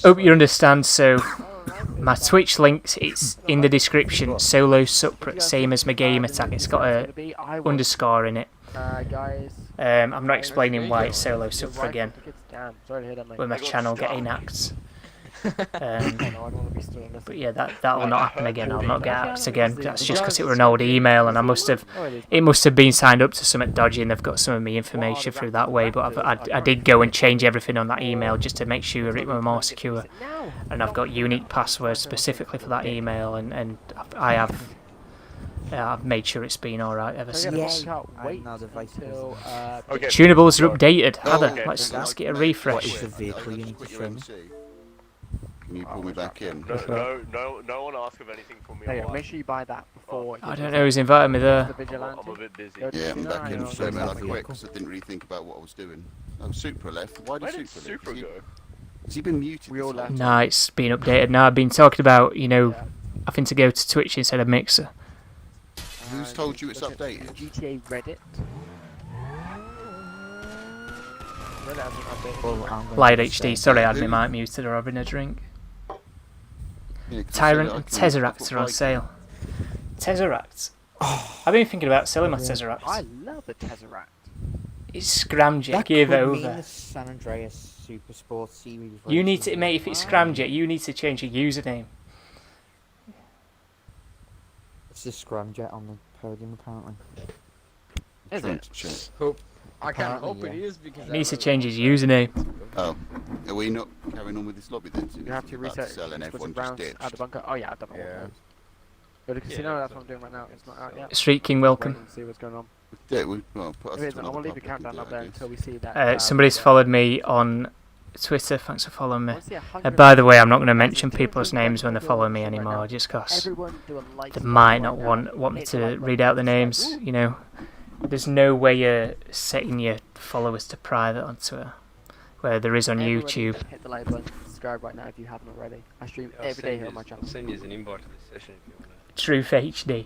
hope you understand. So my Twitch links, it's in the description. Solo separate, same as my gamer tag. It's got a underscore in it. I'm not explaining why it's solo separate again. With my channel getting hacked. But yeah, that'll not happen again. I'll not get apps again. That's just because it were an old email, and it must have been signed up to something dodgy, and they've got some of my information through that way. But I did go and change everything on that email just to make sure it were more secure, and I've got unique passwords specifically for that email, and I've made sure it's been alright ever since. Tunables are updated. Heather, let's get a refresh. What is the vehicle you need to show me? Can you pull me back in? No one asked of anything from me. Make sure you buy that before. I don't know who's invited me there. I'm a bit busy. Yeah, I'm back in. So man, I quit because I didn't really think about what I was doing. Oh, Supra left. Why did Supra leave? Has he been muted? We all left. Nah, it's been updated now. I've been talking about, you know, having to go to Twitch instead of Mixer. Who's told you it's updated? GTA Reddit. Light HD, sorry I had my mic muted or having a drink. Yeah, 'cause I Tyrant said and I can Tesseract are on buy- sale. Tesseract? I've been thinking about selling my Tesseract. I love the Tesseract. It's scramjet, That give could mean over. the San Andreas Super Sports Series. You need to, mate, if it's scramjet, you need to change your username. It's the scramjet on the podium, apparently. Is it? Hope. I kind of hope Apparently, it is because He needs to change his username. Oh, are we not carrying on with this lobby then? You have to reset. Sell and Was everyone it just rounds ditched. out the bunker? Oh yeah, I've done it all Yeah. times. Go to the casino, that's what I'm doing right now. It's not out yet. Street King, Wait welcome. and see what's going on. Yeah, well, put us If it to isn't, I another will leave the public countdown and up do there it, I until we see that. Somebody's followed me on Twitter, thanks for following me. I wanna see 100 By the way, I'm not going to mention people's names when they follow me anymore, just because Everyone do a like they button might not right now. want me Hit the to like read button, out the names, subscribe. you know. There's no way you're setting your followers to private on Twitter, where there is on Everyone YouTube. Hit the like button, subscribe right now if you haven't already. I stream every day here on my channel. I'll send you an invite to this session if you want to. Truth HD.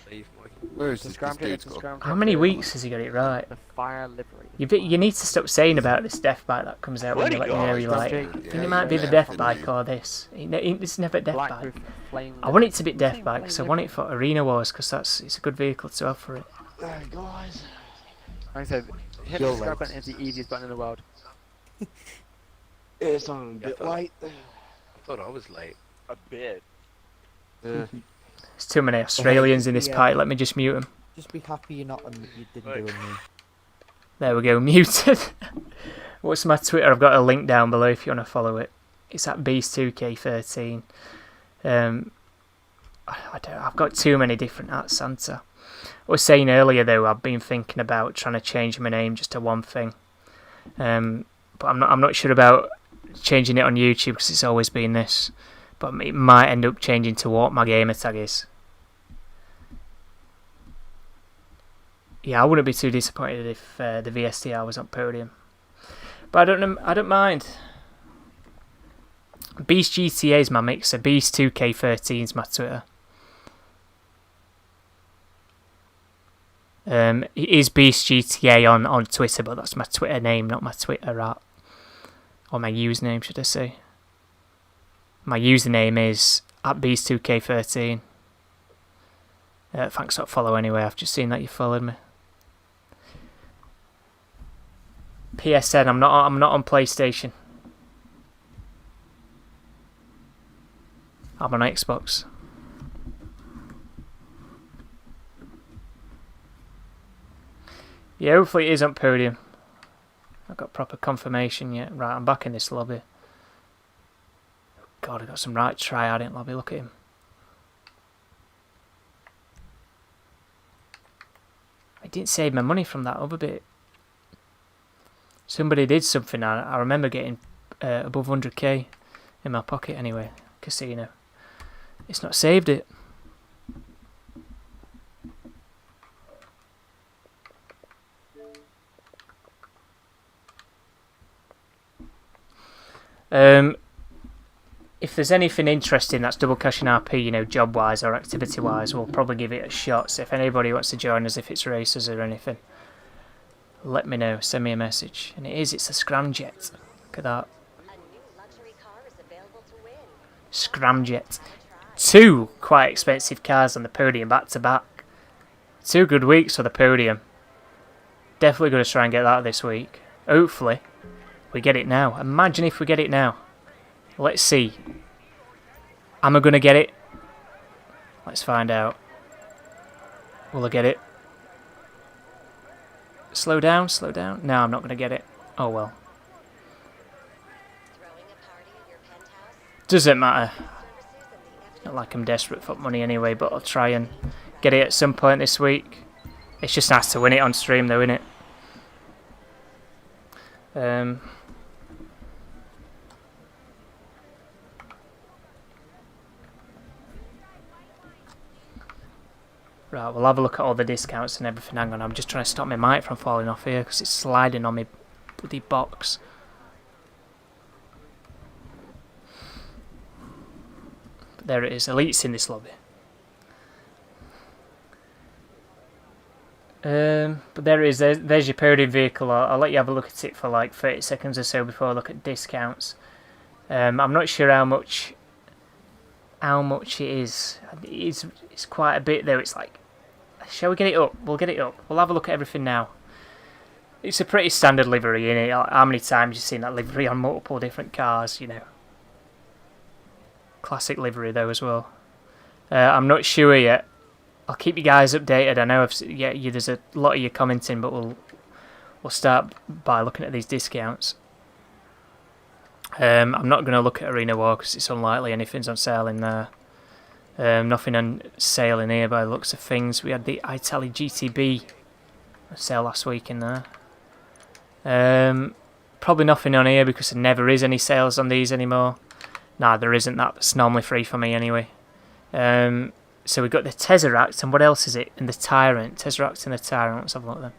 thief, boy. Where is The this scramjet, dude's it's a got? scramjet. How many weeks has he got it right? The fire livery. You need to stop saying about this death bike that comes out when you let me know you're like, I think it might be the death bike or this. It's never death bike. I want it to be death bike because I want it for Arena Wars because it's a good vehicle to have for it. Alright, guys. Like I said, hit the subscribe button is the easiest button in the world. It's on a bit late. I thought I was late. A bit. There's too many Australians in this party, let me just mute them. Just be happy you didn't do me. There we go, muted. What's my Twitter? I've got a link down below if you want to follow it. It's at Beast2K13. I've got too many different at Santa. I was saying earlier though, I've been thinking about trying to change my name just to one thing. But I'm not sure about changing it on YouTube because it's always been this. But it might end up changing to what my gamer tag is. Yeah, I wouldn't be too disappointed if the VSTR was on Podium. But I don't mind. Beast GTA is my mixer. Beast 2K13 is my Twitter. It is Beast GTA on Twitter, but that's my Twitter name, not my Twitter @ or my username, should I say. My username is @Beast2K13. Thanks for follow anyway. I've just seen that you followed me. PSN. I'm not on PlayStation. I'm on Xbox. Yeah, hopefully it is on Podium. I've got proper confirmation yet. Right, I'm back in this lobby. God, I got some right tryhard in lobby. Look at him. I didn't save my money from that other bit. Somebody did something. I remember getting above 100k in my pocket anyway. Casino. It's not saved it. If there's anything interesting that's double cashing RP, job wise or activity wise, we'll probably give it a shot. So if anybody wants to join us, if it's races or anything, let me know. Send me a message. And it's a scramjet. Look at that. Scramjet. 2 quite expensive cars on the Podium back to back. 2 good weeks for the Podium. Definitely going to try and get that this week. Hopefully we get it now. Imagine if we get it now. Let's see. Am I going to get it? Let's find out. Will I get it? Slow down, slow down. No, I'm not going to get it. Oh well. Doesn't matter. Not like I'm desperate for money anyway, but I'll try and get it at some point this week. It's just nice to win it on stream though, isn't it? Right, we'll have a look at all the discounts and everything. Hang on, I'm just trying to stop my mic from falling off here because it's sliding on my bloody box. But there it is, Elite's in this lobby. But there it is, there's your Podium vehicle. I'll let you have a look at it for like 30 seconds or so before I look at discounts. I'm not sure how much it is. It's quite a bit though. It's like, shall we get it up? We'll get it up. We'll have a look at everything now. It's a pretty standard livery, innit? How many times you've seen that livery on multiple different cars, Classic livery though as well. I'm not sure yet. I'll keep you guys updated. I know there's a lot of you commenting, but we'll start by looking at these discounts. I'm not going to look at Arena War because it's unlikely anything's on sale in there. Nothing on sale in here by the looks of things. We had the Italy GTB on sale last week in there. Probably nothing on here because there never is any sales on these anymore. Nah, there isn't. That's normally free for me anyway. So we've got the Tesseract, and what else is it? And the Tyrant. Tesseract and the Tyrant. Let's have a look at them.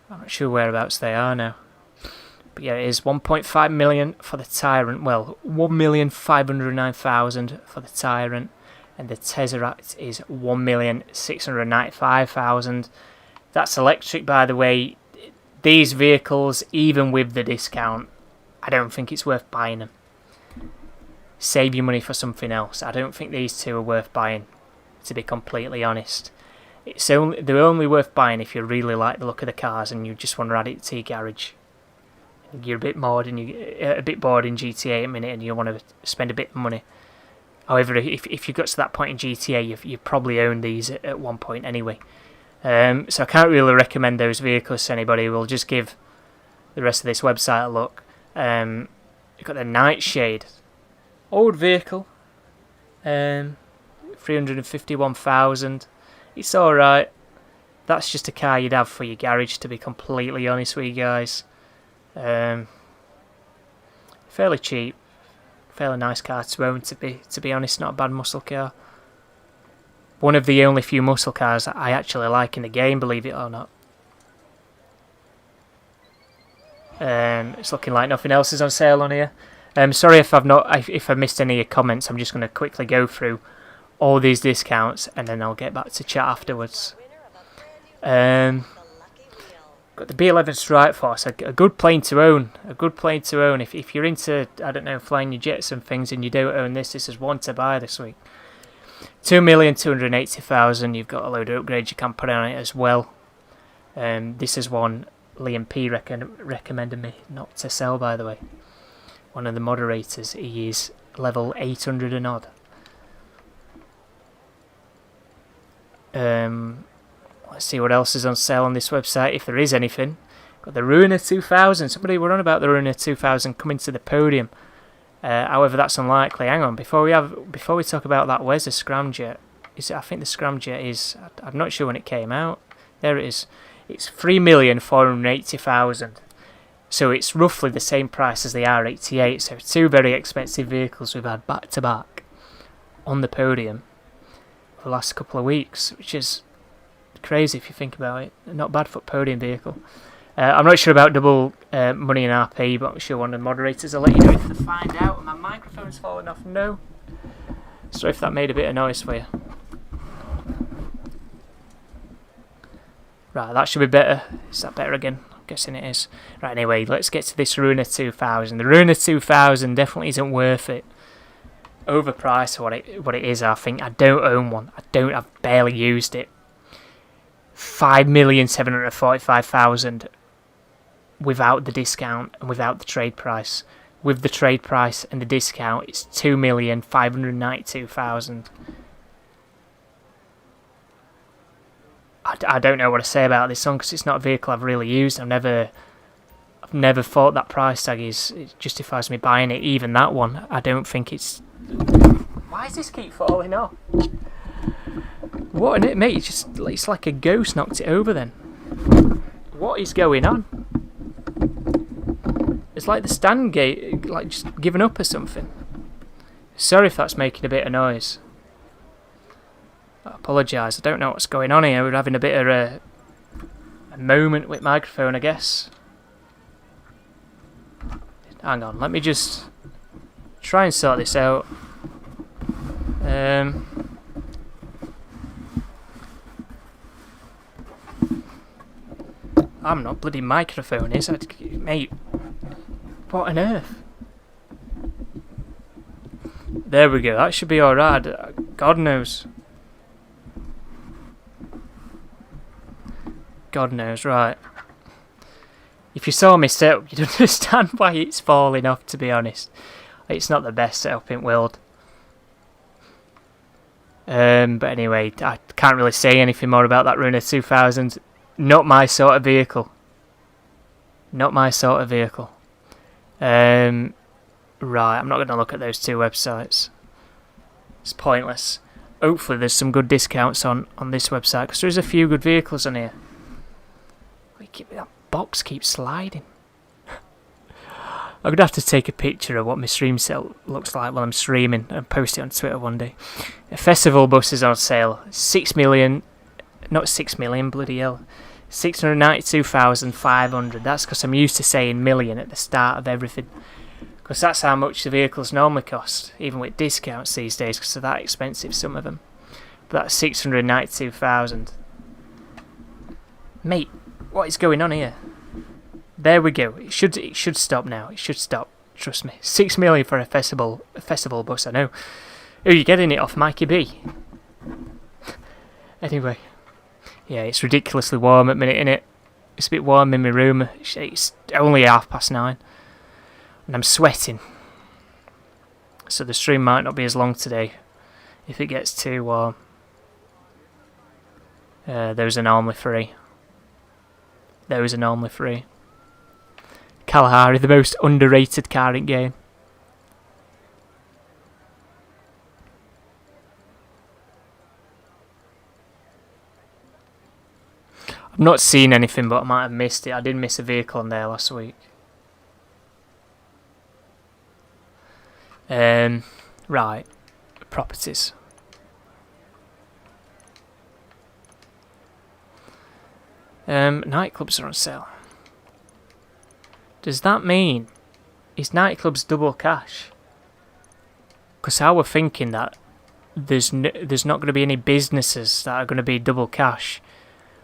I'm not sure whereabouts they are now. But yeah, it is 1.5 million for the Tyrant. Well, 1,509,000 for the Tyrant. and the Tesseract is 1,695,000. That's electric, by the way. These vehicles, even with the discount, I don't think it's worth buying them. Save your money for something else. I don't think these two are worth buying, to be completely honest. They're only worth buying if you really like the look of the cars and you just want to add it to your garage. You're a bit bored in GTA at a minute and you want to spend a bit of money. However, if you got to that point in GTA, you've probably owned these at one point anyway. So I can't really recommend those vehicles to anybody. We'll just give the rest of this website a look. You've got the Nightshade. Old vehicle. 351,000. It's alright. That's just a car you'd have for your garage, to be completely honest with you guys. Fairly cheap. Fairly nice car to own, to be honest. Not a bad muscle car. One of the only few muscle cars that I actually like in the game, believe it or not. It's looking like nothing else is on sale on here. Sorry if I missed any of your comments. I'm just going to quickly go through all these discounts and then I'll get back to chat afterwards. Got the B11 Strike Force, a good plane to own. A good plane to own. If you're into, I don't know, flying your jets and things and you don't own this is one to buy this week. 2,280,000. You've got a load of upgrades you can put on it as well. This is one Liam P recommended me not to sell, by the way. One of the moderators. He is level 800 and odd. Let's see what else is on sale on this website, if there is anything. Got the Ruiner 2000. Somebody were on about the Ruiner 2000 coming to the podium. However, that's unlikely. Hang on, before we talk about that, where's the scramjet? I think the scramjet is. I'm not sure when it came out. There it is. It's 3,480,000. So it's roughly the same price as the R88. So two very expensive vehicles we've had back to back on the podium for the last couple of weeks, which is crazy if you think about it. Not bad for a podium vehicle. I'm not sure about double money in RP, but I'm sure one of the moderators will let you know if they find out. And my microphone's falling off. No. Sorry if that made a bit of noise for you. Right, that should be better. Is that better again? I'm guessing it is. Right, anyway, let's get to this Ruiner 2000. The Ruiner 2000 definitely isn't worth it. Overpriced for what it is, I think. I don't own one. I've barely used it. 5,745,000 without the discount and without the trade price. With the trade price and the discount, it's 2,592,000. I don't know what to say about this one because it's not a vehicle I've really used. I've never thought that price tag it justifies me buying it. Even that one, I don't think it's. Why does this keep falling off? What in it, mate? It's like a ghost knocked it over. Then, what is going on? It's like the stand gate, like just giving up or something. Sorry if that's making a bit of noise. I apologise. I don't know what's going on here. We're having a bit of a moment with microphone, I guess. Hang on, let me just try and sort this out. I'm not bloody microphone, is it? Mate, what on earth? There we go, that should be alright. God knows. God knows, right. If you saw me setup, you'd understand why it's falling off, to be honest. It's not the best setup in the world. But anyway, I can't really say anything more about that Ruiner 2000. Not my sort of vehicle. Not my sort of vehicle. Right, I'm not going to look at those two websites. It's pointless. Hopefully there's some good discounts on this website, because there's a few good vehicles on here. That box keeps sliding. I'm going to have to take a picture of what my stream set looks like while I'm streaming and post it on Twitter one day. A festival bus is on sale. 6 million... Not 6 million, bloody hell. 692,500. That's because I'm used to saying million at the start of everything. Because that's how much the vehicles normally cost, even with discounts these days, because they're that expensive, some of them. But that's 692,000. Mate, what is going on here? There we go. It should stop now. It should stop. Trust me. 6 million for a festival bus, I know. Who are you getting it off, Mikey B? Anyway. Yeah, it's ridiculously warm at the minute, innit? It's a bit warm in my room. It's only 9:30. And I'm sweating. So the stream might not be as long today if it gets too warm. Those are normally free. Those are normally free. Kalahari, the most underrated car in game. I've not seen anything, but I might have missed it. I did miss a vehicle on there last week. Right. Properties. Nightclubs are on sale. Does that mean is nightclubs double cash? Because I were thinking that there's not going to be any businesses that are going to be double cash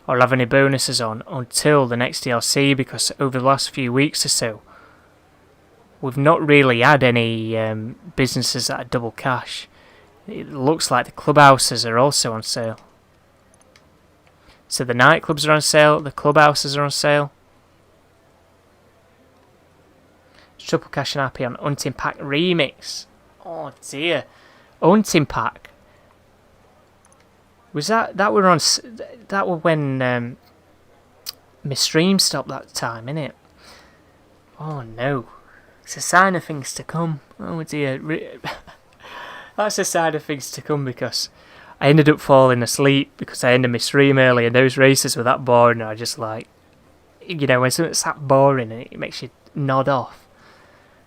or have any bonuses on until the next DLC, because over the last few weeks or so we've not really had any businesses that are double cash. It looks like the clubhouses are also on sale. So the nightclubs are on sale, the clubhouses are on sale. Triple cash and happy on Hunting Pack Remix. Oh dear. Hunting Pack. Was that were on? That were when my stream stopped that time, innit? Oh no. It's a sign of things to come. Oh dear. That's a sign of things to come, because I ended up falling asleep because I ended my stream early and those races were that boring. And I just like, you know, when something's that boring and it makes you nod off.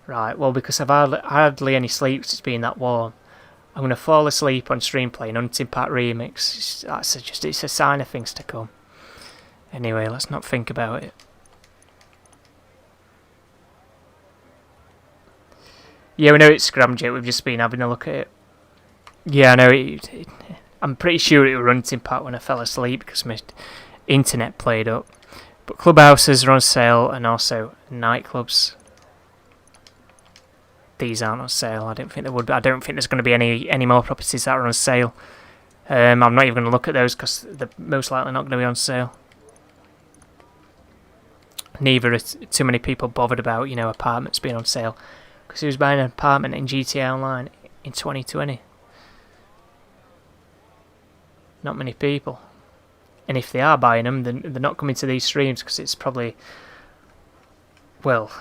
Right, well, because I've hardly any sleep, it's been that warm, I'm going to fall asleep on stream playing Hunting Pack Remix. It's a sign of things to come. Anyway, let's not think about it. Yeah, we know it's Scramjet, we've just been having a look at it. Yeah, I know, I'm pretty sure it was Hunting Pack when I fell asleep because my internet played up. But clubhouses are on sale and also nightclubs. These aren't on sale. I don't think there would be. I don't think there's going to be any more properties that are on sale. I'm not even going to look at those because they're most likely not going to be on sale. Neither are too many people bothered about, you know, apartments being on sale. Because who's buying an apartment in GTA Online in 2020? Not many people. And if they are buying them, then they're not coming to these streams because it's probably, well,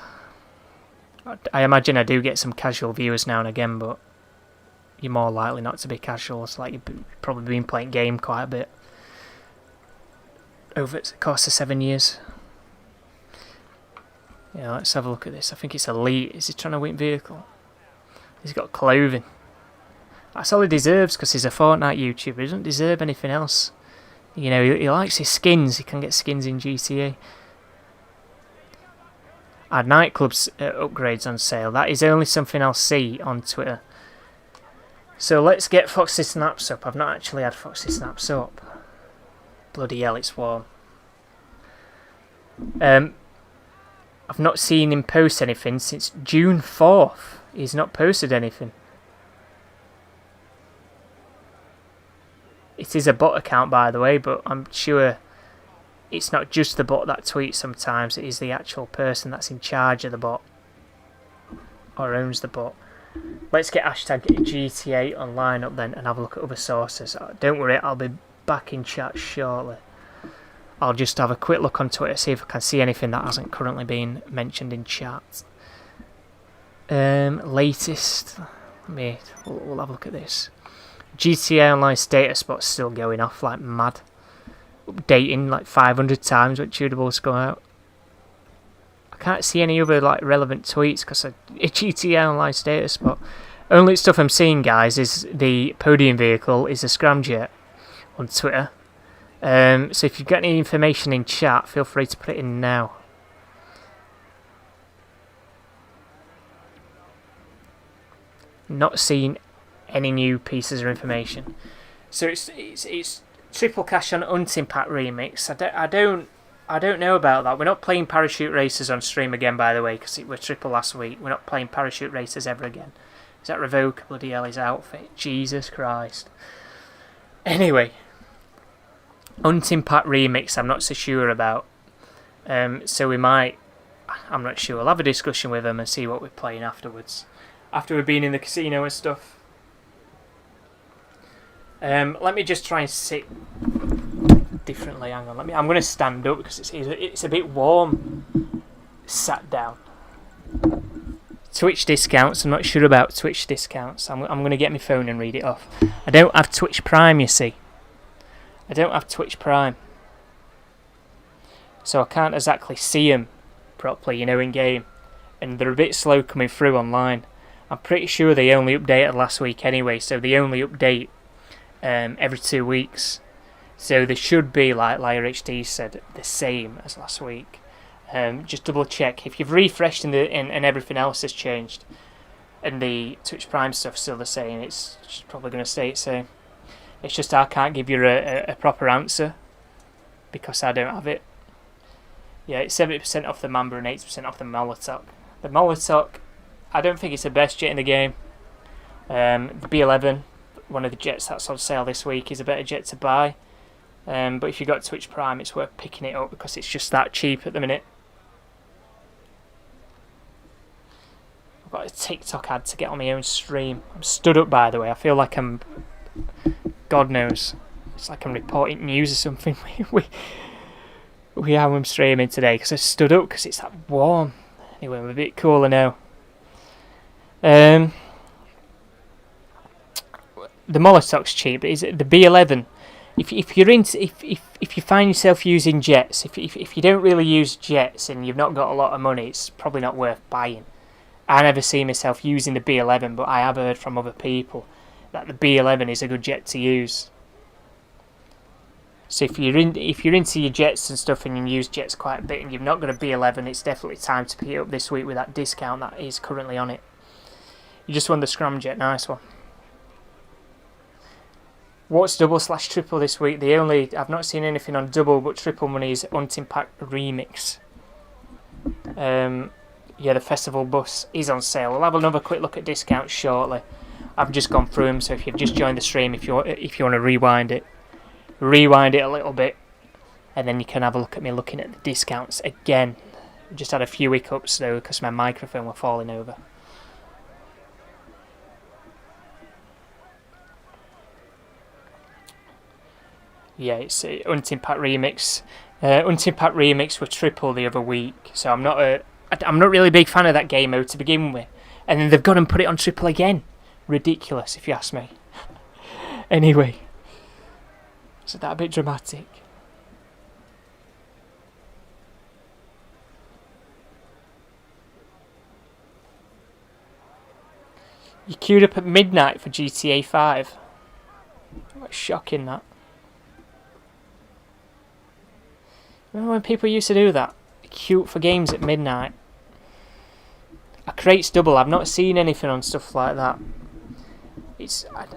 I imagine I do get some casual viewers now and again, but you're more likely not to be casual. It's like you've probably been playing game quite a bit over the course of 7 years. Yeah, let's have a look at this. I think it's Elite. Is he trying to win vehicle? He's got clothing. That's all he deserves because he's a Fortnite YouTuber. He doesn't deserve anything else. You know, he likes his skins. He can get skins in GTA. Our nightclubs upgrades on sale. That is only something I'll see on Twitter. So let's get Foxy Snaps up. I've not actually had Foxy Snaps up. Bloody hell, it's warm. I've not seen him post anything since June 4th. He's not posted anything. It is a bot account, by the way, but I'm sure it's not just the bot that tweets sometimes. It is the actual person that's in charge of the bot or owns the bot. Let's get hashtag GTA Online up then and have a look at other sources. Don't worry, I'll be back in chat shortly. I'll just have a quick look on Twitter, see if I can see anything that hasn't currently been mentioned in chat. Latest. We'll have a look at this. GTA Online status spot's still going off like mad. Updating like 500 times when Tunables go out. I can't see any other like relevant tweets because GTA Online status spot. Only stuff I'm seeing, guys, is the Podium vehicle is a Scramjet on Twitter. So if you've got any information in chat, feel free to put it in now. Not seen any new pieces of information. So it's triple cash on Hunting Pack Remix. I don't know about that. We're not playing Parachute Racers on stream again, by the way, because it were triple last week. We're not playing Parachute Racers ever again. Is that revoke? Bloody hell, his outfit. Jesus Christ. Anyway, Hunting Pack Remix, I'm not so sure about. So we might, I'm not sure. We'll have a discussion with them and see what we're playing afterwards. After we've been in the casino and stuff. Let me just try and sit differently. Hang on. I'm going to stand up because it's a bit warm. Sat down. Twitch discounts. I'm not sure about Twitch discounts. I'm going to get my phone and read it off. I don't have Twitch Prime, you see. I don't have Twitch Prime. So I can't exactly see them properly, in game. And they're a bit slow coming through online. I'm pretty sure they only updated last week anyway, so they only update every 2 weeks. So they should be, like Liar HD said, the same as last week. Just double check. If you've refreshed and everything else has changed, and the Twitch Prime stuff's still the same, it's probably going to stay the same. It's just I can't give you a proper answer because I don't have it. Yeah, it's 70% off the Mamba and 80% off the Molotov. The Molotov, I don't think it's the best jet in the game. The B11, one of the jets that's on sale this week, is a better jet to buy. But if you've got Twitch Prime, it's worth picking it up because it's just that cheap at the minute. I've got a TikTok ad to get on my own stream. I'm stood up, by the way. I feel like I'm... God knows. It's like I'm reporting news or something. We are streaming today because I stood up because it's that warm. Anyway, I'm a bit cooler now. The Molotov's cheap, but is it the B11? If you find yourself using jets, if you don't really use jets and you've not got a lot of money, it's probably not worth buying. I never see myself using the B11, but I have heard from other people that the B11 is a good jet to use. So if you're into your jets and stuff and you use jets quite a bit and you've not got a B11, it's definitely time to pick it up this week with that discount that is currently on it. You just won the scramjet, nice one. What's double/triple this week? I've not seen anything on double, but triple money is Hunting Pack Remix. Yeah, the festival bus is on sale. We'll have another quick look at discounts shortly. I've just gone through them, so if you've just joined the stream, if you want to rewind it a little bit, and then you can have a look at me looking at the discounts again. Just had a few hiccups though because my microphone were falling over. Yeah, it's a Hunting Pack Remix. Hunting Pack Remix were triple the other week, so I'm not really a big fan of that game mode to begin with. And then they've gone and put it on triple again. Ridiculous, if you ask me. Anyway, so that a bit dramatic. You queued up at midnight for GTA 5. What shocking that. Remember when people used to do that? Queue for games at midnight. A crates double. I've not seen anything on stuff like that.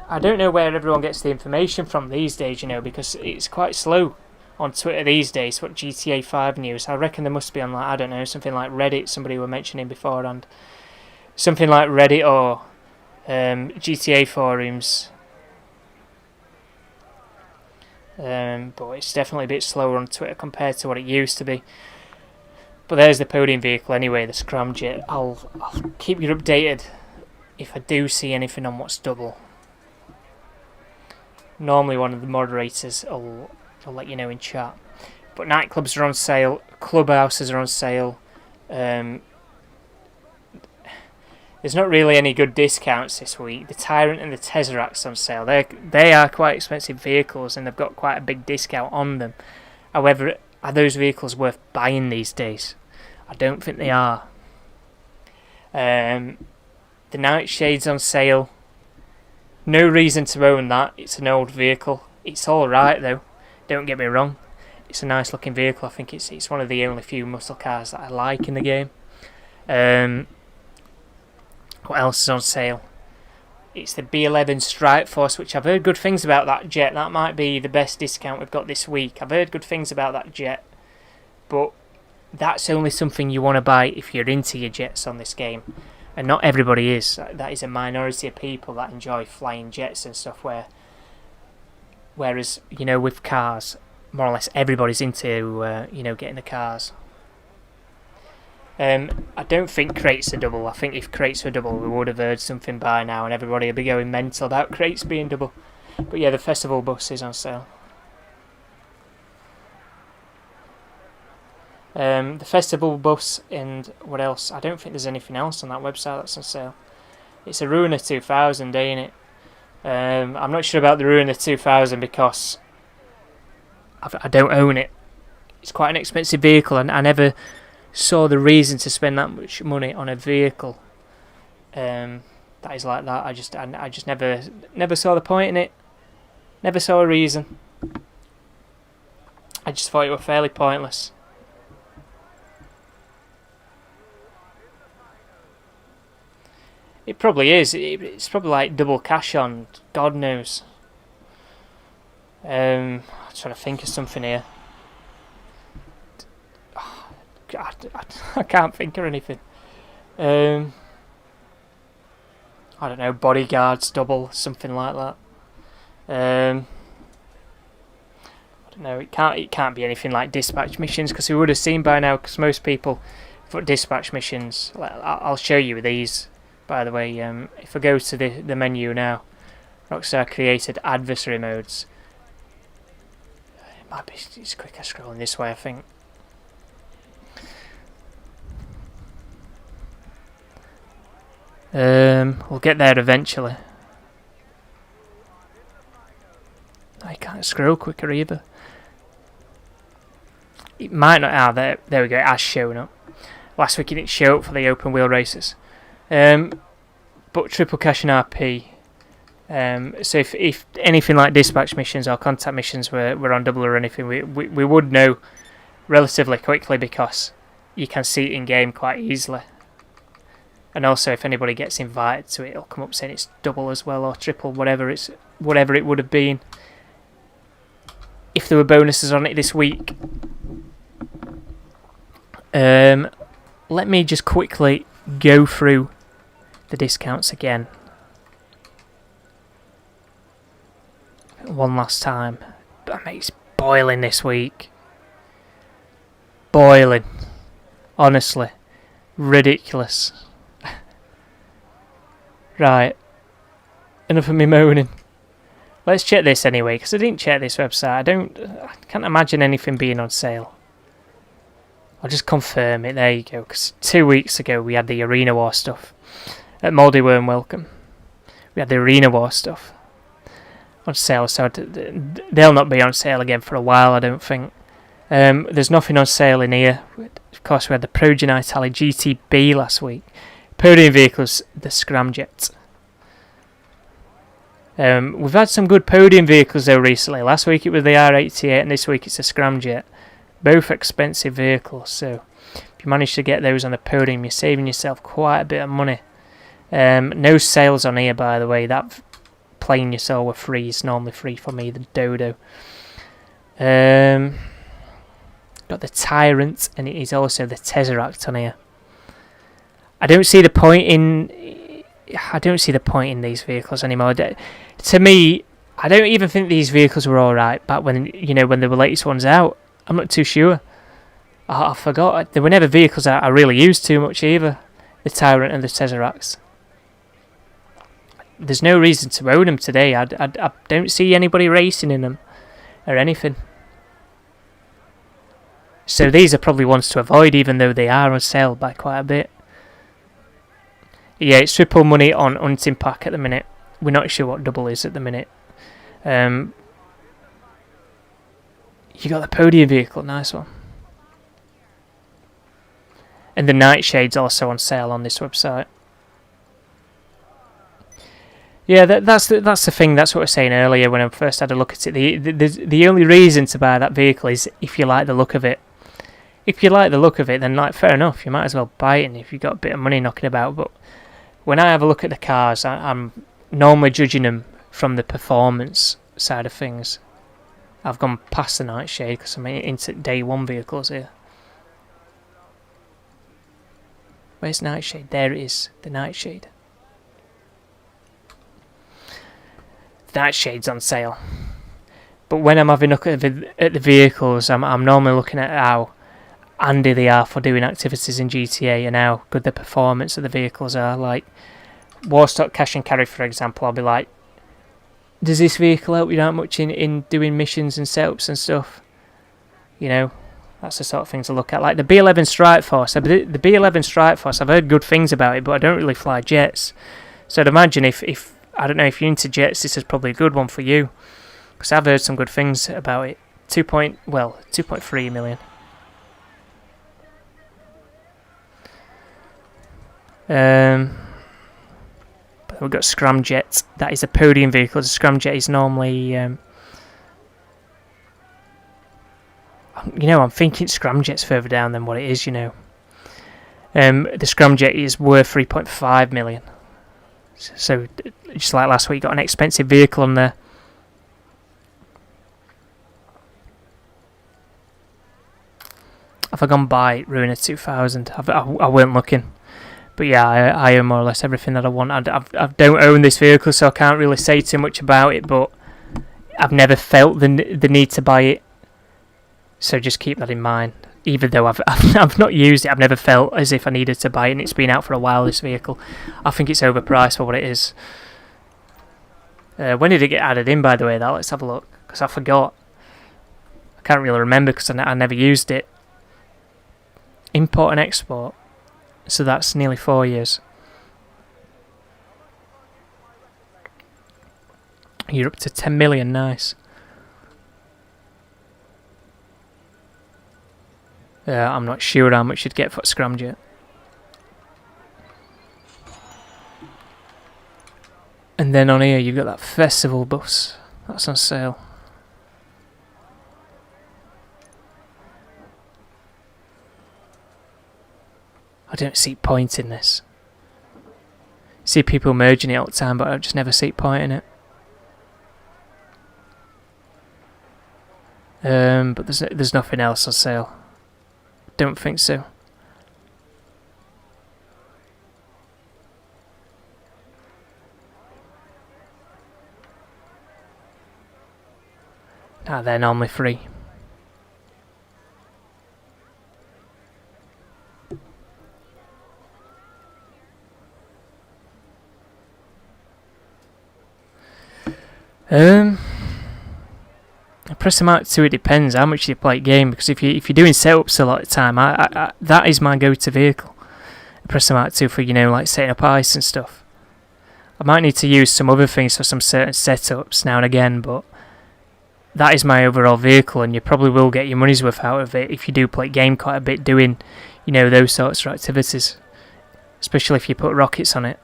I don't know where everyone gets the information from these days, because it's quite slow on Twitter these days. What GTA 5 news? I reckon there must be on, like, I don't know, something like Reddit. Somebody were mentioning beforehand. Something like Reddit or GTA forums. But it's definitely a bit slower on Twitter compared to what it used to be. But there's the podium vehicle anyway, the scramjet. I'll keep you updated if I do see anything on what's double. Normally one of the moderators will let you know in chat. But nightclubs are on sale, clubhouses are on sale. There's not really any good discounts this week. The Tyrant and the Tesseract's on sale. They are quite expensive vehicles and they've got quite a big discount on them. However, are those vehicles worth buying these days? I don't think they are. The Nightshade's on sale. No reason to own that. It's an old vehicle. It's alright though. Don't get me wrong. It's a nice looking vehicle. I think it's one of the only few muscle cars that I like in the game. What else is on sale? It's the B11 Strike Force, which I've heard good things about that jet. That might be the best discount we've got this week. I've heard good things about that jet. But that's only something you want to buy if you're into your jets on this game. And not everybody is. That is a minority of people that enjoy flying jets and stuff. Whereas, you know, with cars, more or less everybody's into, you know, getting the cars. I don't think crates are double. I think if crates were double, we would have heard something by now, and everybody would be going mental about crates being double. But yeah, the festival bus is on sale. The festival bus and what else? I don't think there's anything else on that website that's on sale. It's a Ruiner 2000, ain't it? I'm not sure about the Ruiner 2000 because I don't own it. It's quite an expensive vehicle, and I never saw the reason to spend that much money on a vehicle that is like that. I just never saw the point in it. Never saw a reason. I just thought it were fairly pointless. It probably is. It's probably like double cash on. God knows. I'm trying to think of something here. I can't think of anything. I don't know. Bodyguards double, something like that. I don't know. It can't be anything like dispatch missions, because we would have seen by now. Because most people for dispatch missions, I'll show you these. By the way, if I go to the menu now, Rockstar created adversary modes. It might be it's quicker scrolling this way, I think. We'll get there eventually. I can't scroll quicker either. It might not. There we go. It has shown up. Last week it didn't show up for the open wheel races. But triple cash and RP. So if anything like dispatch missions or contact missions were on double or anything, we would know relatively quickly, because you can see it in game quite easily. And also, if anybody gets invited to it, it'll come up saying it's double as well, or triple, whatever it would have been if there were bonuses on it this week. Let me just quickly go through the discounts again one last time. But mate, it's boiling this week. Boiling. Honestly. Ridiculous. Right. Enough of me moaning. Let's check this anyway, because I didn't check this website. I can't imagine anything being on sale. I'll just confirm it. There you go. Because 2 weeks ago we had the Arena War stuff at Mouldy Worm Welcome. We had the Arena War stuff on sale, so they'll not be on sale again for a while, I don't think. There's nothing on sale in here. Of course, we had the Progen Italy GTB last week. Podium vehicles, the Scramjet. We've had some good podium vehicles though recently. Last week it was the R88 and this week it's the Scramjet. Both expensive vehicles, so if you manage to get those on the podium, you're saving yourself quite a bit of money. No sales on here, by the way. That plane you saw were free. It's normally free for me, the Dodo. Got the Tyrant, and it is also the Tesseract on here. I don't see the point in these vehicles anymore. To me, I don't even think these vehicles were alright back when when the latest ones out. I'm not too sure. I forgot. They were never vehicles I really used too much either. The Tyrant and the Tesseracts. There's no reason to own them today. I don't see anybody racing in them or anything. So these are probably ones to avoid, even though they are on sale by quite a bit. Yeah, it's triple money on hunting pack at the minute. We're not sure what double is at the minute. You got the Podium vehicle, nice one. And the Nightshade's also on sale on this website. Yeah, that's the thing. That's what I was saying earlier when I first had a look at it. The only reason to buy that vehicle is if you like the look of it. If you like the look of it, then fair enough. You might as well buy it, and if you've got a bit of money knocking about. But when I have a look at the cars, I'm normally judging them from the performance side of things, I've gone past the Nightshade because I'm into day one vehicles here. Where's Nightshade? There it is, the Nightshade. The Nightshade's on sale. But when I'm having a look at the vehicles, I'm normally looking at how handy they are for doing activities in GTA and how good the performance of the vehicles are. Like Warstock Cash and Carry, for example, I'll be like, does this vehicle help you out much in doing missions and setups and stuff? You know, that's the sort of thing to look at. Like the B11 Strike Force. The B11 Strike Force, I've heard good things about it, but I don't really fly jets. So I'd imagine if I don't know, if you're into jets, this is probably a good one for you. Because I've heard some good things about it. 2.3 million. But we've got Scramjet. That is a Podium vehicle. The Scramjet is normally... I'm thinking Scramjet's further down than what it is, The Scramjet is worth 3.5 million. So, just like last week, got an expensive vehicle on there. Have I gone by Ruiner 2000? I weren't looking. But yeah, I own more or less everything that I want. I don't own this vehicle, so I can't really say too much about it, but I've never felt the need to buy it. So just keep that in mind. Even though I've not used it, I've never felt as if I needed to buy it, and it's been out for a while, this vehicle. I think it's overpriced for what it is. When did it get added in, by the way? Let's have a look, because I forgot. I can't really remember because I never used it. Import and export. So that's nearly 4 years. You're up to 10 million, nice. I'm not sure how much you'd get for a Scramjet. And then on here you've got that festival bus. That's on sale. I don't see point in this. See people merging it all the time, but I just never see point in it. But there's nothing else on sale. Don't think so. Nah, they're normally free. Press them out too. It depends how much you play game, because if you're doing setups a lot of the time, I that is my go-to vehicle. Press them out too for like setting up ice and stuff. I might need to use some other things for some certain setups now and again, but that is my overall vehicle, and you probably will get your money's worth out of it if you do play game quite a bit, doing those sorts of activities, especially if you put rockets on it.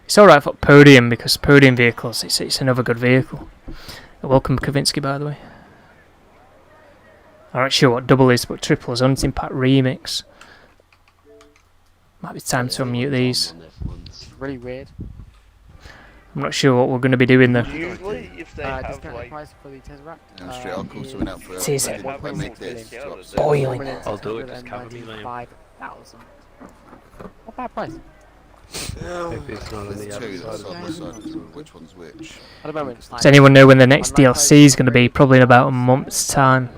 It's alright for Podium, because Podium vehicles, it's another good vehicle. Welcome Kavinsky, by the way. I'm not sure what double is, but triple is Hunting Pack Remix. Might be time to unmute these. It's really weird. I'm not sure what we're going to be doing though. Usually, if they have Discount like... price for the Tesseract. Straight, I'll call someone out for It is. if I make this drop Boiling. I'll do it, just cover me, mate. 5,000. What bad price? Maybe it's not on There's the other two side that's of on the the side of the room. Which one's which? At the moment, Does anyone know when the next DLC is going to be? Probably in about a month's time.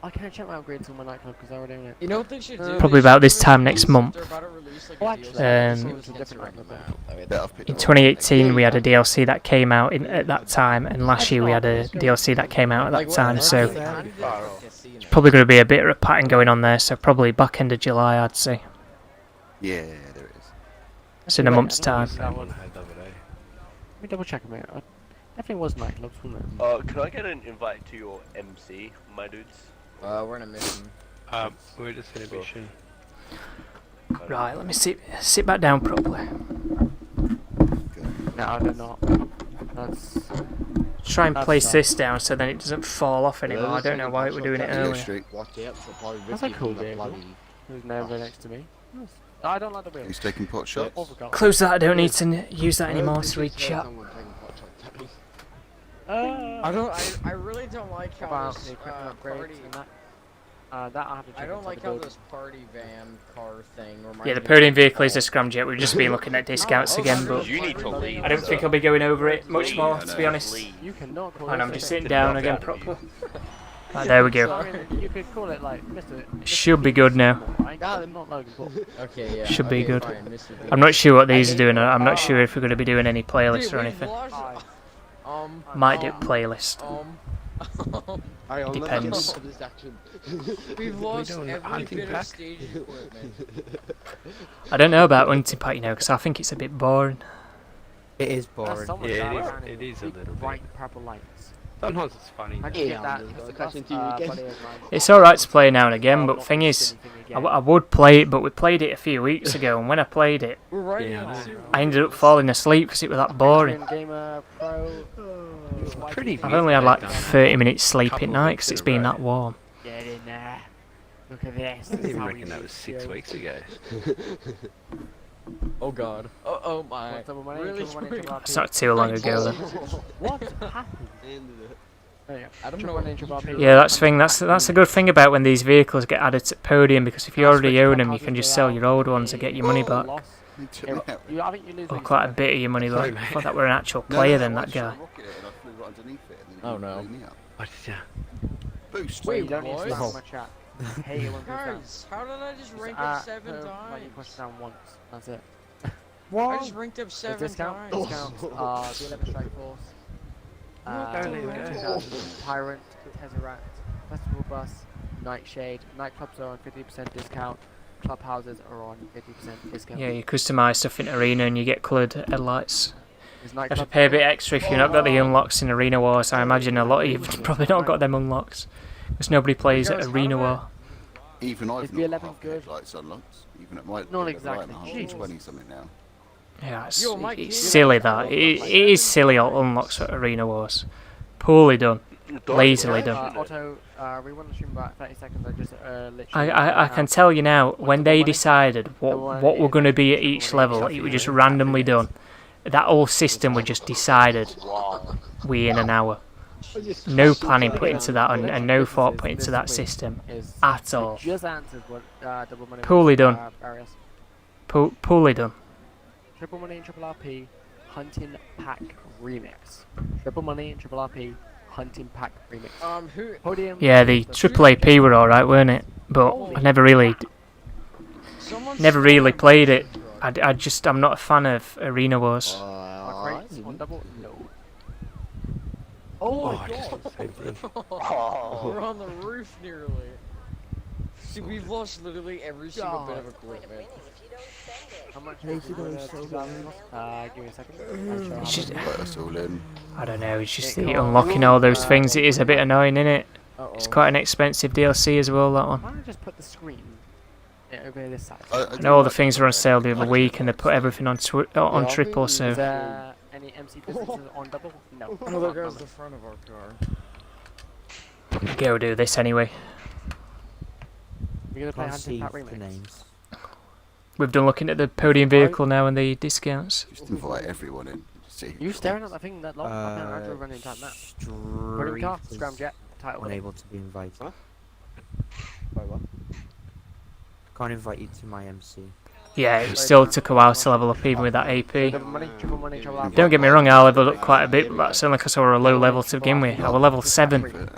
I can't check my upgrades on my nightclub because I already own it. You know what they should do? Probably about this time next month. They're about to release, like, Oh, a actually, DLC. it's a different nightclub. Bet I've picked In up 2018 we had a DLC that came out at that time, and last year we had a DLC that came out at that time, so it's probably going to be a bit of a pattern going on there, so probably back end of July I'd say. Yeah, there it is. It's in a month's time. Same one I had the other day. Let me double check a minute. Definitely was nightclubs, wasn't it? Could I get an invite to your MC, my dudes? We're in a mission. We're just in a mission. Right, let me sit back down properly. No, they're not. That's... Try and That's place not- this down so then it doesn't fall off anymore. I don't know why we're doing it Yellow earlier. Street. That's a cool vehicle. Who's never next to me? I don't like the wheel. He's taking pot shots. Close that. I don't need to use that anymore to read chat. I really don't like how About this the equipment party. upgrades and that. That I have to check I don't inside like the how building. this party van car thing reminds Yeah, the me Podium of vehicle is a Paul. scramjet. We've just been looking at discounts again, but You need to leave. I don't think I'll be going over it much more, to be honest. You cannot call And it I'm just a- sitting down again properly. Right, there we So, go. I mean, you could call it like Mr. Should be good now. Right? Not Logan Paul. Okay, yeah. Should be okay, good. fine, Mr. I'm not sure what these are doing. I'm not sure if we're going to be doing any playlists Dude, or we've anything. lost- Might do playlist. I'll never Depends. get into this action. We've lost doing every hunting bit of pack? stage equipment. I don't know about hunting pack, you know, because I think it's a bit boring. It is That's boring. so much Yeah, down it is- around it in is a big, little bit. bright purple lights. Sometimes it's funny. How'd Yeah, you get I'm that? just That's gonna the crash best, into you again. body of mine. It's alright to play now and again, Oh, but not thing this is, anything I, again. I would play it, but we played it a few weeks ago, and when I played it, We're right Yeah, now. I know. I ended up falling asleep because it was that boring. Gamer Pro. It's pretty I've only had like done. 30 minutes sleep Couple at of night weeks because in it's a been row. that warm. Get in there. Look at this. I This is didn't how we reckon that do was 6 it. weeks ago. Oh god. Oh my. What's up with money? Really? Triple money, triple It's not too long ago then. What happened? There you go. I don't Triple know. money, triple RP. Yeah, that's the thing. That's a good thing about when these vehicles get added to Podium, because if you already own them, you can just sell your old ones and get your money back, Loss. He took me out. I think you lose or what you quite a said. bit of your money Sorry, back. I mate. thought that were an actual No, player no, then, I that shot guy. a rocket and I flew right underneath it and then Oh, it no. blew me up. What is that? Boost. Wait, Wait, you don't need to what? spam my chat. I hate it when people spam. Guys, how did I just rank Just up at 7 home, times? Like you push down once. That's it. I just ranked up 7 Discount. times. Discounts are the 11 Strike Force. Don't leave it. Tyrant, Tesseract, Festival Bus, Nightshade. Nightclubs are on 50% discount. Clubhouses are on 50% discount. Yeah, you customise stuff in Arena and you get coloured headlights. Is You have to nightclub pay a bit extra if you've not got the unlocks in Arena Wars. I imagine a lot of you've probably not got them unlocks, because nobody plays at Arena War. Even I've Is the not 11 half good? headlights unlocked. Even at my Not like exactly. 120 something now. Yeah, it's, Yo, my it's kid- silly that. It is silly all unlocks for Arena Wars. Poorly done. Lazily done. Otto, we want to stream about 30 seconds. I just literally. I can tell you now, when they decided what we're going to be at each level, it was just randomly done. That whole system was just decided within an hour. No planning put into that, and no thought put into that system at all. Just answered what double money. Poorly was, done. Arias. Poorly done. Triple money and triple RP, hunting pack remix. Triple money and triple RP, hunting pack remix. Who? Podium. Yeah, the triple AP were alright, weren't it? But I never really played it. I'm not a fan of Arena Wars. Crates on double? No. Oh, I just want to say blue. We're on the roof nearly. See, we've lost literally every single bit of equipment. How much is it? Give me a second. It's just, Let us all in. I don't know, it's just the unlocking all those things, it is a bit annoying, innit? It's quite an expensive DLC as well, that one. Why don't I just put the screen over this side? I know all the things were on sale the other week and they put everything on triple, Is so... there any MC businesses on double? No. Oh, there goes the front of our car. Go do this anyway. We're gonna play Can't hunting see pack the remix. names. We've done looking at the Podium vehicle now and the discounts. Just invite everyone in. See. You staring at that thing that long? I've been Andrew running time now. Podium car, Street scramjet, title. unable to be invited. Huh? By what? Can't invite you to my MC. Yeah, it still took a while to level up even with that AP. Double money, triple money, triple RP. Don't get me wrong, I leveled up quite a bit, but that's only because I were a low level to begin with. I was level 7.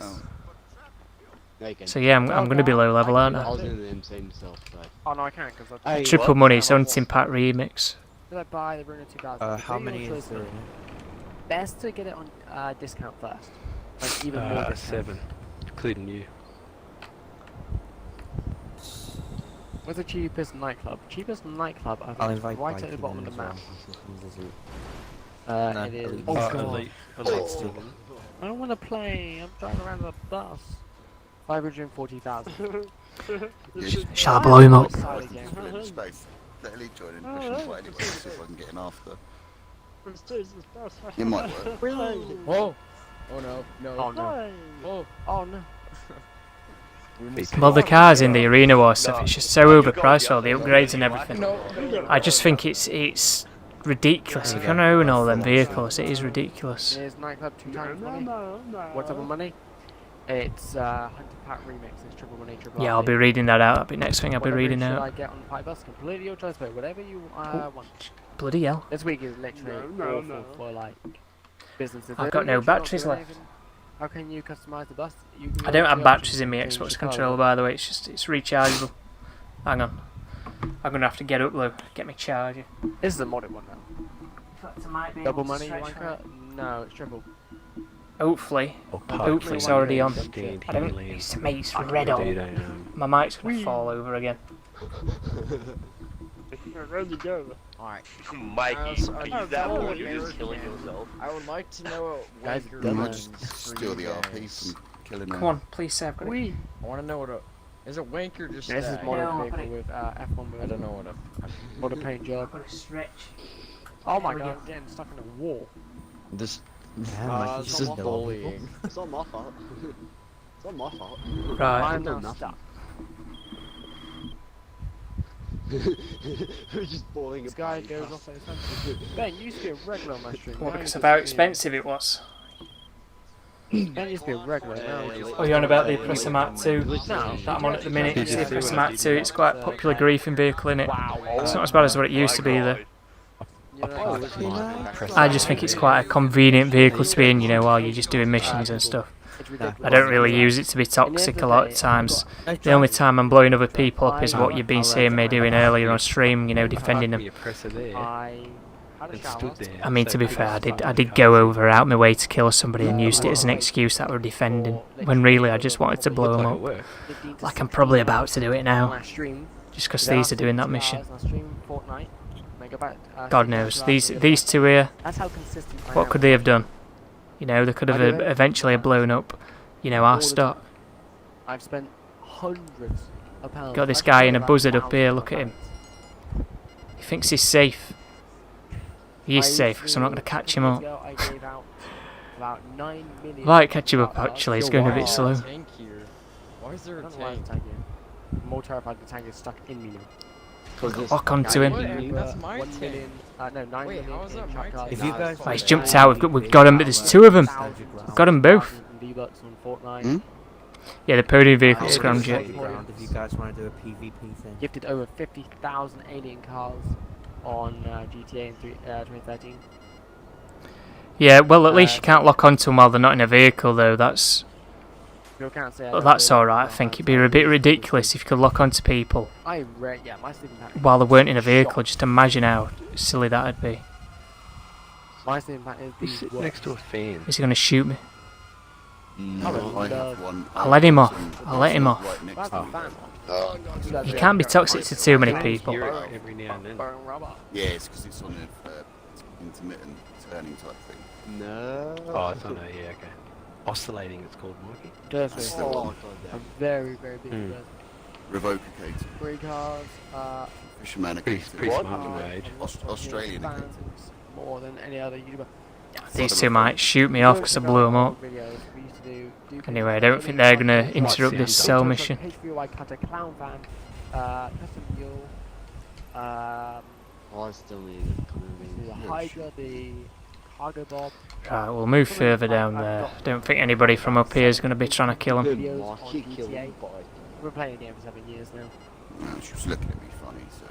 But, So yeah, I'm going to be low level, aren't I I? was doing the same stuff, but Oh no, I can't because I. Hey, Triple money, it's hunting pack remix. Did I buy the Bruno 2000? How many is there in it? Best to get it on discount first. Like even more discount. 7, including you. What's the cheapest nightclub? Cheapest nightclub, I I'll think, invite right Mike at the in bottom of the as map. well. It is. Elite. Oh Oh, god. Elite still. I don't want to play. I'm driving around the bus. 540,000. Shall I blow him up? Side again. Space. Let Elite join in. Push him quite anyway. See if I can get in after. It might work. Whoa! Oh no, no. Oh no. Oh, Oh no. Well, the cars in the arena war stuff, it's just so overpriced, all the upgrades and everything. I just think it's ridiculous. If you're gonna own all them vehicles, it is ridiculous. Here's nightclub 2 times money. What's up with money? It's Hunter Pack remix. It's triple money, triple. Yeah, I'll be reading that out. That'll be next thing I'll be reading Should out. I get on the pipe bus? Completely your choice, but whatever you want. Bloody hell. This week is literally awful for like businesses. I've got no batteries left. How can you customize the bus? I don't have batteries in my Xbox controller, by the way. It's rechargeable. Hang on. I'm gonna have to get up though. Get my charger. This is a modded one now. Double money, you want cut? No, it's triple. Hopefully it's already on. I don't. It's red on. My mic's gonna fall over again. Ready to go. Alright. Mikey, use that word, you're just killing yourself. I would like to know Guys, what You Come might on. just steal the RP from killing them. Come on, please say I've got it. I want to know what a... Is it wank or just This is stag? modded vehicle with F1 with I don't know what a... modded paint job. Stretch. Oh my god, I'm getting stuck in a wall. This This is bullying. it's not my fault. It's not my fault. Right. I'm done now nothing. stuck. We're just boiling This guy goes off at his own. Ben, you used to be a regular on my stream. Well, now because you of how just- expensive it was. Ben used to be a regular now. he's just- Oh, you're on about the Oppressor Mark 2 No, that I'm on at the minute. It's the Oppressor Mark 2. It's quite a popular griefing vehicle, innit? It's not as bad as what it used to be, though. You know, I just think it's quite a convenient vehicle to be in, you know, while you're just doing missions and stuff. it's ridiculous. I don't really use it to be toxic a lot of times. The only time I'm blowing other people up is what you've been seeing me doing earlier on stream, you know, defending them. I had a shower. I mean, to be fair, I did go over out my way to kill somebody and used it as an excuse that we're defending, when really I just wanted to blow them up. Like I'm probably about to do it now, My stream. just because these are doing that mission. I stream Fortnite. God knows, these two here, That's how consistent I what am. could they have done? You know, they could have I do it. eventually blown up, you know, our stock. I've spent hundreds of pounds. Got this I've guy spent in a about buzzard up here, thousands look of at him. pounds. He thinks he's safe. He is I safe, because I'm not going to catch him up. I gave out about 9 million. Might catch him up actually, it's going a bit slow. Tank here. Why is there I a don't know why tank? the tank here. I'm more terrified the tank is stuck in me now. Lock onto him. Wait, that's my 1 tank. million, no, 9 Wait, million how is that in my trap cards. tank? If you guys Oh, he's jumped out, we've got him, but there's two of them. We've got them both. V-Bucks on Fortnite. Hmm? Yeah, the podium vehicle I'll scrammed do a you. second round if you guys want to do a PvP thing. Gifted over 50,000 alien cars on GTA in 2013. Yeah, well at least you can't lock onto them while they're not in a vehicle though, that's You can't say I well, don't that's do it. alright. I think it'd be a bit ridiculous if you could lock onto people Yeah, my sleeping pattern. while they weren't in a vehicle. Just imagine how silly that'd be. My sleeping pattern is the worst. Next to a fan. Is he going to shoot me? No, I have one. I'll let him off. and I'll let him it's off. right next That's to a me. fan. Oh, God. You can't be toxic to too many people. Hear it every now and then. Burn rubber. Yeah, it's because it's on a intermittent turning type thing. No. Oh, I thought, yeah, okay. Oscillating, it's called, Mikey. Dirty. That's still on. A very, very big Hmm. dirty. Revocator. Three cars, Fisherman Pretty What? smart from the age. Australian fans occasion. more than any other YouTuber. These two might shoot me off because I blew them up. Videos we used to do Anyway, I don't think they're going to interrupt this cell mission. HVY cutter, clown van, custom mule, I still need it. Come on, the baby. Hydra, the cargo bob. Right, we'll move further down there. I don't think anybody from up here is going to be trying to kill him. Videos on Marky killed GTA. me, boy. We've been playing the game for 7 years now, No, she was looking at me funny, so.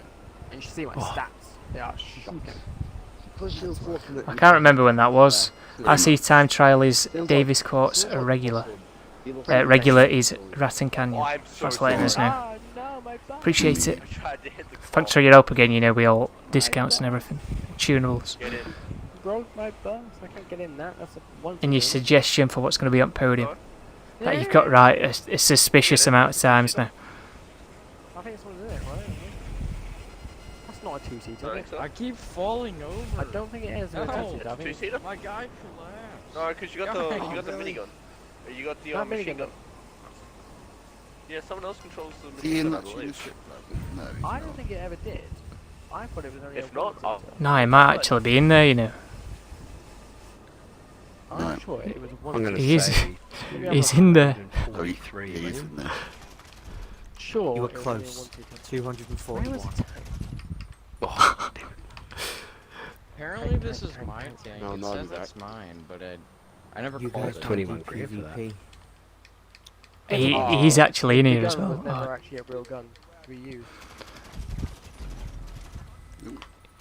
and you should see my stats. They are shocking. I can't remember when that was. I see time trial is Davis Court's a regular. Regular is Ratton Canyon. Oh, I'm so That's letting us know. Ah, no, my bum. Appreciate it. I tried to hit the Thanks for your help again, you know, we all discounts and everything. Tunables. Get in. Broke my bum, so I can't get in that. That's a one. And your thing. suggestion for what's going to be on Podium. That you've got right a suspicious amount of times now. I think it's one of it, right? That's not a two-seater. is it? I keep falling over. I don't think it is a No. two-seater. I think it's Two-seater? My guy collapsed. No, because you got the minigun. You got the Not machine minigun. gun. Yeah, someone else controls the Is he in machine gun, that I tuna believe. ship? No, he's I not. don't think it ever did. I thought it was only If a not, one-seater. No, it might actually be in there, you know. I'm No. sure it was a I'm going one-seater. to He is- say He's in there. Oh, he 143, is man. in there. sure. You were it was only a close. 1-2-10. Where was 241. it? Oh, damn it. Apparently this is my tank. No, It not says exact. it's mine, but I never You called guys it. 21 don't do grand for that. PvP. He's actually in The here as gun well. was never Oh, actually a real gun to be used.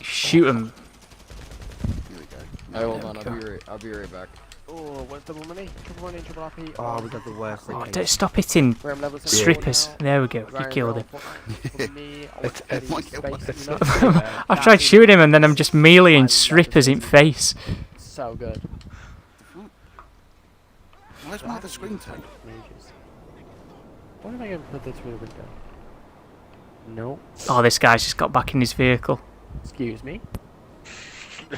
shoot him. Here we go. Hey, hold There on, we I'll be right back. Oh, what's double money? Triple money, triple RP. Oh, we got the worst. Oh, thing. don't stop hitting We're on level strippers. 74 now. There we go. You Ryan, killed we're him. on Fortnite. For me, I want It's- to it's- see it's- space, it's you know? not I've tried shooting him and then I'm just meleeing strippers in face. So good. Where's my other screen tank? Mages. What am I going to put this through the window? No. Oh, this guy's just got back in his vehicle. Excuse me.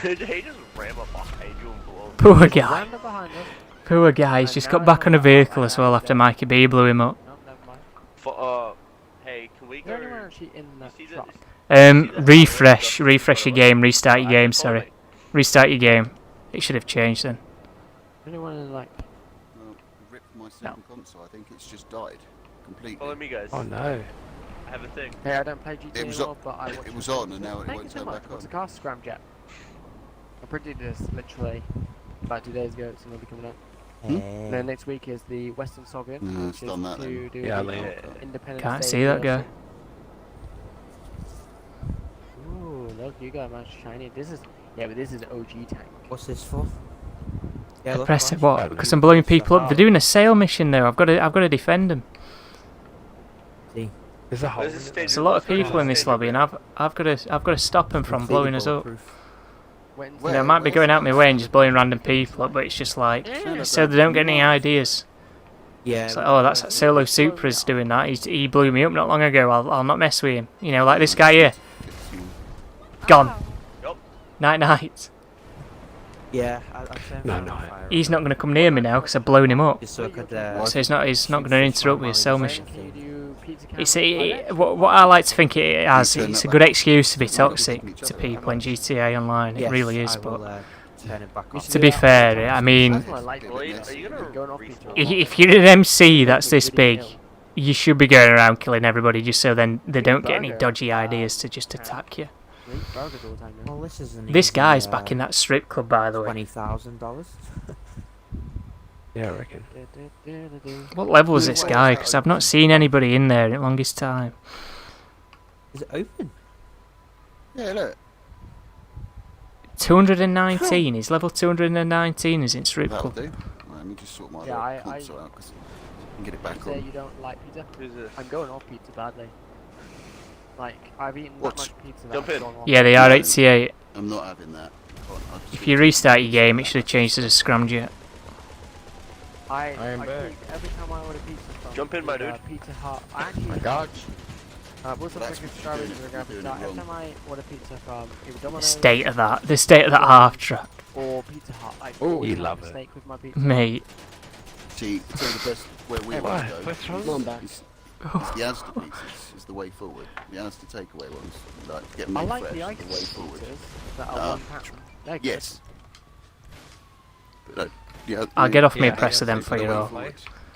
He just ram up behind you and blow. Poor guy. Random behind us. Poor guy. He's And just now got back on a he's vehicle out as well right after now. Mikey B blew him up. No, never mind. Hey, can we Is go? there anyone actually in the see the- truck? Refresh your game, restart your game, sorry. Restart your game. It should have changed then. Anyone in like... Well, I ripped my second console. I think it's just died completely. Follow me, guys. Oh no. I have a thing. Hey, I don't play GTA It was anymore, on- but I watch it was your on and streams. now it Thank won't you so turn much. back What's on. the car? Scramjet. I printed this literally about 2 days ago. It's going to be coming up. And then next week is the Western Sovereign, No, which it's is done that to then. do Yeah, the Liam. Independence Can't Day see that guy. version. Ooh, look, you got much shiny. This is but this is OG tank. What's this for? Yeah, look, Press it Flash. what? Because I'm blowing people up. They're doing a sail mission though. I've got to defend them. See, There's a hole. Where's in the it. stage? There's a lot of people in this lobby, and I've got to stop them from completely blowing us up. bulletproof. When's Where? You know, I might be going out my way and just blowing random people up, but it's just like so they don't get any ideas. Yeah. It's like, oh, that's that Solo Supra's doing that. He blew me up not long ago. I'll not mess with him. You know, like this guy here. Gone. Yup. Night night. Yeah, I'd say I'm No, on no, fire. He's not going to come near me now because I've blown him up. Just so I could, So he's not going to interrupt with his cell mission. Can you do pizza It's can? what I like to think it has. It's a good excuse to be toxic to people in GTA Online. It Yes, really is. I will, But turn it back off. to be fair, I mean, That's what I like. Blade, are you gonna Going off respawn? pizza. if you're an MC that's this big, you should be going around killing everybody just so then they don't get any dodgy ideas to just attack you. Burgers all the time, man. Well, this isn't This even, guy's back in that strip club, by the way. $20,000. Yeah, I reckon. What level is this guy? Because I've not seen anybody in there in the longest time. Is it open? Yeah, look. 219. He's level 219. Is in strip That'll club. do. Well, let me just sort my Yeah, other I- console out because I can get it You back say on. you don't like pizza? Who's this? I'm going off pizza badly. Like, I've eaten What? that much pizza that Jump I've in. gone off. Yeah, they are 88. I'm not having that. I'll just If you restart your game, it should have changed to the scramjet. I am back. keep, every time I order pizza from Jump in, my the, dude. Pizza Hut, I actually My God. what's the That's freaking what strawberries you're and doing, graphics? you're doing it Every wrong. time I order pizza from either The Domino's state of that half track, or Pizza Hut, I Oh, always you make love a it. mistake with my pizza. mate. See, it's all the best where we Hey, want why? to go. What's wrong? Come on back. It's the Asda pizzas is the way forward. The Asda takeaway ones, like get I made like fresh, the is ice the way forward. pizzas that are Ah, 1 pound. They're good. Yes. But no, yeah, I'll get off my Yeah, presser then it's for the you way all. forward.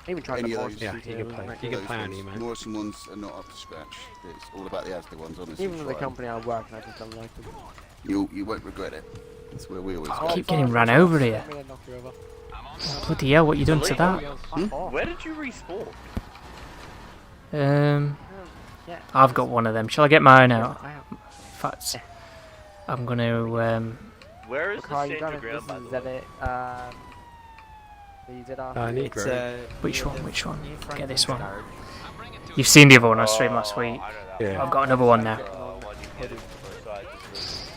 Even tried Any the of Morrison those- Yeah, pizza, you it can was play. like You good. can play on Those you, ones, man. Morrison ones are not up to scratch. It's all about the Asda ones, honestly. Even with the try 'em. company I work at, I just don't like them. You won't regret it. That's where we always go. Keep getting ran over here. I'm gonna knock you over. Bloody hell, what you done to that? Oh, Where did you respawn? yeah. I've got one of them. Shall I get mine out? I have. In fact, I'm gonna Where is the Carl, you stand got your it. This ground, by is the way? the ZR. I need It's, grey. Which near one, the- which one? near Get Franklin's this one. garage. You've seen the other one I streamed last week. I know that Yeah. I've got another one now. one you get it, so I just-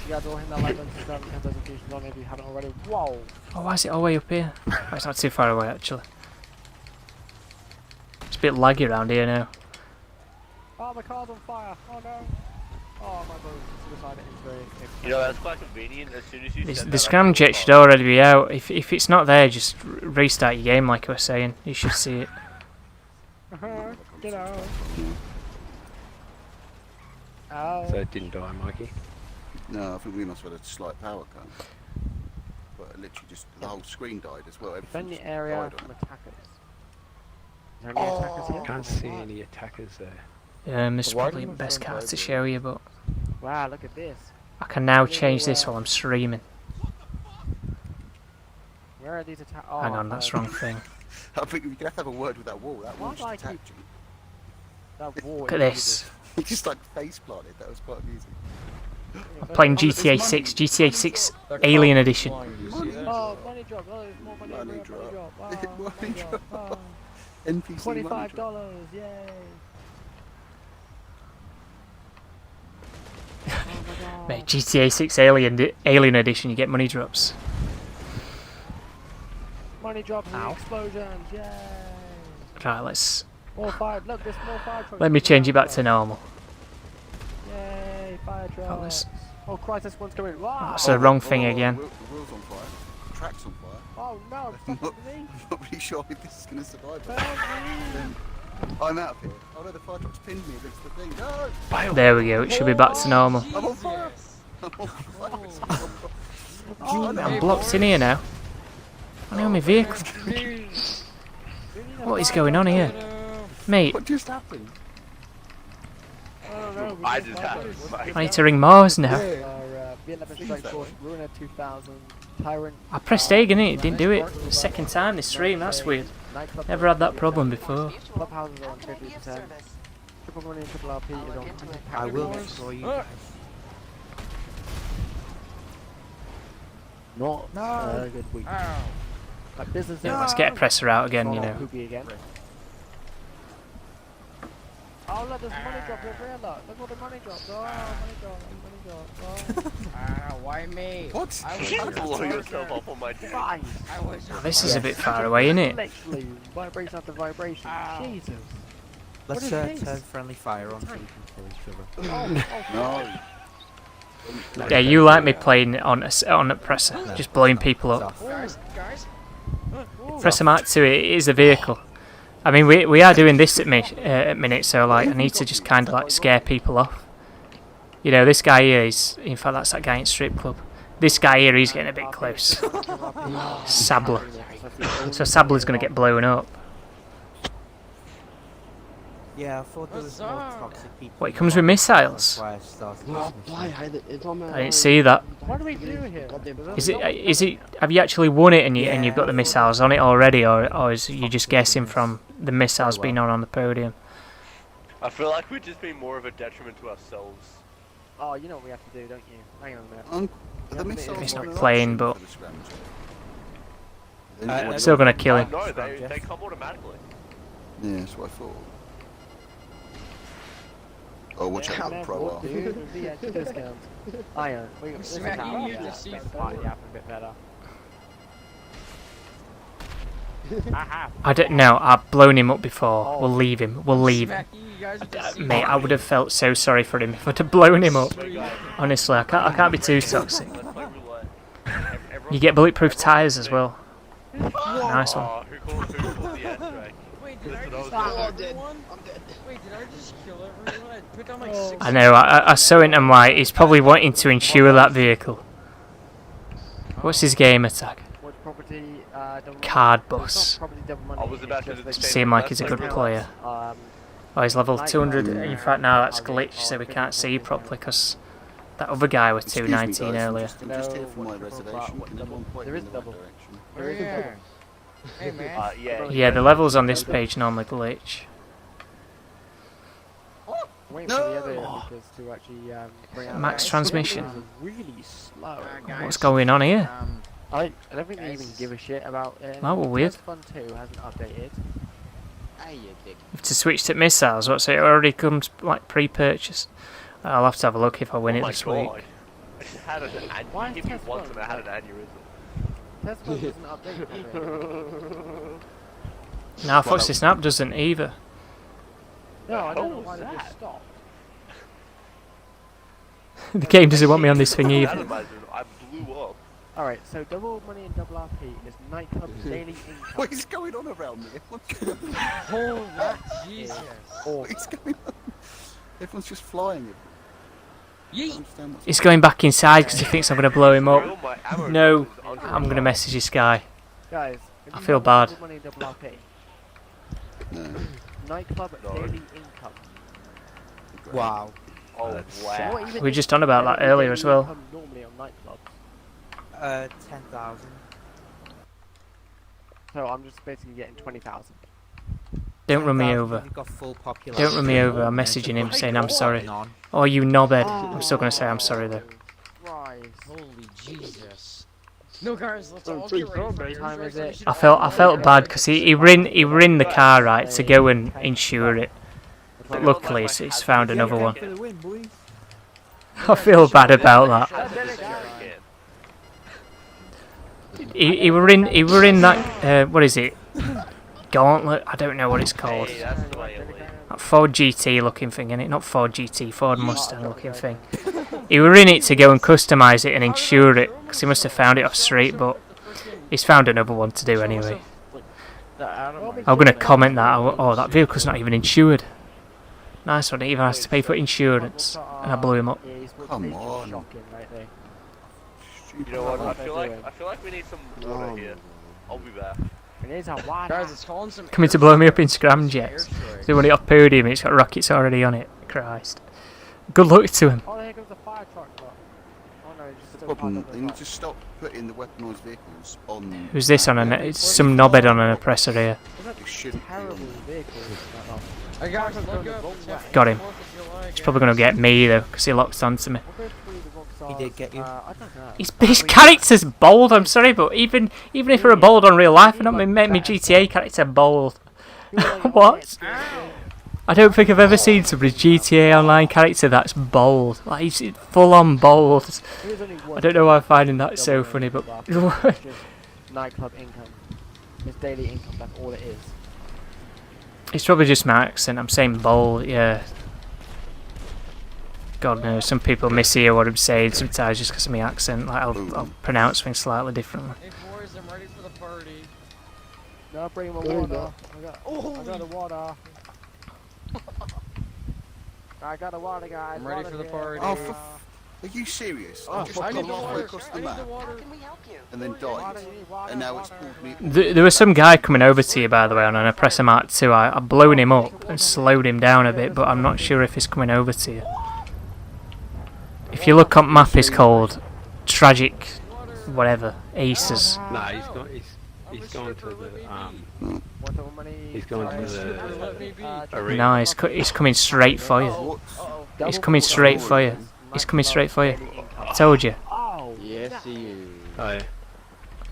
You guys all hit that like button, subscribe, and turn notifications on if you haven't already. Whoa! Oh, why is it all the way up here? Oh, it's not too far away actually. It's a bit laggy around here now. Oh, my car's on fire! Oh no! Oh, my brother's suicided into a... You know, that's quite convenient. As soon as you The set that up, scramjet it's should already be out. If it's not there, just restart your game like I was saying. You should see it. Get out! Ow! So it didn't die, Mikey. No, I think we must have had a slight power cut. But literally just the whole screen died as well. Defend Everything the area died from on it. attackers. Is there any attackers here? Can't see any attackers there. This is Why probably didn't the my best phone card to vibrate? show you, but Wow, look at this. I can now Little, change this while I'm streaming. Where are these attackers? Oh, Hang on, that's wrong thing. I think we could have to have a word with that wall. That wall Why just do I attacked you. That wall Look at is this. He just like face planted. That was quite amusing. I'm playing Oh, there's GTA money. 6, GTA 6 The Alien cop Edition. flying, you see that? Oh, money drop. Oh, there's more money. Money Money drop. drop. Oh, Money money drop. drop. Oh. NPC money $25. drop. Yay. Oh my god. Mate, GTA 6 Alien Edition, you get money drops. Money drops and explosions. Yay. Right, let's... More fire. Look, there's more fire trucks. Let me change it back to normal. Yay, fire Oh, trucks. let's- Oh Christ, this one's coming. Wow. That's the wrong thing Oh, again. The wheel's on fire. The track's on fire. Oh no, it's I'm stuck not, to me. I'm not really sure if this is going to survive. Help me. I'm out of here. Oh no, the fire truck's pinned me against the thing. No! There we go, it should be back to normal. I'm on fire! I'm on fire! Oh, I'm blocked in here now. I'm on my vehicle. What is going on here? Mate, What just happened? I just have. I need to ring Mars now. B11 Strike Force, Ruiner 2000, Tyrant. I pressed A again, it didn't do it. Second time this stream, that's weird. Nightclub Never had that problem before. Clubhouses are on 50%. Triple money and triple RP is on I will destroy you guys. Not a good week. Like business. Yeah, let's get a presser out again, you know. Poopy again. Oh look, there's money drop over here, look. Look what the money drops. Oh, money drop, money drop. Oh. Why me? What? I was You your blow partner. yourself up on my day. Fine. I was your This is a partner. bit far away, isn't it? Literally, vibration after vibration. Jesus. Let's is turn this? friendly fire on so we can kill each other. Oh, No. Yeah, you like me playing on a presser, just blowing people up. Guys. Presser Mark 2 it is a vehicle. I mean, we are doing this at minute, so like I need to just kind of like scare people off. You know, this guy here is, in fact, that's that guy in strip club. This guy here, he's getting a bit close. Sabler. So Sabler's going to get blown up. Yeah, I thought there was more Huzzah! toxic people. What, it comes with missiles? That's why I started No, this why? mission. It's on my. I didn't see that. what do we do here? Is it? Have you actually won it and you've got the missiles on it already, or is you just guessing from the missiles being on the podium? I feel like we're just being more of a detriment to ourselves. Oh, you know what we have to do, don't you? Hang on a minute. The missiles He's not weren't an playing, option but- for the scramble. I'm Still gonna kill him. No, they come automatically. Yeah, that's what I thought. Oh, watch out, Yeah, got pro what, R. dude? The extra discount. Iron. This is Smack how you we to get see that through. party happen a bit better. Aha. I don't know. I've blown him up before. We'll leave him. We'll leave him. Smack you guys with the C4. Mate, I would have felt so sorry for him if I'd have blown him up. Honestly, I can't be too toxic. Let's play roulette. You get bulletproof tyres as well. Nice one. Oh, who called the airstrike? Wait, did I Listen, just I was kill I'm dead. everyone? I'm dead. Wait, did I just kill everyone? I put down like 6. I know. I saw it and I'm like, he's probably wanting to insure that vehicle. What's his game attack? What's property? Double Card money? bus. It's not property double money. I was about to it's do the just same. Seem like he's a good Let's player. Um, Oh, he's level 200. In fact, now that's glitched, so we can't see properly because that other guy was Excuse me, guys, 219 earlier. I'm just here No, for my what triple reservation. what Can double? anyone point There me is in the right double. direction? there is a double. Hey man. Yeah. Yeah, the levels on this page normally glitch. Waiting for the other because to actually bring out Max the transmission. It's really slow. What's going on here? I don't think they even give a shit about it. Oh, well, weird. Fun 2 hasn't updated. Hey, you dick. To switch to missiles, what's it already comes like pre-purchased? I'll have to have a look if I win Oh it my this God. week. I just had an Why hit is me Tesla once and I had an like- aneurysm. Tesla doesn't update it. Now Foxy Snap doesn't either. No, I don't know hell why was they just that? stopped. The game doesn't want me on this thing either. I blew up. Alright, so double money and double RP is nightclub daily income. What is going on around me? Oh, Jesus. What is going on? Everyone's just flying. He's going back inside because he thinks I'm going to blow him up. No, I'm going to message this guy. Guys, I feel bad. Money double RP. No. Nightclub daily income. Wow. Oh, wow. What even We were is just on about that daily earlier as well. income normally on nightclubs? 10,000. So I'm just basically getting 20,000. Don't run me 10,000 over. when you've got full population. Don't run me over. I'm messaging him saying I'm sorry. Oh, you knobhead. I'm still going to say I'm sorry though. Christ. Holy Jesus. No, guys, let's all please get ready don't, for mate. Time is it? should I all felt get bad ready. because he ran the car right to go and insure it. But luckily, it's found another one. For the win, boys. I feel bad about that. He were in that what is it? Gauntlet? I don't know what it's called. Hey, that's the way it went. That Ford GT looking thing, innit? Not Ford GT, Ford Mustang looking thing. He were in it to go and customise it and insure it because he must have found it off street, but he's found another one to do anyway. I'm going to comment that. Oh, that vehicle's not even insured. Nice one. He even has to pay for insurance, and I blew him up. Come on. You know what? I feel like we need some water here. I'll be back. Guys, it's calling some Coming to blow me up in scramjets. Doing it off Podium, it's got rockets already on it. Christ. Good luck to him. Oh, there goes the fire truck. Oh no, it's just a Problem, they need to stop putting the weaponised vehicles on. Who's this on it's some knobhead on an oppressor here. It shouldn't be terrible on. vehicles. Hey guys, look up. Got him. He's probably going to get me though, because he locked onto me. He did get you. I don't know. His character's bold, I'm sorry, but even if you're bold on real life, and not make me GTA character bold. What? I don't think I've ever seen somebody's GTA Online character that's bold. Like, he's full on bold. I don't know why I'm finding that so funny, but... Nightclub income. It's daily income, that's all it is. It's probably just my accent, I'm saying bold, yeah. God knows, some people mishear what I'm saying sometimes just because of my accent. Like, I'll pronounce things slightly differently. Hey boys, I'm ready for the party. No, bring my water. I got the water. I got the water, guys. I'm ready for the party. Oh, are you serious? I just I need gone the halfway water. across I the need the map water. and then died, and now it's pulled me. There was some guy coming over to you, by the way, on an Oppressor Mark II. I blown him up and slowed him down a bit, but I'm not sure if he's coming over to you. If you look on map, it's called Tragic, whatever, Aces. Nah, he's going to the he's going to the arena. No, he's coming straight for you. He's coming straight for you. He's coming straight for you. I told you. Yes, he is. Oh yeah,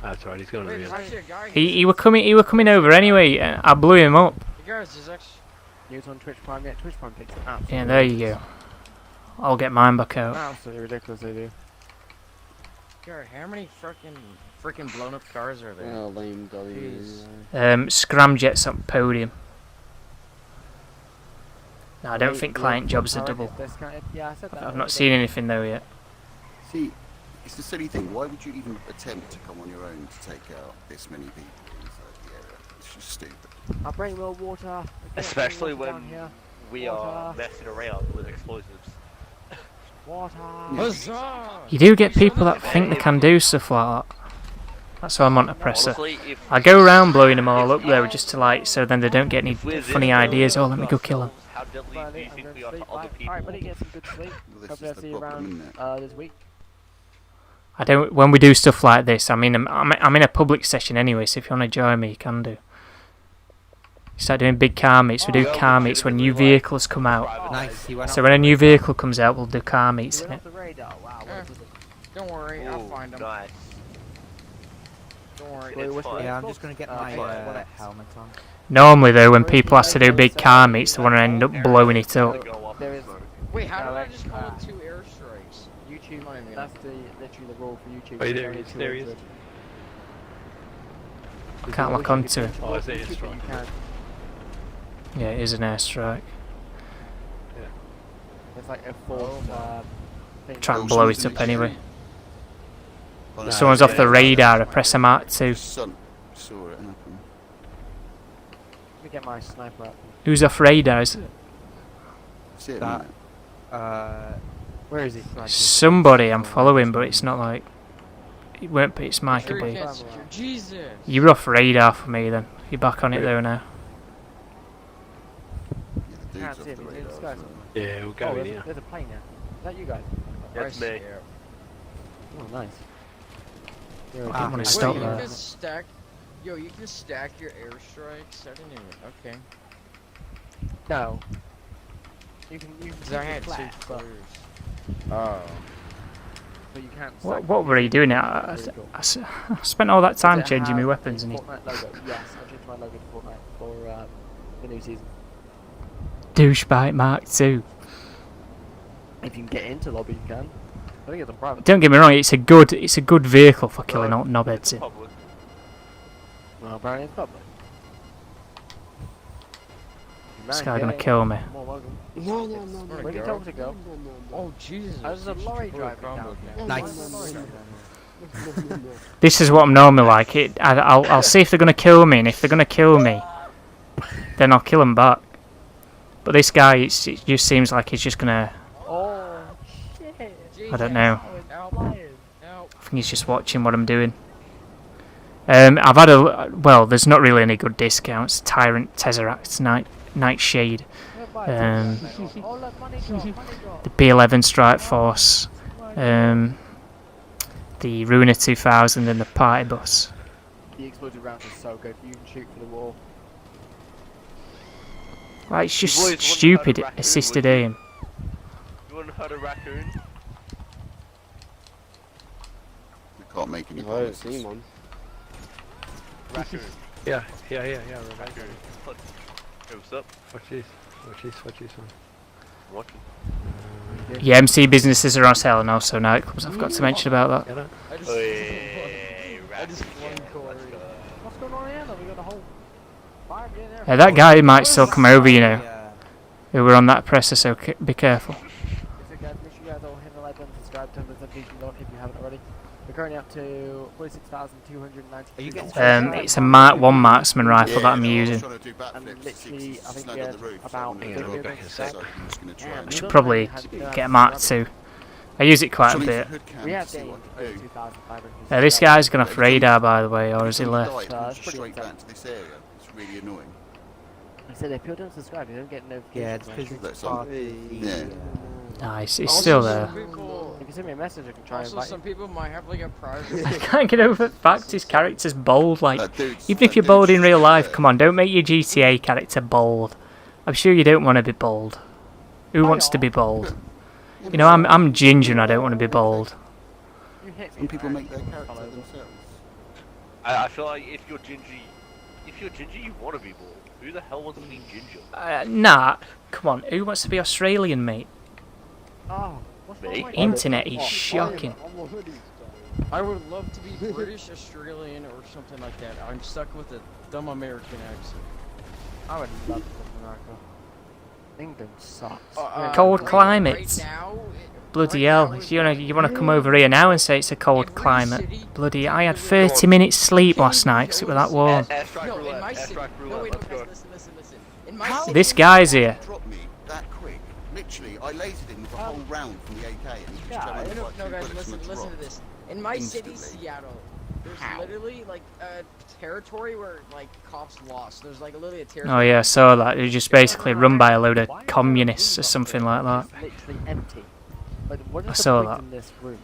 that's right. He's going to the arena. He were coming over anyway. I blew him up. Hey guys, there's actually... News on Twitch Prime, yeah, Twitch Prime picks it out. Yeah, there you go. I'll get mine back out. Absolutely ridiculous, they do. Garrett, how many freaking blown up cars are there? Oh, lame W. Scramjets on Podium. No, I don't think client jobs are double. Yeah, I said that. I've not seen anything though yet. See, it's the silly thing. Why would you even attempt to come on your own to take out this many people inside the area? It's just stupid. I'll bring more water. Especially Water when down here. we are Water. messing around with explosives. Water. Huzzah! You do get people that think they can do stuff like that. That's why I'm on Oppressor. Honestly, I go around blowing them all up though, just to like, so then they don't get any funny ideas. Oh, let me go kill them. how deadly do you think we are to other people? Alright, buddy, get some good sleep. Well, this Hopefully I'll is see the you problem, isn't it? around this week. I don't. When we do stuff like this, I'm in a public session anyway. So if you want to join me, you can do. Start doing big car meets. We do car meets when new vehicles come out. Nice. He went So off when a the new radar. vehicle comes out, we'll do car meets You in went it. off the radar. Wow. Don't worry, I'll find them. Nice. Don't worry. Wait, what's fine. the Yeah, I'm just gonna get my what helmet on. Normally though, when people have to do big car meets, they want to end up blowing it up. Go up There is Wait, how did I just call Ah. it 2 airstrikes? YouTube. Not even That's literally the rule for YouTube. Oh, It's there only he is, two there he words. is. Can't lock onto it. Oh, it's an YouTube, airstrike. you can. Yeah, it is an airstrike. It's like a fourth thing. Try and Well, blow it something up anyway. Oh, no, Someone's yeah, off the yeah, radar. yeah. A press a Mark II. Son saw it happen. Let me get my sniper out. Who's off radar? Is it? That's it, That- isn't it? Where is he? Right, Somebody I'm following, but it's not like... It won't be, it's Mike Sure, you B. can't secure- Jesus. You're off radar for me then. You're back on it though now. Yeah, the Can't dude's see off him, the he's in the radar. sky somewhere. Yeah, we'll go Oh, in there's, here. there's a plane there. Is that you guys? That's me. Oh, nice. I didn't want Wait, to stop you there. can stack. Yo, you can stack your airstrikes. I didn't even. Okay. No. You can Cause keep I it had flat, two but, clears. but you can't What stack were you doing? I spent all that time Does it changing my have weapons a and he... Fortnite logo? Yes, I changed my logo to Fortnite for the new season. Douchebite Mark 2. If you can get into lobby, you can. I think it's on private. Don't get me wrong, it's a good vehicle for killing knobheads in. Public. Well, apparently it's public. This guy gonna kill me. More welcome. No. Where did you told me to go? Oh Jesus! There's a lorry driving down there. Nice. This is what I'm normally like. I'll see if they're gonna kill me, and if they're gonna kill me, then I'll kill them back. But this guy, it just seems like he's just gonna... Oh, shit. I don't know. Help! I think he's just watching what I'm doing. I've had well, there's not really any good discounts. Tyrant, Tesseract, Nightshade, the B11 Strike Force, the Ruiner 2000 and the Party Bus. The explosive round is so good. You can shoot for the wall. Like, it's You've always just wanted stupid to have a raccoon, assisted wouldn't you? aim. You want to hurt a raccoon? We can't make any I've already promises. seen one. Raccoon. Yeah, Rebecca. Raccoon. What? Hey, what's up? Watch this, one. I'm watching. Yeah, MC businesses are on sale and also nightclubs. I forgot to mention about that. Get it? I just. Hey, I just raccoon. won Yeah, Corey. let's go. What's going on here? We got a whole fire in there. Yeah, that guy might still come over, you know. Yeah. Who were on that presser, so be careful. So guys, make sure you guys all hit the like button, subscribe to the notification bell if you haven't already. We're currently up to 46,290. Are you getting It's a Mark 1 marksman rifle that I'm I was using. trying to do And backflips, literally, I think snug we on had the roof, so about I wanted to 30 go minutes back to so I'm just going to try Yeah, and... I we should don't probably have get a Mark 2. I use it quite a Shall I use bit. the hood cam We to have see gained what I do? 2,500. This guy's gone off radar, by the way, or has he Somebody left? died, it It's goes pretty straight back intense. to this area. It's really annoying. I said if you don't subscribe, you don't get notifications. Yeah, it's because That's it's on. part of the... Yeah. Nice, it's Also, still some there. people- If you send me a message, I can try and Also, invite some you. people might have like a private. I can't get over the fact his character's bold. Like, That dude's- even if that you're bold dude's in real just life, there. come on, don't make your GTA character bold. I'm sure you don't want to be bold. Who wants to be bold? You know, I'm ginger and I don't want to be bold. You hit me. Some people man. make their character themselves. I feel like if you're ginger, you want to be bald. Who the hell wants to be ginger? Nah, come on, who wants to be Australian, mate? Oh, what's wrong Me? with Internet is shocking. I would love to be British, Australian, or something like that. I'm stuck with a dumb American accent. I would love to live in America. England sucks. Cold Right- climates. Right now, Bloody right hell, now if is you wanna, like- you wanna come over here now and say it's a cold Every climate. city- Bloody, I had 30 minutes sleep last night 'cause it was that warm. Airstrike No, in roulette. my city. Airstrike No, roulette. wait, Let's no, go. guys, listen. In my How city. This guy's here. Dropped me that quick. Literally, I lasered him with a whole round from the AK and he just Yeah, turned around I and No, like no, two guys, bullets from a listen to drop. this. In my city, Instantly. Seattle, there's literally like a territory where like cops lost. There's like literally a territory. Oh yeah, I saw that. It was just basically run by a load of communists or something like that. It's literally empty. But what is I the saw point that. in this room?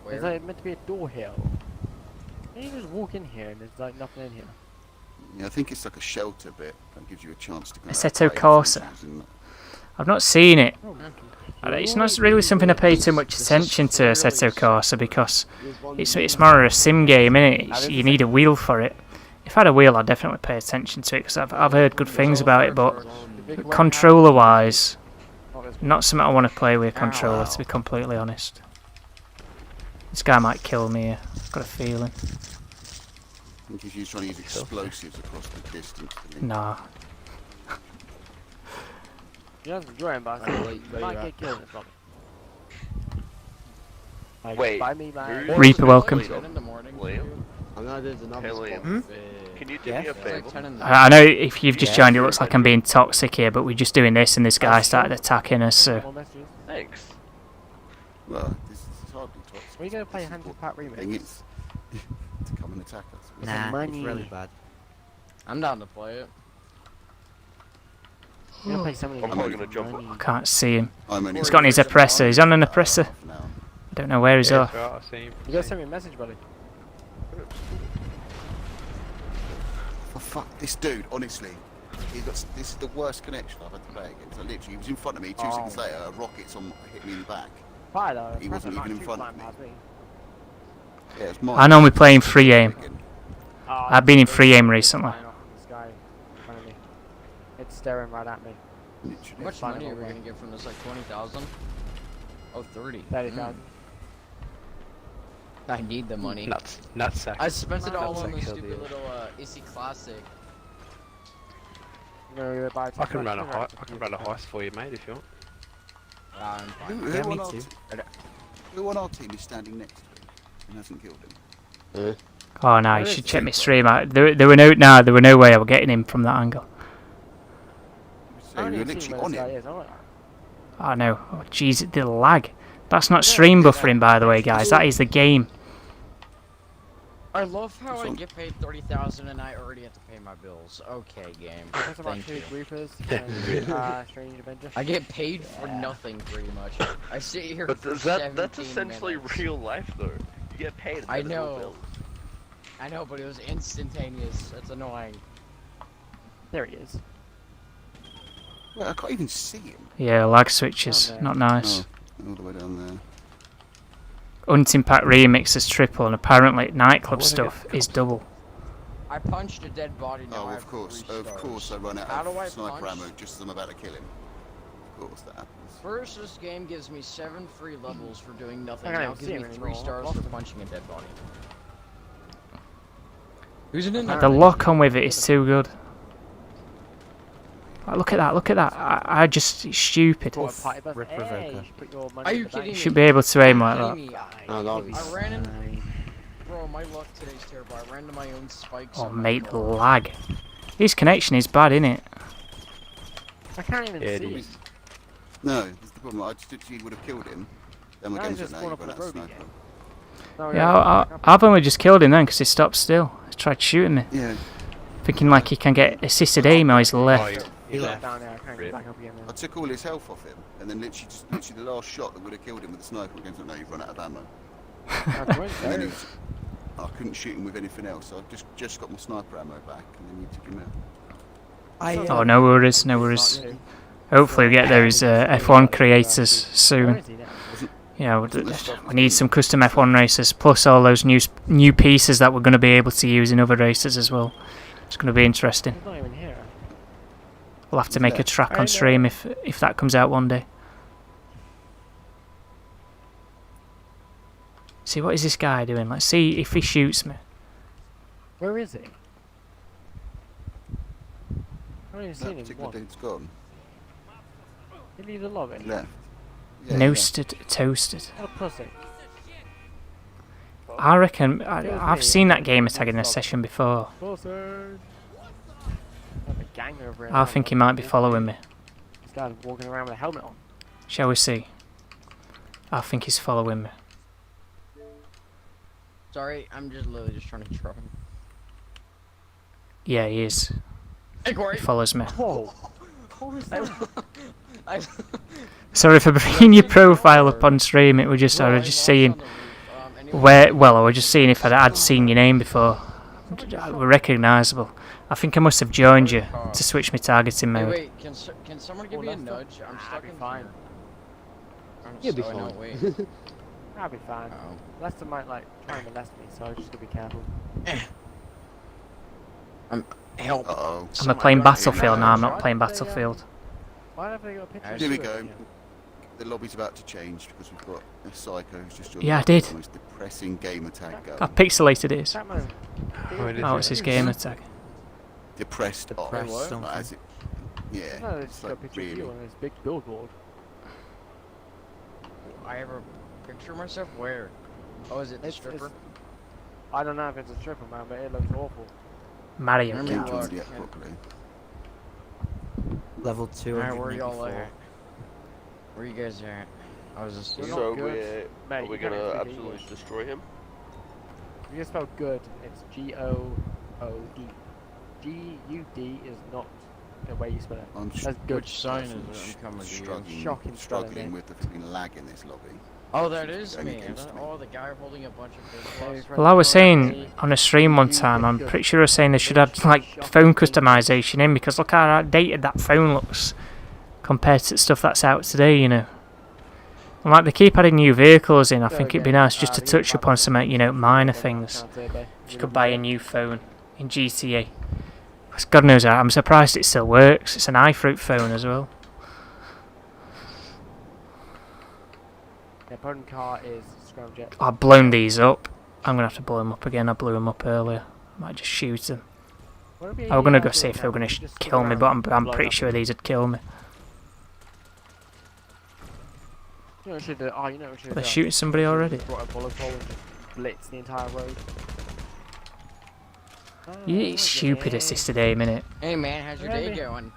Where? Is there meant to be a door here? Can you just walk in here and there's like nothing in here? Yeah, I think it's like a shelter bit that gives you a chance to kind Assetto of hide Corsa. things and- I've not seen it. Oh, It's not really something I pay too much attention to, Assetto Corsa, because it's more of a sim game, innit? You need a wheel for it. If I had a wheel, I'd definitely pay attention to it, because I've heard good things about it, but controller-wise, not something I want to play with a controller, to be completely honest. This guy might kill me here. I've got a feeling. I think if you're trying to use explosives across the distance. then Nah. You don't enjoy him, but you might get killed in this lobby. Like, Wait, by me, man. who- Reaper, welcome. Like 10 in the morning. Liam? I know there's another Hey, Liam. spot. Can you do Yeah. me a It's favor? like 10 in the I know if you've just joined, it looks like I'm being toxic here, but we're just doing this, and this guy started attacking us, so... More messages. Thanks. Well, this is hardly toxic. Are you going to play Hands of Pat Thing Remix? is, to come and attack us. Nah, it's money. really bad. I'm down to play it. You're going to play somebody I'm probably gonna jump I can't see him. I'm only He's got on his oppressor. He's on an oppressor. now. I don't know where he's off. Right, I see him. You got to send me a message, buddy. Oh fuck, this dude, honestly. This is the worst connection I've had to play against. I literally, he was in front of me, 2 seconds later, a rocket's hit me in the back. Fire though. He wasn't even in front of me. Yeah, it's mine. I know we're playing free aim. Oh, I've been in free aim recently. This guy in front of me. It's staring right at me. Literally. How much Final money are we way. gonna get from this? Like 20,000? Oh, 30. 30,000. I need the money. Nutsack. I spent it all on the Nutsack stupid deal. little Issy Classic. I can run a heist for you, mate, if you want. I'm fine. Who on our team is standing next to him and hasn't killed him? Oh no, you should check my stream out. There were no way I was getting him from that angle. So you're literally on him. Oh no, oh jeez, the lag. That's not stream buffering, by the way, guys. That is the game. I love how I on. get paid 30,000 and I already have to pay my bills. Okay, game. Thank you. I get paid for nothing, pretty much. I sit here But for that's 17 essentially minutes. real life, though. You get paid. And I then there's no know. bills. I know, but it was instantaneous. That's annoying. There he is. Well, I can't even see him. Yeah, lag switches, Down there. not nice. Oh, all the way down there. Hunting Pack Remix is triple, and apparently nightclub stuff is double. I punched a dead body now. Oh, I of have course, 3 of stars. course I run out How do I of sniper punch? ammo just as I'm about to kill him. Of course that happens. First, this game gives me 7 free levels for doing nothing. I can't Now even gives see me him 3 anymore. stars Lost for him. punching a dead body. Who's in The lock on with it is too good. Oh, look at that, look at that. I just, it's stupid. What a party bus. Rip Hey, Revoker. you should put your money Are in you the kidding bank. me? You should be able to aim like that. Jamie, No, that'll be I ran in. Bro, my luck today's terrible. I ran to my own spikes. Oh on my mate, the car. lag. His connection is bad, isn't it? I can't even Yeah, see it him. is. No, that's the problem. I just literally would have killed him. Then my Now game's he's just like, no, spawned you've up run on out the of road sniper. again. No, Yeah, I've only just killed him then because he stopped still. He tried shooting me. Yeah. Thinking like he can get assisted aim on his left. He left down there. I can't get back up again. I took all his health off him, and then literally the last shot that would have killed him with the sniper against him. No, you've run out of ammo. And then he was, I couldn't shoot him with anything else, so I've just got my sniper ammo back, and then you took him out. Oh, no worries, no worries. Hopefully we get those F1 creators soon. You know, we need some custom F1 racers, plus all those new pieces that we're going to be able to use in other races as well. It's going to be interesting. He's not even here. We'll have to make a track on stream if that comes out one day. See, what is this guy doing? Let's see if he shoots me. Where is he? I haven't even That seen him particular once. dude's gone. Did he leave the lobby? Left. Yeah, Noasted, toasted. What a pussy. I reckon I've seen that gamer tag in a session before. Pussy. Have a gang over here. I think he might be following me. This guy's walking around with a helmet on. Shall we see? I think he's following me. Sorry, I'm just literally just trying to troll him. Yeah, he is. Hey, Corey. He follows me. Whoa. What was that? Sorry for bringing your profile up on stream. It was just I was just seeing where. Well, I was just seeing if I'd seen your name before. We're recognisable. I think I must have joined you to switch my targeting Hey, mode. wait, can someone give me a nudge? I'm stuck in fine. You'll be so fine. wait. I'll be fine. Oh. Lester might like try and molest me, so I just gotta be careful. Help. Uh-oh. Am I playing Battlefield? No, I'm not playing Battlefield. Why have they got a picture? Here we of go. you? The lobby's about to change because we've got a psycho who's just joined. Yeah, I us, did. the most depressing gamer tag going. How pixelated it is. That man. Oh, it's his gamer tag. Depressed. Depressed oh, something. as it, yeah. No, it's it's got a like picture of really. you on this big billboard. I have a picture of myself where? Oh, is it the stripper? I don't know if it's a stripper, man, but it looks awful. Mario Let me Kart. look. Yeah, properly. Level 2. Alright, where y'all at? Where you guys at? I was just. You're So not good. Mate, are we you can't gonna speak absolutely English. destroy him? If you spell good, it's G-O-O-D. G-U-D is not the way you spell it. I'm That's good. Which sign is it? I'm coming to you. Shocking spelling, struggling mate. with the fucking lag in this lobby. Oh, that It's is going me. against me. Oh, the guy holding a bunch of big Well, I was saying on a stream one time, I'm pretty sure I was saying they should have like phone customization in, because look how outdated that phone looks compared to stuff that's out today, you know. And like they keep adding new vehicles in, I think it'd be nice just to touch upon some, you know, minor things. If you could buy a new phone in GTA. 'Cause God knows, I'm surprised it still works. It's an iFruit phone as well. Yeah, Podium car is scramjet. I've blown these up. I'm gonna have to blow them up again. I blew them up earlier. Might just shoot them. I was gonna go see if they were gonna kill me, but I'm pretty sure these would kill me. You know what we should do? Oh, you know what we should Are do? they shooting somebody already? Brought a bullet hole and just blitz the entire road. It's stupid as this today, innit? Hey man, how's your day going?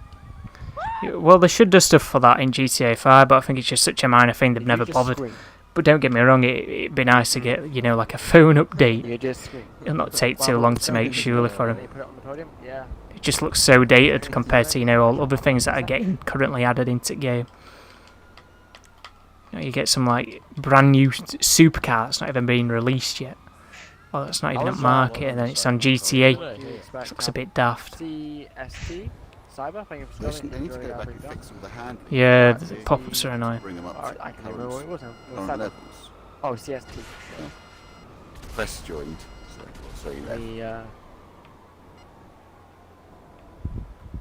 Well, they should do stuff for that in GTA 5, but I think it's just such a minor thing they've never bothered. But don't get me wrong, it'd be nice to get, you know, like a phone update. You just scream. It'll not take too long to make, surely, for him. They put it on the podium? Yeah. It just looks so dated compared to, you know, all other things that are getting currently added into the game. You know, you get some, like, brand new supercars not even being released yet. Well, that's not even at market, and then it's on GTA. It looks a bit daft. CST? Cyber? Thank you for spelling. They need to go back and fix all the hand. Yeah, the pop-ups are annoying. Bring them up Alright, to I can't remember what it was now. current Cyber. levels. Oh, CST. Press joined. So you know. The,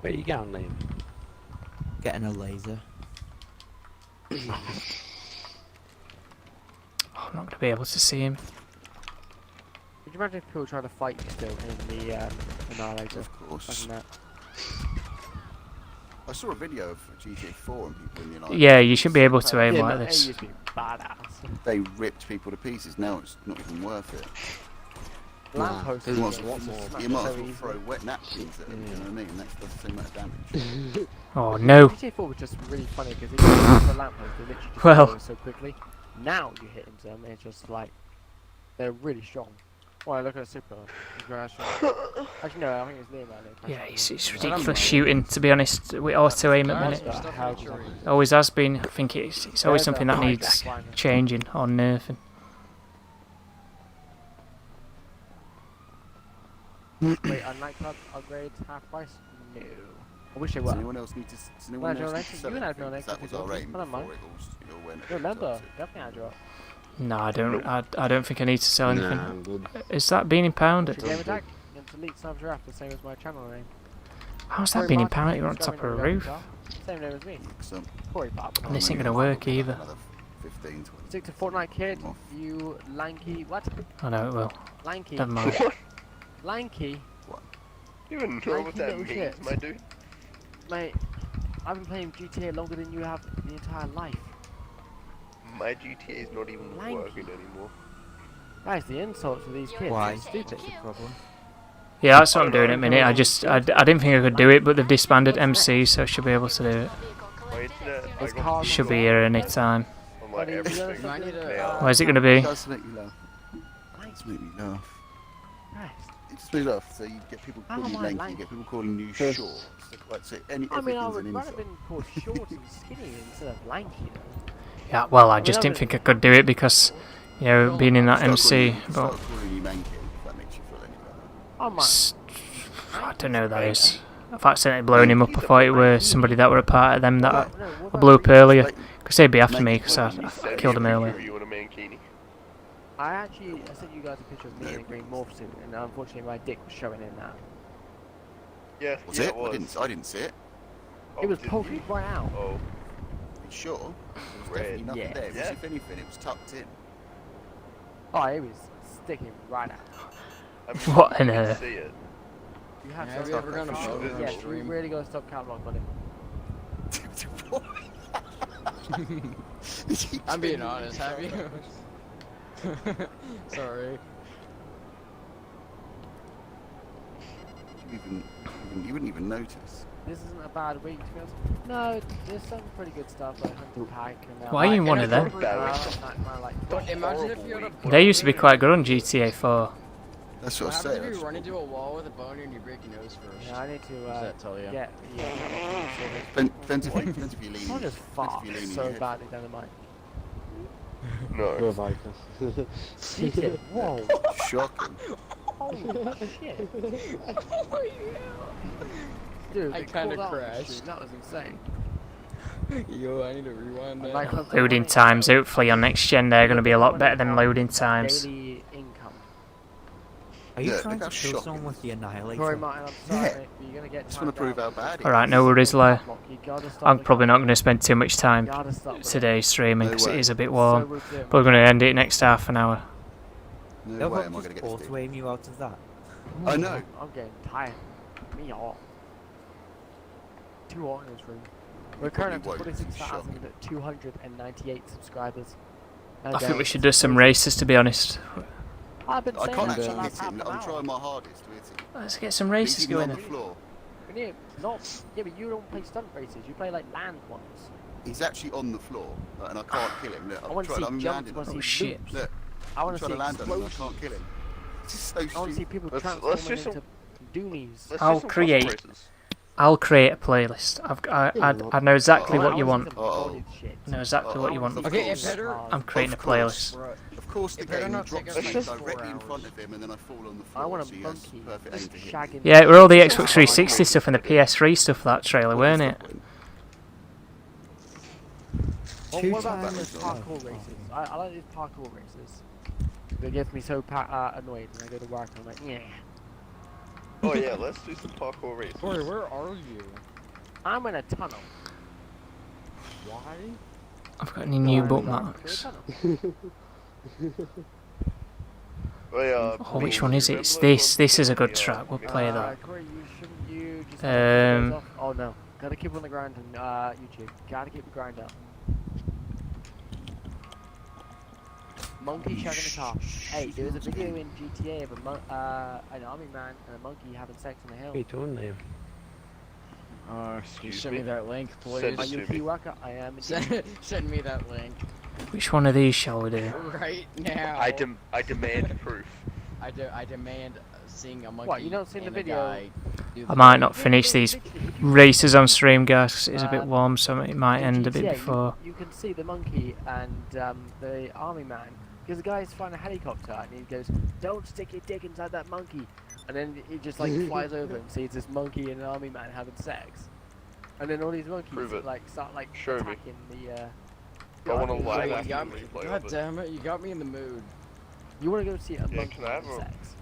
Where you going, Liam? Getting a laser. Oh, I'm not going to be able to see him. Could you imagine if people try to fight you still in the Annihilator? Of course. Imagine that. I saw a video of GTA 4 and people in the United Yeah, you should be able to aim Yeah, like but this. It used to be badass. They ripped people to pieces. Now it's not even worth it. Lamppost You is might, a lot more. you might as well throw wet napkins at them, you know what I mean? That does the same amount of damage. Oh no. GTA 4 was just really funny because if you hit the lamppost, they literally just Well. go so quickly. Now you hit into them, and it's just like they're really strong. Well, look at the super. Actually, no, I think it's Liam earlier. Yeah, it's ridiculous shooting, to be honest, with auto aim at the minute. Always has been. I think it's always something that needs changing or nerfing. Wait, a nightclub upgrade half price? No. I wish they were. Does anyone else need to, does anyone Well, else need Joe, to sell you and I have anything? no 'Cause that was next our aim I don't mind. before it all went. Remember, definitely add you up. No, I don't. I don't think I need to sell anything. Nah, I'm good. Is that being impounded? Game attack. Delete Sub Giraffe, the same as my channel name. How's that being impounded? You're on top of a roof. Same name as me. So, Corey Bob. And this ain't gonna work either. another 15, 20. Stick to Fortnite, kid. You lanky. What? I know it will. Lanky. Never mind. Lanky. You even know what that little means, shit. my dude? Mate, I've been playing GTA longer than you have the entire life. My GTA is not even Lanky. working anymore. Guys, the insults of these kids Why? are stupid. What's the problem? Yeah, that's what I'm doing at the minute. I didn't think I could do it, but they've disbanded MC, so I should be able to do it. My internet, I It's got cars. Should be here any time. on like everything. Where's it gonna be? It does make me laugh. It does make me laugh. Christ. It just makes me laugh. So you get people How calling you am I lanky, you lanky? get people calling you short. So any, I mean, I everything's would an rather insult. been called short and skinny instead of lanky, though. Yeah, well, I just didn't think I could do it because, you know, being in that MC. But Start calling you manky if that makes you feel any better. Oh my. I don't know who that is. I've accidentally blown him up. I thought it was somebody that were a part of them that I blew up earlier. Because they'd be after me because I killed him earlier. You want a mankini? I sent you guys a picture of me in a green morph suit, and unfortunately my dick was showing in that. Yeah, Was yeah, it? I didn't see it. It was didn't poking you? right out. Oh, Sure. There was Red. definitely nothing Yeah. there. It was, Yeah. if anything, it was tucked in. Oh, it was sticking right out. I mean, What you on can earth? see it. You have Have to you stop ever gone to that. Podium Yes, you stream? really gotta stop catalog, buddy. I'm being honest, have you? Sorry. You wouldn't even notice. this isn't a bad week. To be honest. No, there's some pretty good stuff like Hunter Pack and Why are you in one of them? But imagine if you had a They used to be quite good on GTA 4. That's What what I happens said. if you run into a wall with a boner and you break your nose first? Yeah, I need to What does that tell you? get Depends if you lean. Someone just farts so badly down the mic. We're No. Vikers. Cheated. Whoa. Shocking. Holy shit. Dude, I they kinda called out the crashed. stream, that was insane. Yo, I need to rewind that. Like, Loading times, hopefully on next gen they're going to be a lot better than loading times. Daily income. Are you Yeah, trying to that's kill shocking. someone with the Annihilator? Sorry, Martin, I'm sorry, Yeah. mate, but you're gonna get Just want to prove how bad it Alright, no worries, Lair. I'm probably not going to spend too much time today. today streaming No because it way. is a bit warm. But we're going to end it next half an hour. No They'll way am I just going to get this auto aim you out of that. I know. I'm getting tired. Me all. 2 autos room. We're currently up to Probably won't. 46,298 subscribers. I think we should do some races, to be honest. I've been I saying can't that for the actually last hit him. half an I'm hour. trying my hardest to hit him. Let's get some He's races even on going. the floor. Can you not? Yeah, but you don't play stunt races. You play like land ones. He's actually on the floor, and I can't kill him. Look, I I'm want to see trying. I'm jumps. landing I want on to him. see shit. loops. Look, I I'm want to trying see to land on him. I explosions. can't kill him. It's just so I want to see stupid. people Let's transforming do some- into doonies. Let's I'll do some create- custom races. I'll create a playlist. I know exactly what you want. Uh-oh. I know exactly what you want. Of Okay, it course. better. I'm creating a Of course. playlist. Of course, the It better game not drops take me us like 4 directly in hours. front of him, and then I fall on the I floor. want So a he has monkey perfect aim just to hit me. shagging. Yeah, it were all the Xbox 360 stuff and the PS3 stuff, that trailer, weren't it? What about those parkour races? I like these parkour races. They get me so annoyed when I go to work. I'm like, yeah. Oh yeah, let's do some parkour races. Corey, where are you? I'm in a tunnel. Why? I've got any new I'm bookmarks. in a tunnel. Oh, which one is it? It's this. This is a good track. We'll play that. Corey, you just have to keep those off. Oh no, gotta keep on the grind on YouTube. Gotta keep the grind up. Monkey shagging a car. Hey, there was a video in GTA of an army man and a monkey having sex on the hill. What are you doing there? You Excuse send me me? that link, Send please. Are it you to a key me. worker? I am. Indeed. Send me that link Which one of these shall we do? right now. I demand proof. I demand seeing a monkey. What, you don't see the and a video? guy do I the might thing. not finish these races on stream, guys, 'cause it is a bit warm, so it might In end a bit GTA, before. You can see the monkey and the army man, because the guy's flying a helicopter and he goes, "Don't stick your dick inside that monkey," and then he just like flies over and sees this monkey and an army man having sex, and then all these monkeys Prove it. like start like Show me. attacking the. I want to army. live Wait, you action got me. replay God of it. damn it! You got me in the mood. You want to go see a Yeah, monkey can I have having a- sex?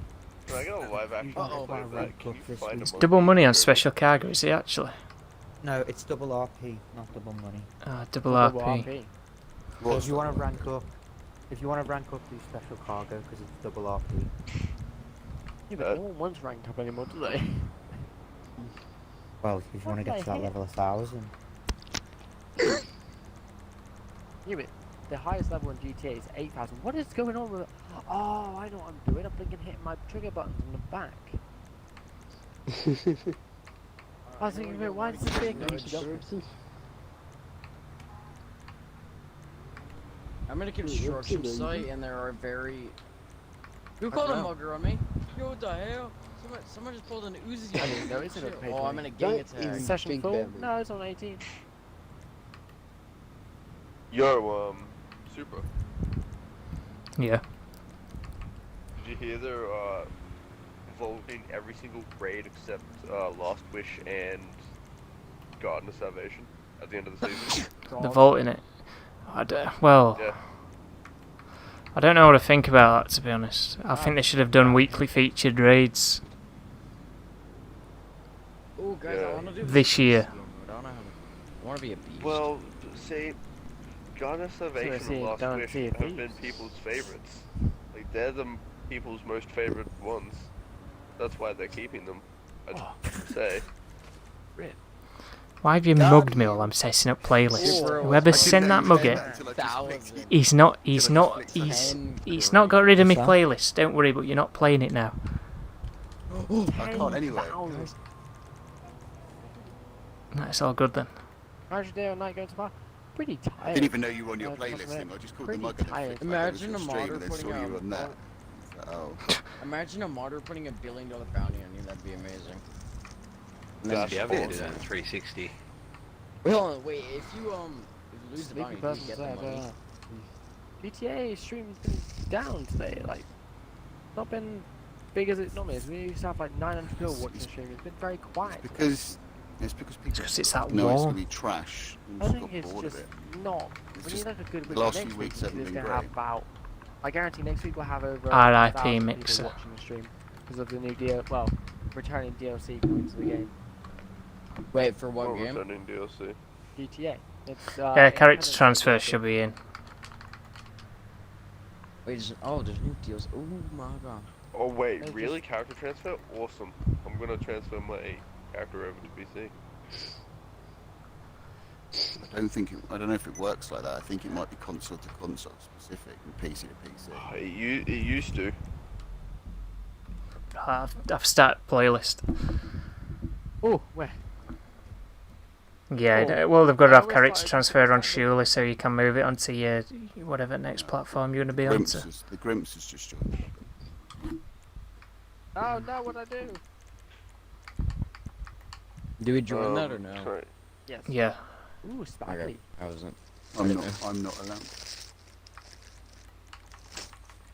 Can I get a live action Uh-oh. replay of that? Can you This find a week. monkey? Double money on special cargo, is it actually? No, it's double RP, not double money. Double Double RP. So What's if you want that? to rank up, do special cargo because it's double RP. Yeah, but no one wants ranked up anymore, do they? Well, if you want to get to that level 1,000. Yeah, but the highest level in GTA is 8,000. What is going on with it? Oh, I know what I'm doing. I'm thinking hitting my trigger buttons on the back. I was thinking, wait, why is this big? I'm in a construction site and there are very. Who called a mugger on me? Yo, what the hell? Someone just pulled an Uzi. I didn't notice it. Oh, I'm in a gang Is attack. the session Big full? Bambi. No, it's on 18. Yo, Super. Yeah. Did you hear they're voting every single raid except Lost Wish and Garden of Salvation at the end of the season? The vault in it. Well, Yeah. I don't know what to think about that, to be honest. I think they should have done weekly featured raids Oh, guys, I Yeah. want to do this year. I don't know how I want to be a beast. Well, see, Garden of Salvation see, and Lost don't Wish see have thieves. been people's favorites. Like, they're the people's most favorite ones. That's why they're keeping them, I'd say. Why have you mugged me while I'm setting up playlists? Oh, Whoever I sent didn't that know you mugger, said that until I just fixed it. he's not got rid of my What's that? playlist. Don't worry, but you're not playing it now. I can't anyway. That's all good then. How's your day or night going to bar? Pretty tired. I didn't even know you were on your What's playlist that? thing. I just called Pretty the mugger. tired. Imagine a modder and then putting saw you a- on that. Oh. Imagine a modder putting $1 billion bounty on you. That'd be amazing. That's Yeah, I'm gonna do awesome. that in 360. Well, wait. If you lose the Sneaky bounty, you get person the money. said, GTA stream's been down today. Like, not been big as it normally is. We used to have like 900 people watching the stream. It's been very quiet. It's because people It's that know it's warm. going to be trash. And I just think got it's bored of just it. not. It's When you just look at good the week, last next few week weeks it's haven't going been to have great. about. I guarantee next week we'll have over RIP 1,000 people Mixer. watching the stream because of the new returning DLC coming to the game. Wait, for what Or game? returning DLC. GTA. It's Yeah, character Independence transfer Day. should be in. Wait, there's new deals. Oh my god. Oh wait, They really? Character transfer? Awesome. I'm gonna transfer my character over to PC. I don't know if it works like that. I think it might be console to console specific and PC to PC. It used to. I've started playlist. Oh, where? Yeah, Oh. well they've got to have we character started transfer on Sunday. surely, so you can move it onto your whatever next platform you're going to be on. The Grimps is just joined. Oh no, what I do? Do we join that or no? Sorry. Yes. Yeah. Ooh, sparkly. I wasn't. I'm not allowed.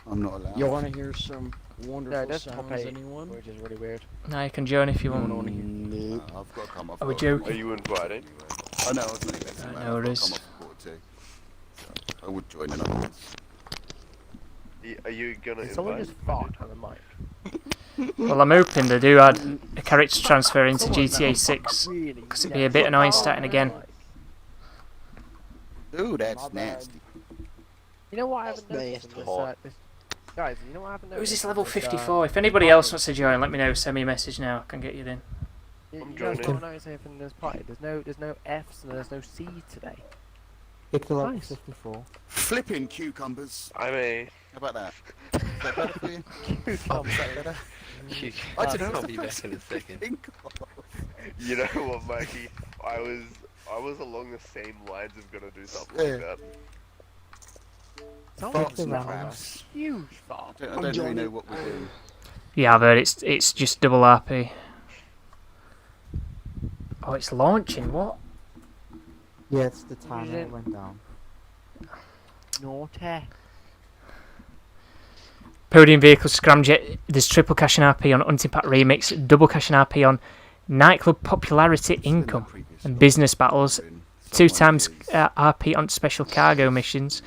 I'm not allowed. You want to hear some No, wonderful that's top sounds, 8, anyone? which is really weird. Now you can join if you want. I've got to come off. Are we board. joking? Are you invited? Oh no, I was only messing I around. know I've it got is. to come off board too. So I would join another one. Are you gonna Did someone invite? just fart on the mic? Well, I'm hoping they do add a character transfer into GTA 6, because it'd be a bit annoying starting again. Ooh, that's My bad. nasty. You know what I haven't That's noticed in nasty. this, guys, you know what I haven't noticed? Who's this level is, 54? If anybody else wants to join, let me know. Send me a message now. I can get you in. You I'm guys joining. don't notice anything in this party. There's no Fs and there's no C today. It's level Nice. 54. Flipping cucumbers. I mean, How about that? Is that better for you? Oh, Is that better? I don't know. I'll be back in a second. Think of. you know what, Mikey? I was along the same lines of gonna do something like that. Someone Farts and just crabs. huge fart. I don't really know what we're doing. Yeah, I've heard it's just double RP. Oh, it's launching. What? Yeah, it's the timer that didn't- went down. Naughty. Podium vehicle scramjet. There's triple cash and RP on Hunting Pack Remix, double cash and RP on Nightclub Popularity Income and Business Battles, 2 times RP on Special Cargo Missions,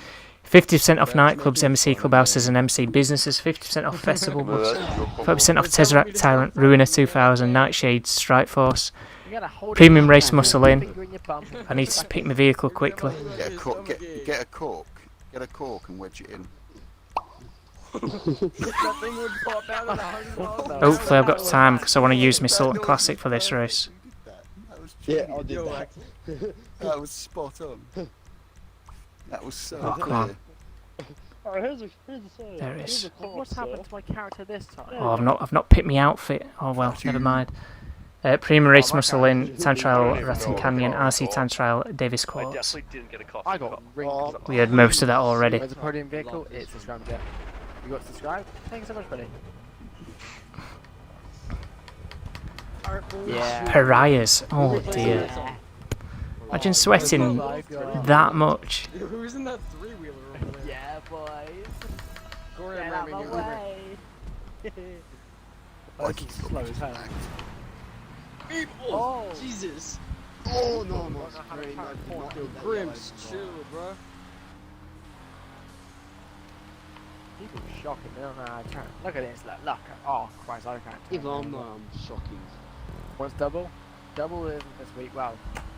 50% off nightclubs, MC clubhouses and MC businesses, 50% off festival No, bus, that's your problem. 40% off Tesseract Tyrant, Ruiner 2000, Nightshade, Strike Force. You gotta hold it Premium in, race muscle in. finger in your bum. I need to pick my vehicle quickly. Get a cork. Get a cork. Get a cork and wedge it in. That thing would pop out of the $100. Hopefully I've got time because I want to use my Sultan Classic for this race. That was Yeah, genius. I did that. That was spot on. That was so Oh, come on. clear. Alright, here's a sign. There it is. What's happened to my character this time? Oh, I've not picked my outfit. Oh well, never mind. Premium race muscle in, time trial, Ratton Canyon, RC time trial, Davis I Quartz. definitely didn't get a coffee I got cup. rings. We had most of that already. Where's the podium vehicle? It's a scramjet. You got subscribe? Thank you so much, buddy. Yeah. Pariahs. Oh dear. Imagine sweating that much. Who's in that 3-wheeler over there? Yeah, boys. Corey, Get I'm out ramming my you. way. I This keep is slow as hell. Oh, Jesus. Oh no, no, know how to straight, park I did corner. not do that. Grimps, chill, bro. People are shocking. They don't know how to turn. Look at this. Look. Oh, Christ, I can't turn. Even I'm not, I'm shocking. What's double? Double isn't this week. Well,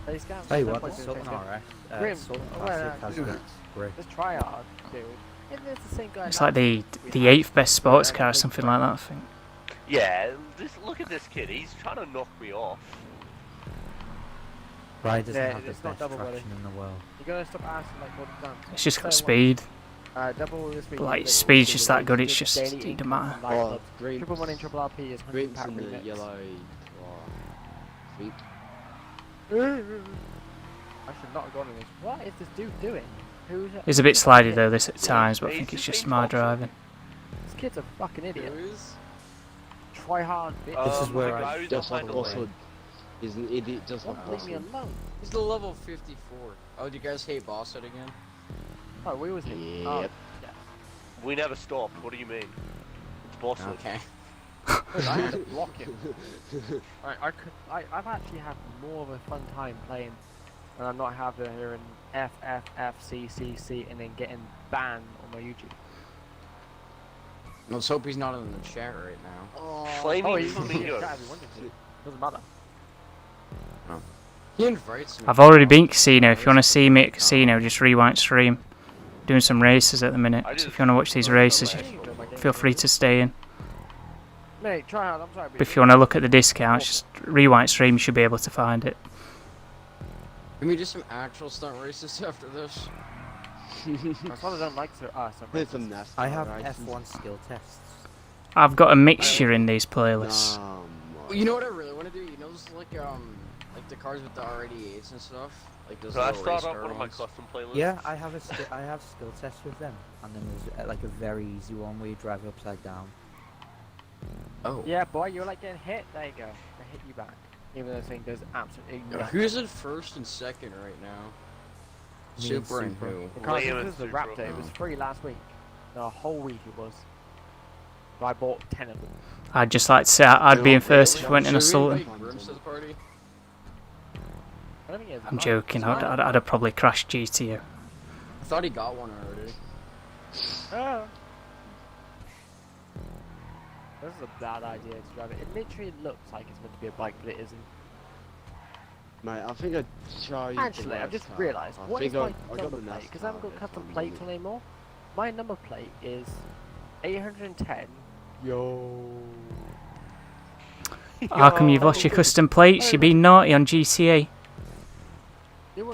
they scam. Tell you No what, point the doing Sultan things. RS, Grim. Sultan Oh, Classic has well, got brick. Just try hard, dude. Isn't this the same guy? It's like the 8th best sports car or something like that, I think. Yeah, look at this kid. He's trying to knock me off. Ryan doesn't Yeah, have the it's not best double, buddy. traction in the world. You gotta stop asking like what you've done. It's just got Tell you speed. what, double this week. Like, is speed's daily just that good, it's daily just- it income don't matter. from nightclubs. Grimps. Triple money, triple RP is 100 Grimps pack in the remix. yellow. Feet. I should not have gone in this. What is this dude doing? It's a bit slidey though this at times, but I think it's just my driving. This kid's a fucking idiot. Try hard, bitch. This is where the guy I who's Just like behind the also, lane. he's an idiot just like Leave me Bosswood. alone. He's the level 54. Oh, do you guys hate Bosswood again? Oh, we was hit. Yep. Oh, yeah. We never stopped. What do you mean? It's bosswood. Okay. I had to block him. I've actually had more of a fun time playing when I'm not having to hear an F, F, F, C, C, C, and then getting banned on my YouTube. Let's hope he's not in the chat right now. Flaming He's on the flamingos. chat if he wanted to. Doesn't matter. He invites me. I've already been casino. If you want to see me at casino, just rewind stream. Doing some races at the minute. So if you want to watch these races, feel free to stay in. Mate, try hard. I'm sorry. But if you want to look at the discounts, just rewind stream. You should be able to find it. Can we do some actual stunt races after this? I probably don't like to. Here's some NASCAR I have races. F1 skill tests. I've got a mixture in these playlists. Well, you know what I really want to do? You know, those like the cars with the R88s and stuff. Like those Can I little race start up car one of my ones. custom playlists? Yeah, I have skill tests with them, and then there's like a very easy one where you drive upside down. Oh. Yeah, boy, you're like getting hit. There you go. I hit you back. Even though this thing does absolutely nothing. Who's in first and second right now? Me and Super and Super. who? Because Liam this and is the Super. Raptor. It was free last week. The whole week it was. So I bought 10 of them. I'd just like to say I'd be in first if you went in a Should we Sultan. invite Grims to the party? I don't think it's I'm mine. joking. It's I'd mine. have probably crashed GTO. I thought he got one already. Oh. This is a bad idea to drive it. It literally looks like it's meant to be a bike, but it isn't. Mate, I think I tried. Actually, I've just realised, I what is think my I got number the plate? Because I haven't got NASCAR custom this plates time, on anymore. My number plate is 810. Yo. How come you've lost your custom plates? You're being naughty on GTA.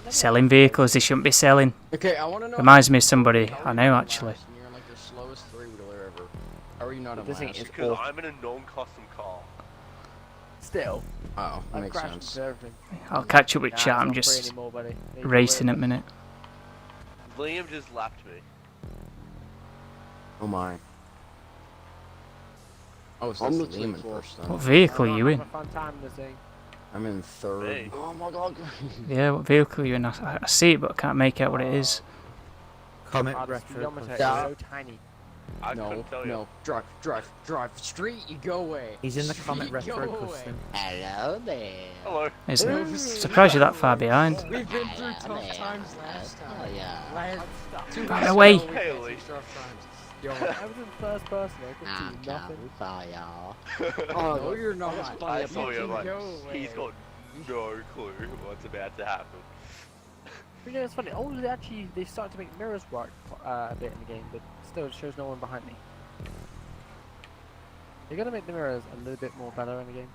Selling vehicles they shouldn't be selling. Okay, I want to know. Reminds me of somebody I know actually. You're in like the slowest three-wheeler ever. How are you not in This thing last? is Because awful. I'm in a non-custom car. Still. Oh, that I've makes crashed sense. into everything. I'll catch up with Nah, chat. it's I'm not free just anymore, buddy. Need to racing wait. at the minute. Liam just lapped me. Oh my. Oh, so I'm that's looking Liam in for- first What then. vehicle I'm are you having in? a fun time in this thing. I'm in third. Hey. Oh my god. Yeah, what vehicle are you in? I see it, but I can't make out what it is. Comet Oh, the retro. speedometer is Yeah. so tiny. I No, couldn't tell you. no. Drive. Straight, you go away. He's in the Straight, Comet you retro go away. custom. Hello there. Hello. Isn't it? Surprised you're that far behind. We've been through tough times last time. Oh yeah. Last 2 Right weeks away. ago, we Hey, had Lee. some tough times. Yo, I was in first person. I couldn't I'm see nothing. coming for y'all. Oh, no, you're not. I saw you can like, go he's away. got no clue what's about to happen. But yeah, it's funny. Oh, they started to make mirrors work a bit in the game, but still it shows no one behind me. You're gonna make the mirrors a little bit more better in the game.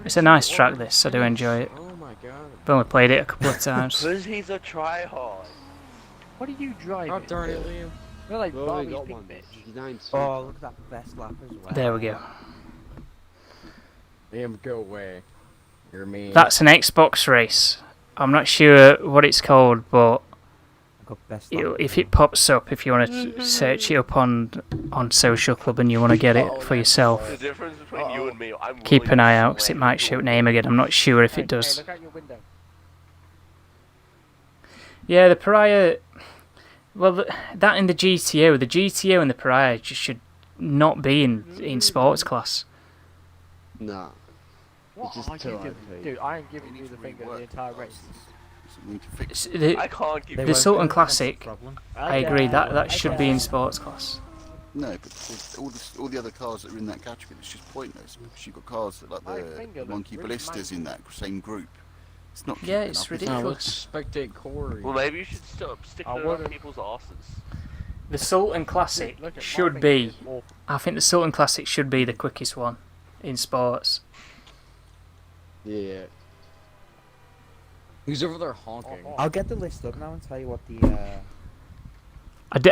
It's a nice track. This I do enjoy it. Oh my god. I've only played it a couple of times. Because he's a tryhard. What are you driving? Oh darn it, Liam. You're like Well, we Barbie's got big one. bitch. 59 Oh, look at that best lap as well. There we go. Liam, go away. You're mean. That's an Xbox race. I'm not sure what it's called, but I've got best lap. if it pops up, if you want to search it up on Social Club and you want to get it for yourself, The difference between you and me, I'm keep willing an to eye out 'cause it slam might your show door. name again. I'm not sure if Hey, it does. Hey, look out your window. Yeah, the Pariah. Well, that in the GTO and the Pariah just should not be in sports class. Nah. What just are too you doing? OP. Dude, I ain't giving you the finger the entire race. Something to fix. I can't keep They The won't Sultan do it, that's the Classic, problem. I agree that should be in sports class. No, but all the other cars that are in that category, it's just pointless because you've got cars that like My finger the Monkey looks really Ballistas in that same group. It's not. Yeah, keeping it's up, is it? Now ridiculous. let's spectate Corey. Well, maybe you should stop sticking I it up wouldn't. people's asses. The Sultan Classic Look at my should finger, be. it's awful. I think the Sultan Classic should be the quickest one in sports. Yeah. Who's over there honking? I'll get the list up now and tell you what the.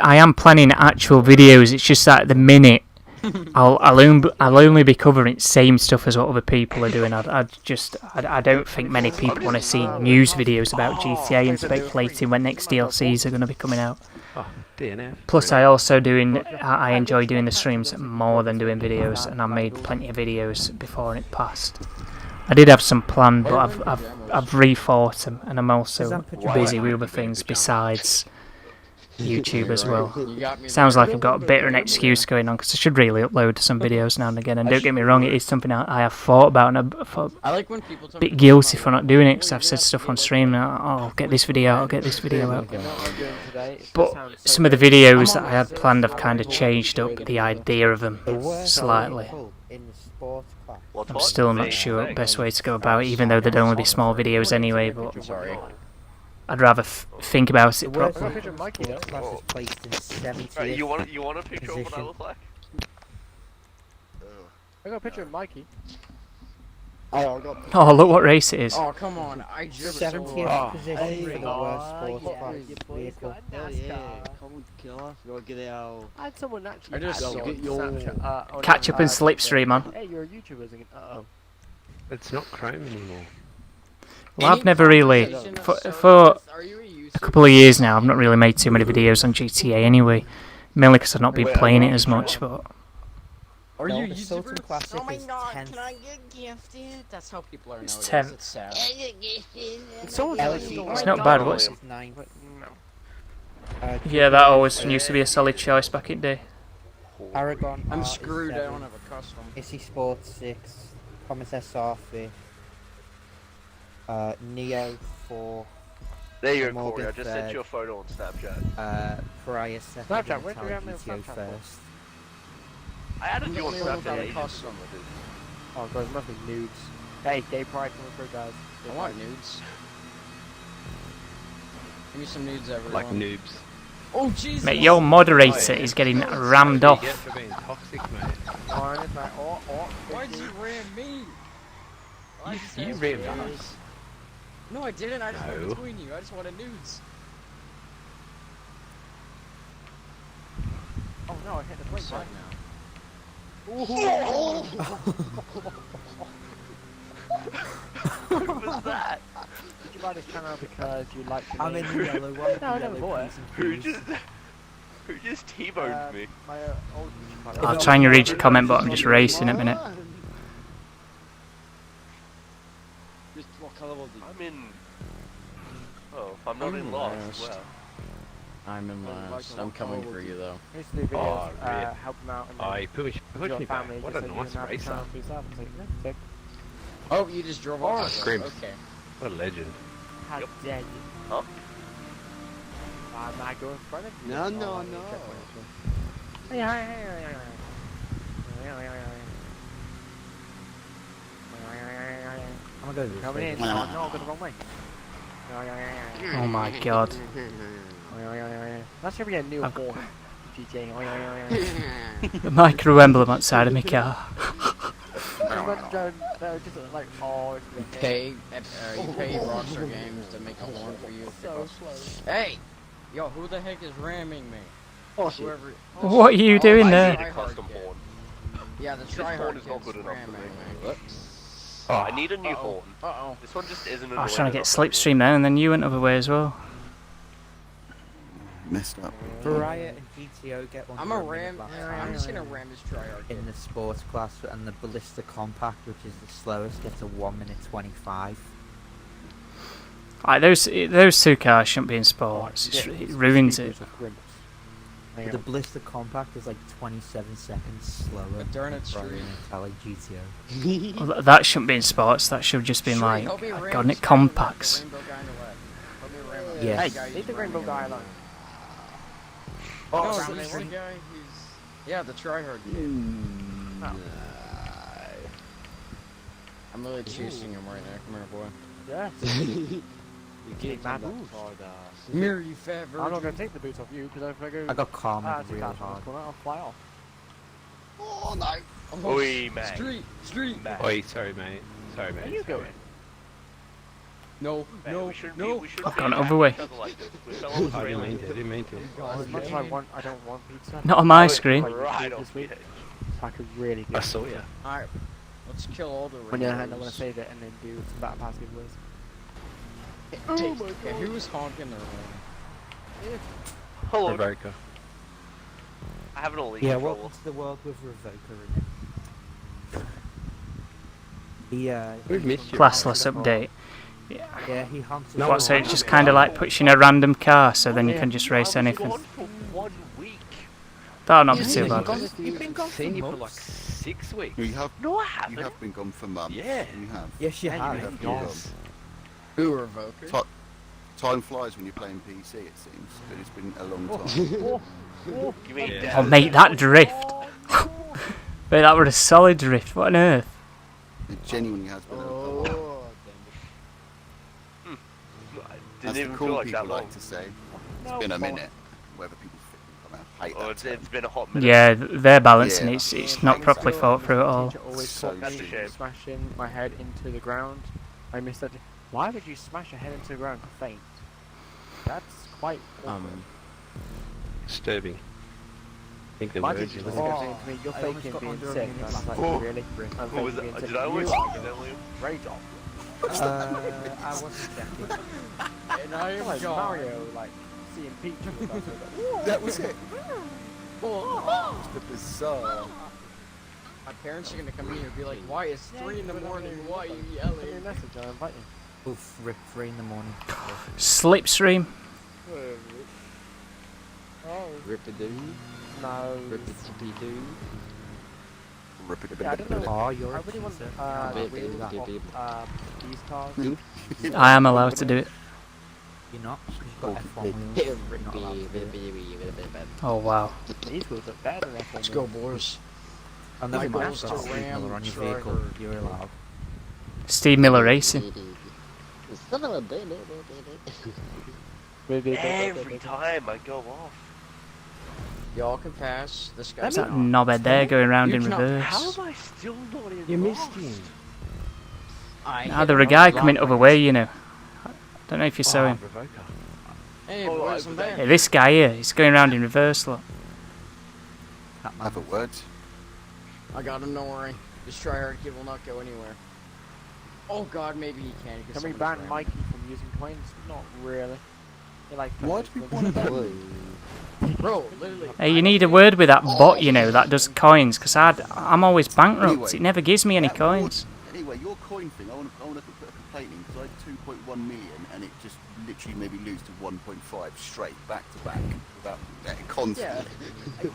I am planning actual videos. It's just that at the minute I'll only be covering same stuff as what other people are doing. I don't think many people want to see news videos about GTA and speculating when next DLCs are going to be coming out. Oh, DNF. Plus, I enjoy doing the streams more than doing videos, and I made plenty of videos before it passed. I did have some planned, but I've rethought them, and I'm also busy with other things besides YouTube as well. Sounds like I've got a bit of an excuse going on, because I should really upload some videos now and again. And don't get me wrong, it is something I have thought about, and I'm a bit guilty for not doing it, because I've said stuff on stream, oh, I'll get this video out, I'll get this video out. But some of the videos that I had planned, I've kind of changed up the idea of them slightly. I'm still not sure the best way to go about it, even though they'd only be small videos anyway, but I'd rather think about it properly. Right, you want a picture of what I look like? I got a picture of Mikey. Oh, look what race it is. Oh, come on. I just 70th position for the worst sports car vehicle. I had someone actually I just saw Snapchat, Catch up and slipstream on. Hey, you're a YouTuber, isn't it? Uh-oh. It's not Chrome anymore. Well, I've never really, for a couple of years now, I've not really made too many videos on GTA anyway. Mainly because I've not been playing it as much, but... Are you a Sultan YouTuber? Classic Oh my is god, 10th. can I get gifted? That's how people are It's nowadays. 10th. It's sad. It's not bad, what's... Yeah, that always used to be a solid choice back in the day. Aragon. I'm R is screwed, I 7th. don't have a custom. Issy Sports 6. Commons SR 5th. Neo 4. There you go, Morgan Corey. I just sent third. you a photo on Snapchat. Pariah 2nd. Snapchat, where do you have me on GTO Snapchat for? 1st. I added you on Let me look Snapchat at a ages custom. ago, dude. Oh, guys, must be nudes. Hey, gay pride coming through, guys. I want nudes. Give me some nudes, everyone. Like noobs. Oh, Jesus! Mate, your moderator is getting rammed That's what you off. get for being toxic, mate. Why'd you ram me? You rammed us. No, I didn't. I just went No. between you. I just wanted nudes. Oh no, I hit the plate. Suck Who was that? Did you buy this channel because you like to I'm in the yellow one. No, I never bought it. Who just T-boned me? My old YouTube channel. I'll try and read your comment, but I'm just racing at a minute. I'm in... Oh, I'm not in last. Wow. I'm in last. I'm coming for you, though. I used to do videos, Oh, really? help them out and Oh, you pushed your me back. family What just a so you nice can have the racer. channel to yourself. It's like, yeah, sick. Oh, you just drove off. Oh, screams. Okay. What a legend. How Yep. dare you? Huh? I'm not going in front of you. No, Oh, no, I need to no. check my info. I'm gonna go this Coming way. in. Oh no, I'll go the wrong way. Oh my god. That should be a new I've- horn. GTA. The micro emblem outside of my car. Just like, oh, it's You pay Rockstar Games to make a horn for you. so slow. Hey! Yo, who the heck is ramming me? Oh, Whoever. What are you doing I there? need a custom horn. Yeah, the horn tryhard is not kid's good enough for ramming me. me. Whoops. Oh, I need a new Uh-oh. horn. Uh-oh. This one just isn't I was trying to get annoying slipstream there, and then you went other way as well. Messed up. Pariah and GTO get one. I'm a ram. I'm just gonna ram this tryhard kid. in the sports class, and the Ballista Compact, which is the slowest, gets a 1 minute 25. Like those two cars shouldn't be in sports. It ruins it. But the Ballista Compact is like 27 seconds slower But darn it, than Street. a Tele GTO. Well, that shouldn't be in sports. That should just be in like, Help me ram God, this it guy on the left, compacts. the rainbow guy on the left. Help me ram him. Yes. The guy Leave who's the rainbow ramming guy me. alone. Oh, No, so ramming this is the him. guy who's... Yeah, the tryhard kid. I'm really chasing him right now. Come here, boy. Yes. You can't Bad come moves. that hard ass. Mirror, you fat I'm not virgin. gonna take the boots off you because if I go. I got calmed it's real a catch, hard. I'll fly off. Oh, no. for me. Oi, mate. Street. Mate. Oi, sorry, mate. Sorry, mate. Where are you sorry. going? No, Mate, no, we shouldn't no. Be, we shouldn't I've be gone attacking other way. each other like this. We fell on the I trail. didn't mean to. As much as I want, I don't want pizza. Not on my Oh, screen. Right This off the week. edge. I could really do I saw you. Alright, let's kill all the On the other hand, I raiders. want to save it and then do some battle pass giveaways. Okay, who's honking their horn? Hello. Rebecca. I have an elite Yeah, controller. welcome to the world with Revoker in it. We've missed you. Classless update. Yeah, he honks. No, What, so it just kind of like puts you in a random car, so then you can just race I was anything. gone for 1 week. That'll not be You've too been bad. gone- You've been gone Seen for you for like months. 6 weeks. You have. No, I You haven't. have been gone for months. Yeah. You have. Yes, you Yeah, have. you have. Yes. Yes. Who Revoker? Ti- Time flies when you're playing PC, it seems, but it's been a long time. You mean Yeah. death? Oh mate, that drift! Mate, that was a solid drift. What on earth? It genuinely has been a long time. Didn't As the even cool feel like people that long. like to say. It's been a minute. Whether people think I hate Oh, that it's term. been a hot minute. Yeah, they're balancing. Yeah. It's not properly thought through at all. Teacher always So taught That's a me shame. smashing my head into the ground. I missed that. Why would you smash your head into the ground to faint? That's quite awkward. Disturbing. I think the My words teacher you was like. saying to me, you're I almost faking got being under a sick. minute And I was like, Oh. really? I'm What was faking being it? sick. Did I always You are speak Italian? rage off. I wasn't checking. And I am Like gone. Mario, like, seeing Peach and stuff. Like, That was it. It's the bizarre. My parents are gonna come in here and be like, why is 3 in the morning? Why are you send me a yelling? message, I'll invite you. Oof, rip 3 in the morning. Slipstream. Oh, Rip-a-doo. no. Rip-a-tippy-doo. Yeah, I don't know. Oh, you're I really want sir. the Beep, wheels beep, off beep. these cars. I am allowed to do it. You're not, because you've got F1 Rip- wheels. You're not allowed to do it. Rip-a-dee-wee-wee-wee-wee-wee. Oh wow. These wheels look better than F1 Let's go, wheels. boys. And never My mind, goals got to Steve ram Miller on your Striker. vehicle. You're allowed. Steve Miller Racing. Son of a bitch. Every time I go off. Y'all can pass. This guy's Is that not. knobhead there going round You in cannot- reverse? How am I still not in You lost? missed him. Now there a guy coming other way, you know. Don't know if you saw him. Rebecca. Hey, Oh, boys, I- I'm back. Yeah, this guy here, he's going round in reverse, look. Have a word. I got him, don't worry. This tryhard kid will not go anywhere. Oh god, maybe he can. Can we ban Mikey from using coins? Not really. They like Why do people want to ban Whoa. Bro, literally. Hey, you need a word with that bot, you know, that does coins, because I'm always bankrupt. It never gives me any That coins. Anyway, your coin thing, I want to put a complaint in because I had 2.1 million and it just literally made me lose to 1.5 straight back to back without constantly.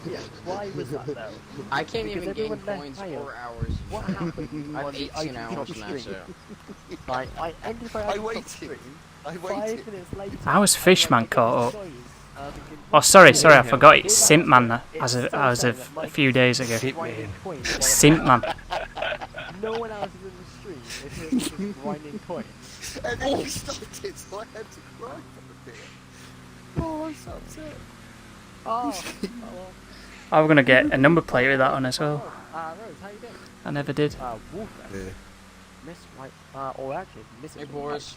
Yeah, why was that though? I can't Because even gain everyone left coins failed. 4 hours. What happened? I have on the 18 item hours shop and that's stream? it. Like, I ended my I item shop waited. stream. I 5 waited. minutes later. How was I was Fishman like, caught up? "Coins." I was thinking, Oh, sorry, I forgot it's It's Simpman so as of sad that a Mikey few days ago. Simp grinding man. coins Simpman. No one else is in the stream. It's him just grinding coins. And then you stopped it, so I had to cry for a bit. Oh, I'm so upset. Oh, I'm going to get a number plate with that on as well. Rose, how you doing? I never did. Wolf. Yeah. Miss White. Or actually, Miss. Hey, boys.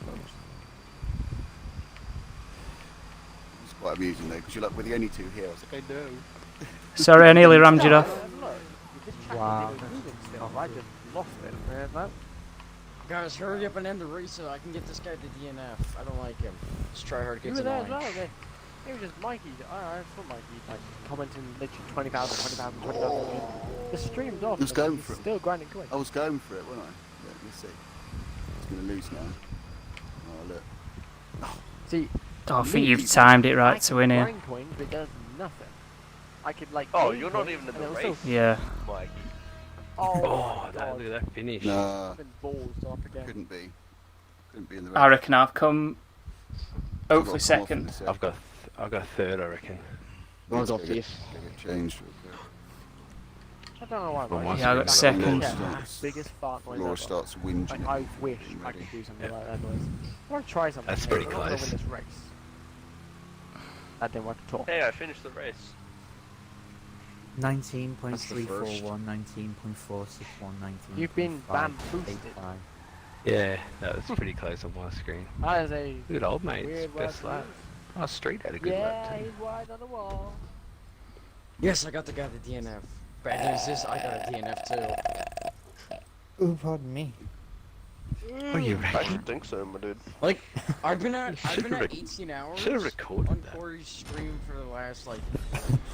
It's quite amusing though, because you're like, we're the only two here. I was like, I know. Sorry, I nearly rammed you off. Wow. I just lost it. Man. That, Guys, hurry up and end the race so I can get this guy to DNF. I don't like him. This tryhard you gets were there as annoying. well. It was just Mikey. I saw Mikey like commenting literally 20,000, 20,000. The stream's off. He was and going he's for it. Still grinding coins. I was going for it, wasn't I? Yeah, let's see. It's going to lose now. Oh, look. See, Oh, I think you've timed it I right to can win here. grind coins, but it does nothing. I could like. Oh, gain you're not coins, even in and the it was race. Yeah. Mikey. Oh, Oh, my that, God. look at that finish. Nah, Been balls off again. couldn't be. Couldn't be in the race. I reckon I've come I've hopefully got to come off in second. a sec. I've got third, I reckon. One's got Gotta get- fifth. gotta get changed real quick. I don't know why. Well, Mikey once Yeah, I got did that. second. Yeah, biggest fart noise Laura ever. starts whinging. Like, at I you wish getting I ready. could do something like that noise. I want to try something. That's here. pretty I wanna close. win this race. That didn't work at all. Hey, I finished the race. 19.341, 19.461, 19. You've been bamboozled. Yeah, that was pretty close on my screen. That is a Good old mates, weird best word. lap. Oh, Street had a good lap Yeah, too. he's wide on the wall. Yes, I got the guy to DNF. bad news is I got a DNF too. Oh, pardon me. Oh, you I reckon? should think so, my dude. Like, I've been at Should've 18 hours Should've recorded on that. Corey's stream for the last like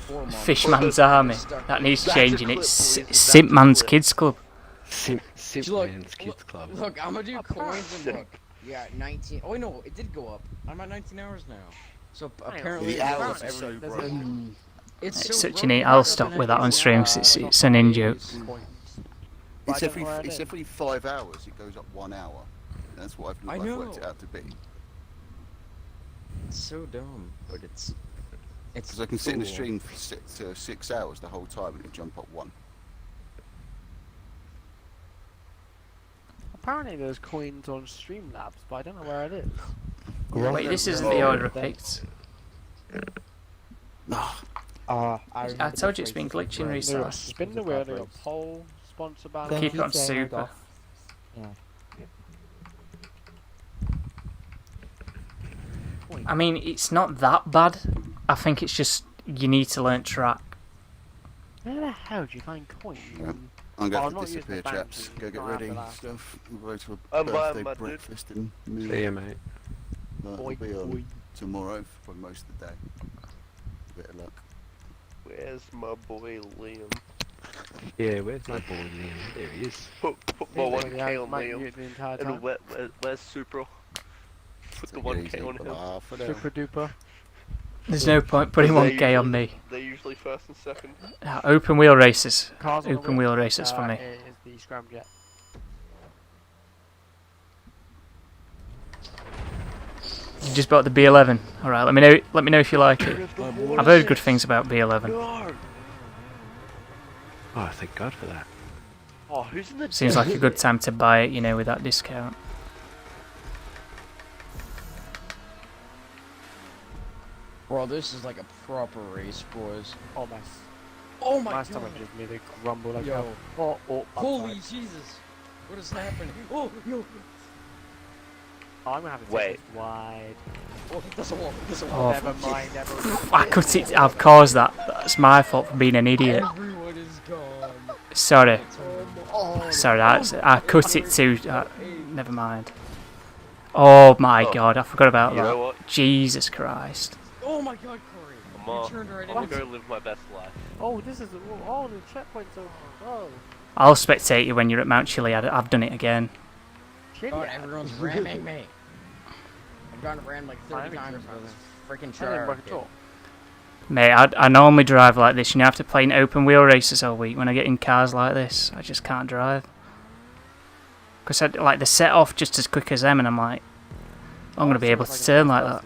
4 months. Fishman's Army. Stuck That in- needs That's a changing. clip, It's boys. That's Simp a Man's clip. Kids Club. Simpman's Kids Club. Look, I'm gonna do coins and look. Yeah, 19. Oh, wait, no, it did go up. I'm at 19 hours now. So apparently The it goes hours up are so every. broken. It's It's so such an broken, I'll I've stop been with at that on 18 stream hours. 'cause it's an in-joke. It's every 5 hours. It goes up 1 hour. That's what I I've worked it know. out to be. It's so dumb, but it's. Because I can sit in the cool. stream for 6 hours the whole time and it'll jump up 1. Apparently there's coins on Streamlabs, but I don't know where it is. Wait, this isn't the order I picked. I told you it's been glitching They got recently. spin the wheel, they got poll, sponsor banner. Thank Keep you, it on Jane, super. off. Yeah. I mean, it's not that bad. I think it's just you need to learn track. Where the hell do you find coins? Yeah. I'm going Oh, to not using disappear, the bank, chaps. so Go get not ready. after that. Stuff. We'll go to I'm a buying birthday my dude. breakfast and meal. See ya, mate. That'll Boy, be on boy. tomorrow for most of the day. Bit of luck. Where's my boy Liam? Yeah, where's my boy Liam? There he is. Put my Yeah, 1K on might Liam. mute the entire And time. where's Supra? Put the Take it 1K easy, on him. laugh it out. Super duper. There's no point putting They're 1K on usually- me. They're usually first and second. Open wheel races. Cars on the Open wheel races for me. It is the scramjet. You just bought the B11. All right, let me know. Let me know if you like it. I've heard good things about B11. No! Oh, thank God for that. Oh, who's in the Seems like a good time to buy it, you know, with that discount. Bro, this is like a proper race, boys. Oh my. Oh My my god! stomach just made a grumble like Yo. hell. Oh, oh, I'm Holy sorry. Jesus! What is happening? Oh, yo! Oh, I'm gonna have to take Wait. this wide. Oh, that's a wall. That's a wall. Oh, Never mind, never mind. I cut it. I've caused that. That's my fault for being an idiot. Everyone is gone. Sorry. Oh, Sorry, I cut it to. Never mind. Oh my Oh. God, I forgot about You know that. what? Jesus Christ. oh my god, Corey! I'm You turned right gonna into go live my best life. Oh, this is. Oh, the checkpoint's over. Oh. I'll spectate you when you're at Mount Chiliad. I've done it again. God, everyone's ramming me. I've gotten rammed like 30 times by this freaking I didn't truck. work at all. Mate, I normally drive like this. You know, I have to play in open wheel races all week. When I get in cars like this, I just can't drive. Because I like the set off just as quick as them, and I'm like, I'm gonna be able to turn like that.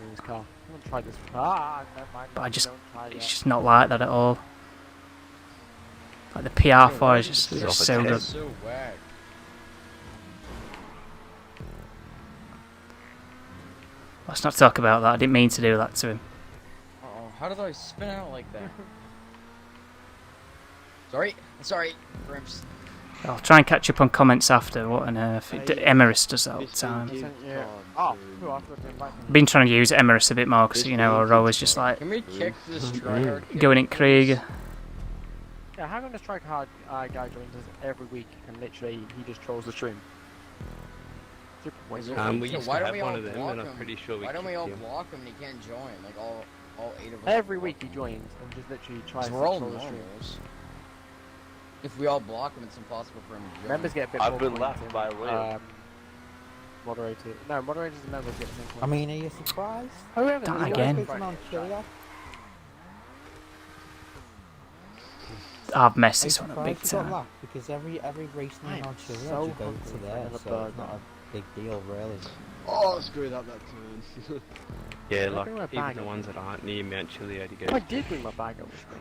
But I just, it's just not like that at all. Like the PR4 is just it's so good. It's so whack. Let's not talk about that. I didn't mean to do that to him. Uh-oh, how did I spin out like that? Sorry, Grimps. I'll try and catch up on comments after. What on earth? Emirates does that all the time. Oh, who I forgot to invite me. I've been trying to use Emirates a bit more because, you know, we're always just like Can we kick this tryhard kid? going in Krieg. Yeah, how come the strike hard guy joins us every week and literally he just trolls the stream? Super Is weird. there- We so used why to don't have we one all of them, block and I'm him? pretty sure we Why don't we all kicked him. block him and he can't join? Like all 8 of us. Every block week he him. joins and just literally tries to We're all troll the stream. normals. If we all block him, it's impossible for him to join. Members get a bit I've more been points left in, by Liam. Moderators. No, moderators and members get the same points. I mean, are you surprised? Oh, yeah, That there's again. always Putting on Chiliad? I've messed Are you this one up big surprised you got time. that? Because every race I name am on Chiliad, so you go hungry to for there, another so it's burger. not a big deal, really. Oh, screwed up that turn. Yeah, I like bring my even bag the up. ones that aren't near Mount Chiliad, you go. I did bring my bag up with me.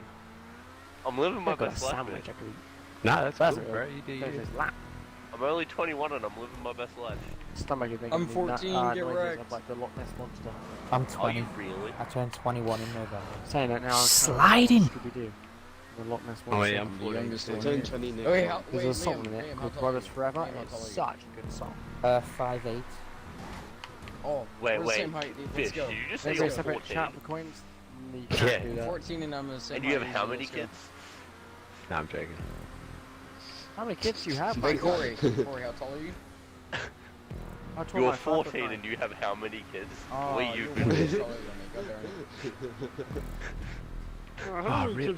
I'm living my I've got a best life. sandwich man. I could eat. Nah, that's That's cool, it. bro. You do There's you. his lap. I'm only 21 and I'm living my best life. Stomach is making I'm me 14, get noises wrecked. of like the Loch Ness monster. I'm Are 20. you really? I turned 21 in November. Saying that now. Sliding. Scooby-Doo. The Loch Ness monster. Oh yeah, I'm The 14. youngest I one turned here. 20 next Oh, wait, month. There's a wait, song Liam, in it Liam, how called tall Brothers are you? Forever. Liam, how It's tall are you? such a good song. 5'8". Oh, Wait, we're the wait. same height, dude. Fish, Let's go. did you just say There's you're a separate 14? chat for coins. You Yeah. can't do that. 14 and I'm the same And you have height how as many let's go. kids? Nah, I'm joking. How many kids do you have? Hey, Mike? Corey, how tall are you? How tall You're am I? 5'9". 14 and you have how many kids? Oh, Wait, you're you. way taller than me, goddarn. Oh, rip.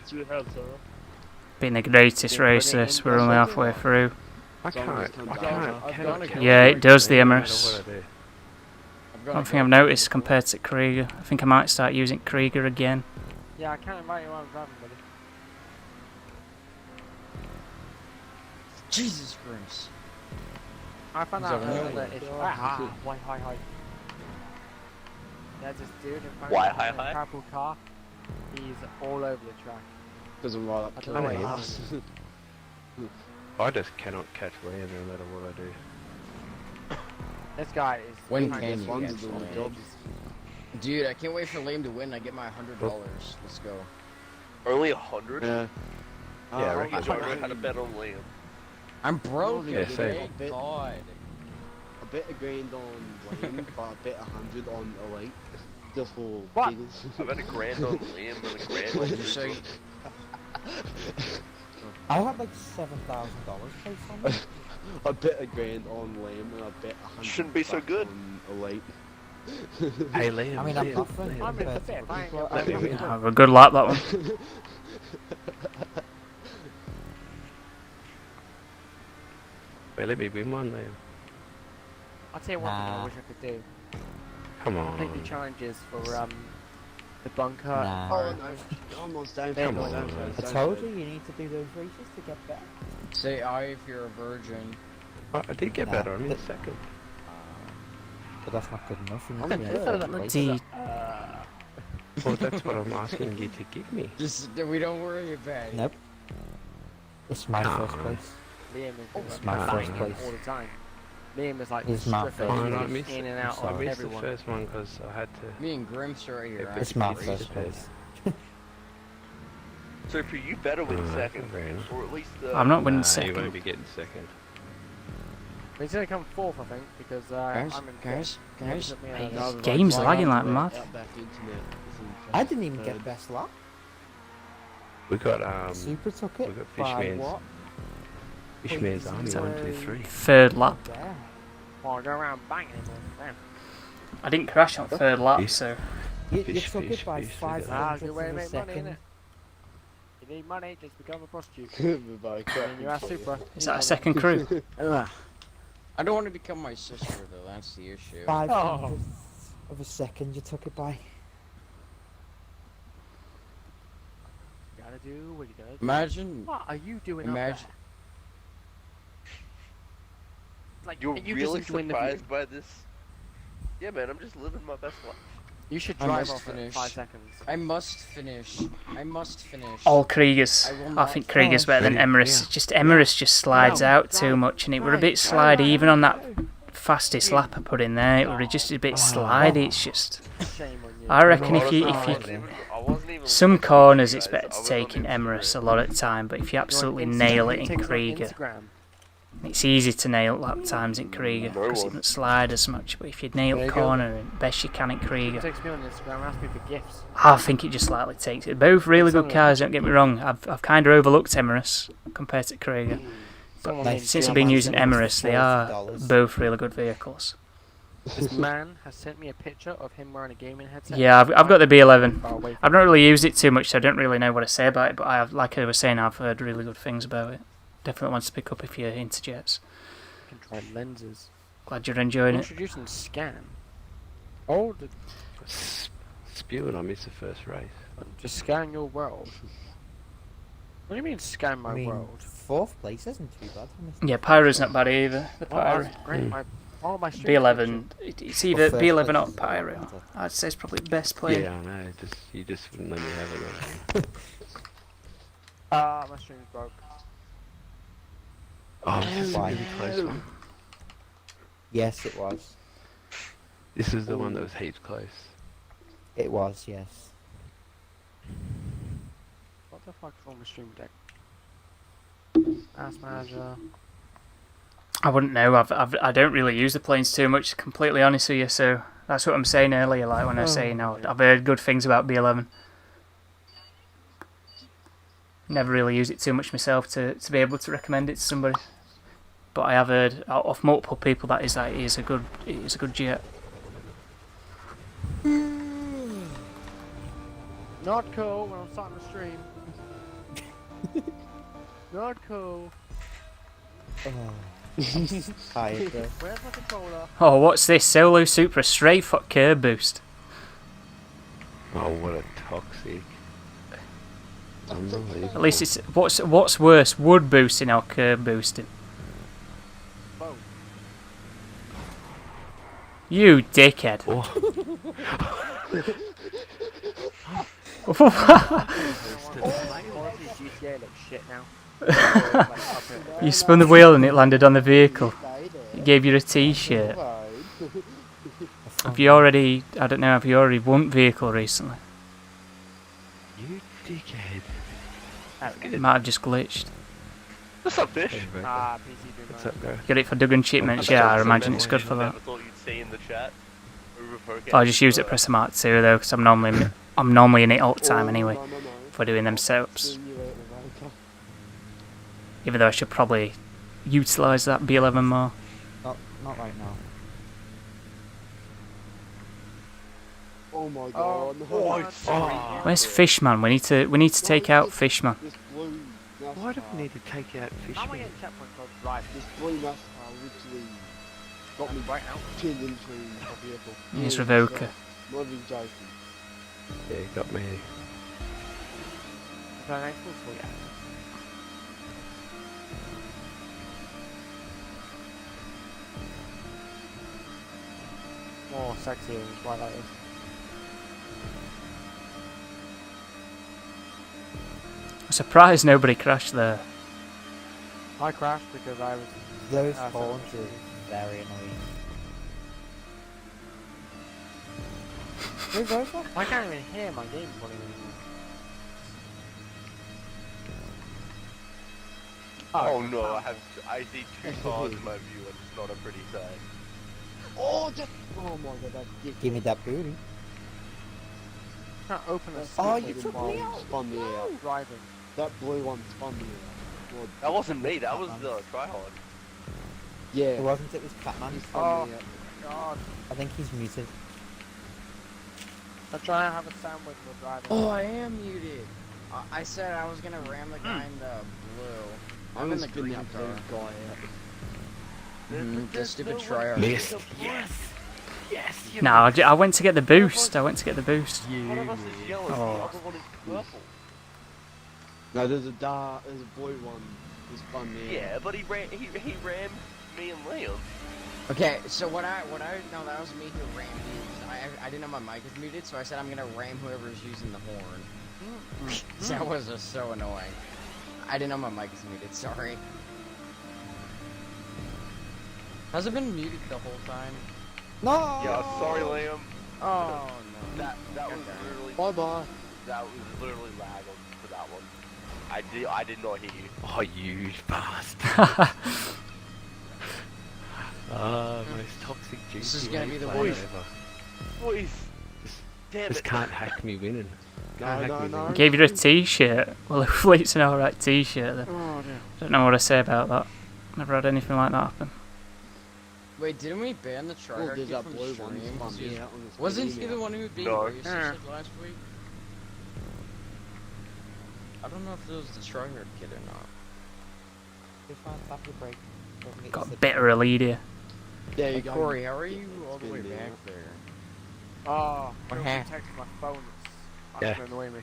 Been the greatest Yeah, race bring it this. in, We're only Josh. halfway through. I can't. Cannot Yeah, it does, the no matter Emirates. what I do. One thing I've noticed compared to Krieger, I think I might start using Krieger again. Yeah, I can't invite you while I'm driving, buddy. Jesus Christ. I found He's out over there. that it's why hi. There's this dude in front Why, of me hi, in a hi? purple car. He's all over the track. Doesn't roll I up don't know what Hey, he house. has. I just cannot catch Liam no matter what I do. This guy is When behind can this you one get is doing Liam? jobs. Dude, I can't wait for Liam to win. I get my $100. Let's go. Only 100? Yeah. Yeah, I reckon. I don't know how to bet on Liam. I'm broke. Yeah, same. Thank God. A bit of grand on Wayne, but a bit 100 on Elite. Just for What? giggles. I bet a grand on Liam and a grand on What'd you say? I had like $7,000 placed on me. A bit of grand on Lame and a bit 100 Shouldn't be so back good. on Elite. Hey, Liam. I mean, I'm Liam, nothing Liam. I'm in the compared to fifth. other I ain't people. got Let me nothing win. to do. Have a good lap, that one. Wait, let me win one, Liam. I'll tell you one thing I Nah. wish I could do. Come on. Completely challenges for the bunker. Nah. Oh no, almost down. Come almost on. down, I down, told down. you need to do those races to get better. Say I if you're a virgin. Oh, I did get Nah, better. I'm in but- second. But that's not good enough. You need I'm to be in good. third place. Bloody Well, that's what I'm asking you to give me. Just we don't worry about it. Nope. It's my Nah. first place. Liam is It's like my banging first up place. all the time. Liam is like It's my stripping first Oh, no, I place. missed in it. and out I of missed the everyone. first one because I had to. Me and Grimps are right here. It's It's actually my racing. first place. So for you better win Oh, second, fair enough. or at least I'm not winning Nah, you won't second. be getting second. He's gonna come fourth, I think, because Guys, I'm in guys, fifth. guys. Put me Hey, out this of- game's Why lagging like not mad. get back internet? It's in I first, didn't even third. get best lap. We got Super took we it got by Fishman's what? Fishman's Army Points. 1, 2, 3. Third lap. Yeah. Oh, go around banging him. Man. I didn't crash on third lap, so You Fish, took fish, it by fish, 5 Ah, hundredths good of way to a make money, second. innit? You need money, just become a prostitute. Goodbye, I mean, you are super. is that a second crew? I don't want to become my sister though. That's the issue. 5 Oh. hundredths of a second you took it by. You gotta do what you gotta do. Imagine. What are you doing Imagine. up there? Like, You're are you really just enjoying the view? surprised by this? Yeah, man, I'm just living my best life. You should I drive must off finish. in 5 seconds. I must finish. I must finish. All Kriegers. I will I not think Krieger's better than Yeah. Emirates. Just Emirates just slides out too much, and it were a bit slidey. Even on that fastest lap I put in there, it were just a bit slidey. It's just. Shame on you. I reckon if Honestly, you I wasn't even some looking at corners you it's guys. better I to was take on in Instagram. Emirates a lot of the time, but if you You're on absolutely Insta- nail it in TikTok, Krieger, Instagram. it's easy to nail lap times in Krieger No, it because it wasn't. doesn't slide as much. But if you nail There you go. corner and best you can in Krieger, Text me on Instagram and ask me for gifts. I think it just slightly takes it. Both really good Someone- cars, don't get me wrong. I've kind of overlooked Emirates compared to Krieger. Someone Like, named Since Jim I've been has using sent me Emirates, they are $40. both really good vehicles. This man has sent me a picture of him wearing a gaming headset. Yeah, I've got the B11. Far away from I've not really used it too much, so I don't really know what to say about it. But like I was saying, I've heard really good things about it. Definitely wants to pick up if you're into jets. control lenses. Glad you're enjoying it. Introducing scan. Oh, Spewing, I missed the first race. just scan your world. What do you mean scan my I mean, world? 4th place isn't too bad. Yeah, Pyro's not bad either. The Oh, Pyro. that's great. All my streams B11. It's either Well, B11 or first place Pyro. is better. I'd say it's probably the best player. Yeah, I know. You just wouldn't let me have it. my stream's broke. Oh, this is a Why? really close one. Yes, it was. This is the one that was heaps close. It was, yes. What the fuck's wrong with stream deck? Ask manager. I wouldn't know. I don't really use the planes too much, completely honest with you. So that's what I'm saying earlier. Like when I was saying, I've heard good things about B11. Never really use it too much myself to be able to recommend it to somebody. But I have heard off multiple people that it is a good jet. Not cool when I'm starting the stream. Not cool. Tired though. Where's my controller? Oh, what's this? Solo Supra straight foot curb boost. Oh, what a toxic. Unbelievable. At least it's what's worse, wood boosting or curb boosting? Both. You dickhead. GTA looks shit now. You spun the wheel and it landed on the vehicle. It gave you a t-shirt. Have you already won vehicle recently? You dickhead. It might have just glitched. What's up, Fish? PC What's up, bro? Got it for Duggan Shipments, yeah, I imagine it's good for I that. never thought you'd see in the chat. I just use it press a mark 2 though, because I'm normally in it all the time anyway, for doing them setups. Even though I should probably utilise that B11 more. Not right now. Oh my god. Where's Fishman? We need to take out Fishman. This blue Why do we need to take out How am I Fishman? getting checkpoint called right? This blue NASCAR literally got me Right now. pinned into a vehicle. It's Revoker. Not even joking. Yeah, you got me. Yeah. More sexy and why that is. I'm surprised nobody crashed there. I crashed because I was. Those so horns are very annoying. Move over. I can't even hear my game volume anymore. Oh no, I see two cars in my view and it's not a pretty sight. Oh, just. Oh my god, that dick. Give me that booty. Can't open a Oh, stupid you took bomb. me out. Spun me out. Driving. That blue one spun me out. God. That wasn't me, that was the tryhard. Yeah. It wasn't. It was Catman. He spun Oh me out. god. I think he's muted. I'm trying to have a sandwich while driving. Oh, I am muted. I said I was gonna ram the guy in the blue. I'm in the green that car. blue guy out. The stupid tryhard. Missed. Yes. No, I went to get the boost. One of us is yellow, Oh. the other one is purple. No, there's a blue one. He spun me out. Yeah, but he rammed me and Liam. Okay, so no, that was me who rammed you. I didn't know my mic was muted, so I said I'm gonna ram whoever's using the horn. That was just so annoying. I didn't know my mic was muted, sorry. Has it been muted the whole time? No. Yeah, sorry Liam. Oh no. That was Okay. literally Bye bye. that was literally lag for that one. I did not hear you. Oh, you bastard. Most toxic GTA This is gonna be the player worst. ever. Boys, damn Just it. can't hack me winning. Can't hack me winning. Gave you a t-shirt. Well, hopefully it's an alright t-shirt then. Oh dear. Don't know what to say about that. Never had anything like that happen. Wait, didn't we ban the Oh, tryhard there's kid that from blue one. He stream? spun me out on the Wasn't screen he the out. one who beat No. racist last week? I don't know if it was the tryhard kid or not. Just find tap your brake. Doesn't get Got you a bit of a lead here. There you Hey, go. Corey, how are you all the way Spin me back out. there? Oh, What don't happened? text my phone. That's Yeah. gonna annoy me.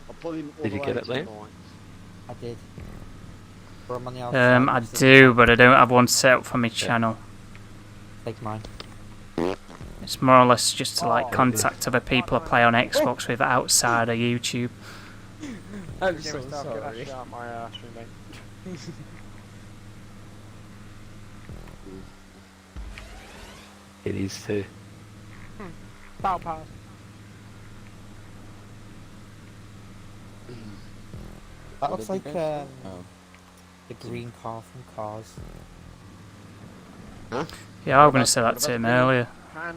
I'll put him all Did the you way get it, to Liam? mine. I did. But I'm on the outside. I so do, but I don't have one set up for my channel. Take mine. It's more or less just to like Oh. contact other people I play on Xbox with outside of YouTube. I'm Give so me stuff, get that sorry. shit out my stream, mate. It is too. Bow pass. That looks like the Oh. green car from Cars. Yeah, I was going about- to say that what to about him the- earlier.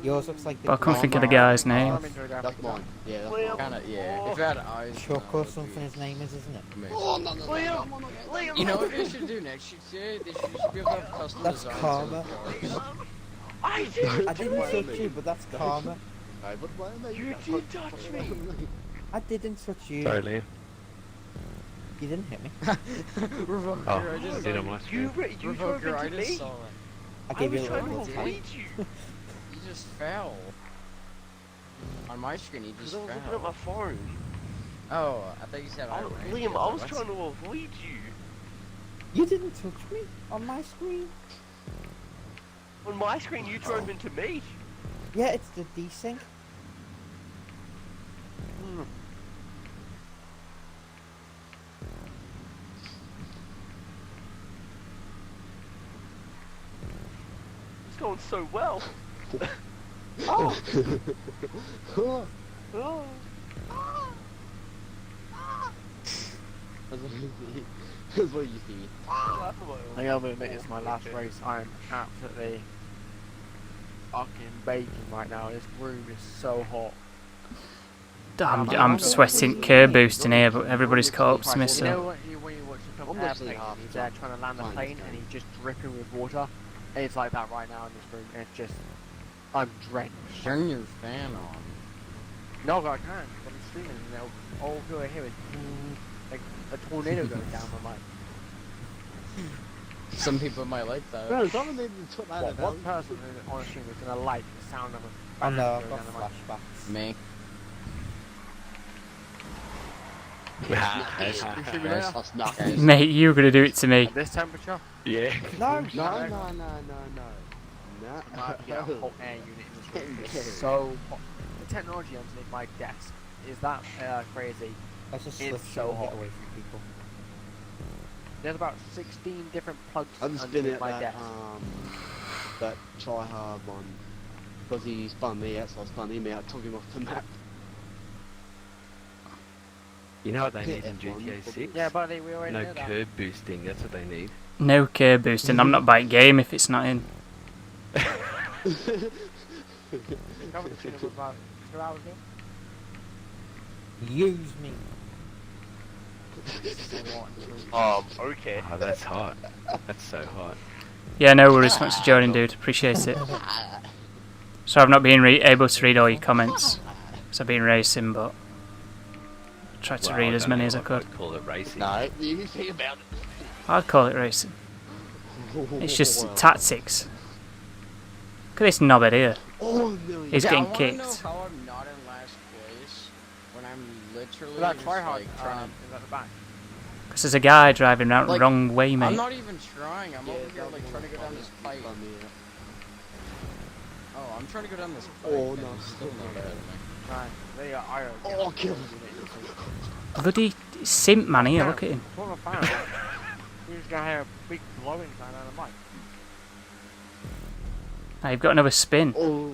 Yours looks like the. I can't think of the guy's name. That's mine. Yeah, that's Liam. mine. Kinda, yeah. If it had eyes. Chuck no, or it'd something be his name is, isn't it? amazing. Oh, no, no, Liam. no, no, Liam. You know what they should do next? They should be able to have custom That's designs karma. of cars. I didn't. I didn't touch you, but that's karma. Hey, but why am I- You did touch me. I didn't touch you. Sorry, Liam. You didn't hit me. Revoker, Oh, I just did saw on my You screen. drove Revoker, I into just me. saw it. I I gave you was a trying little to tap. avoid you. You just fell. On my screen, you Because just I was looking at fell. my phone. Oh, I thought you said I ran. Liam, I was What? trying to avoid you. You didn't touch me on my screen. On my screen, you drove into me. Yeah, it's the desync. It's going so well. Oh! Oh, Oh. that's what you see. I gotta admit, it's my last race. I am absolutely fucking baking right now. This room is so hot. I'm sweating curb boosting here, but everybody's caught up to me, You know so. when you watch a film I'm not saying airplane, half he's the there time. trying to land the Fine, plane, fine. and he's just dripping with water. It's like that right now in this room, and it's just, I'm drenched. Turn your fan on. No, I can't. I'm streaming, and all I hear is like a tornado going down my mic. Some people might like that. Bro, someone needed to talk What, that one person on a stream is gonna like the sound of a Oh fan no, going I've got down the mic. flashbacks. Me. You streaming now? That's nothing. Mate, you were going to do it to me. At this temperature? Yeah. No, No, no, no, no, no. I might get a hot air unit in this room. It's so hot. The technology underneath my desk is that crazy. Let's just It's slip so so hot. away from people. There's about 16 different plugs I'm spinning underneath at my that, desk. that try hard one. Because he spun me out, so I spun him out, took him off the map. You know what they Hit need in F1. GTA 6? Yeah, buddy, we already No know that. curb boosting, that's what they need. No curb boosting. I'm not buying game if it's not in. Covered the cinema about 2 hours ago. Use me. Okay. Oh, that's hot. That's so hot. Yeah, no worries. Thanks for joining, dude. Appreciate it. So I've not been able to read all your comments. So I've been racing, but tried to Well, read I as don't many know as I if could. I'd call it racing. No, you think about it. I'd call it racing. It's just tactics. Look at this knobhead here. Oh, no, He's Yeah, getting I wanna kicked. know how I'm not in last place when I'm literally That just, try hard like, trying to... is at the back. Because there's a guy driving around Like, wrong way, I'm mate. not even trying. I'm over here like trying to go down this pipe. Oh, I'm trying to go down this pipe. Oh, and no. he's still not ahead of me. Right, there you go. I Oh, kill Bloody simp man here, look at him. What a fan. We're just gonna have a big blowing sound out of the mic. Now you've got another spin. Oh.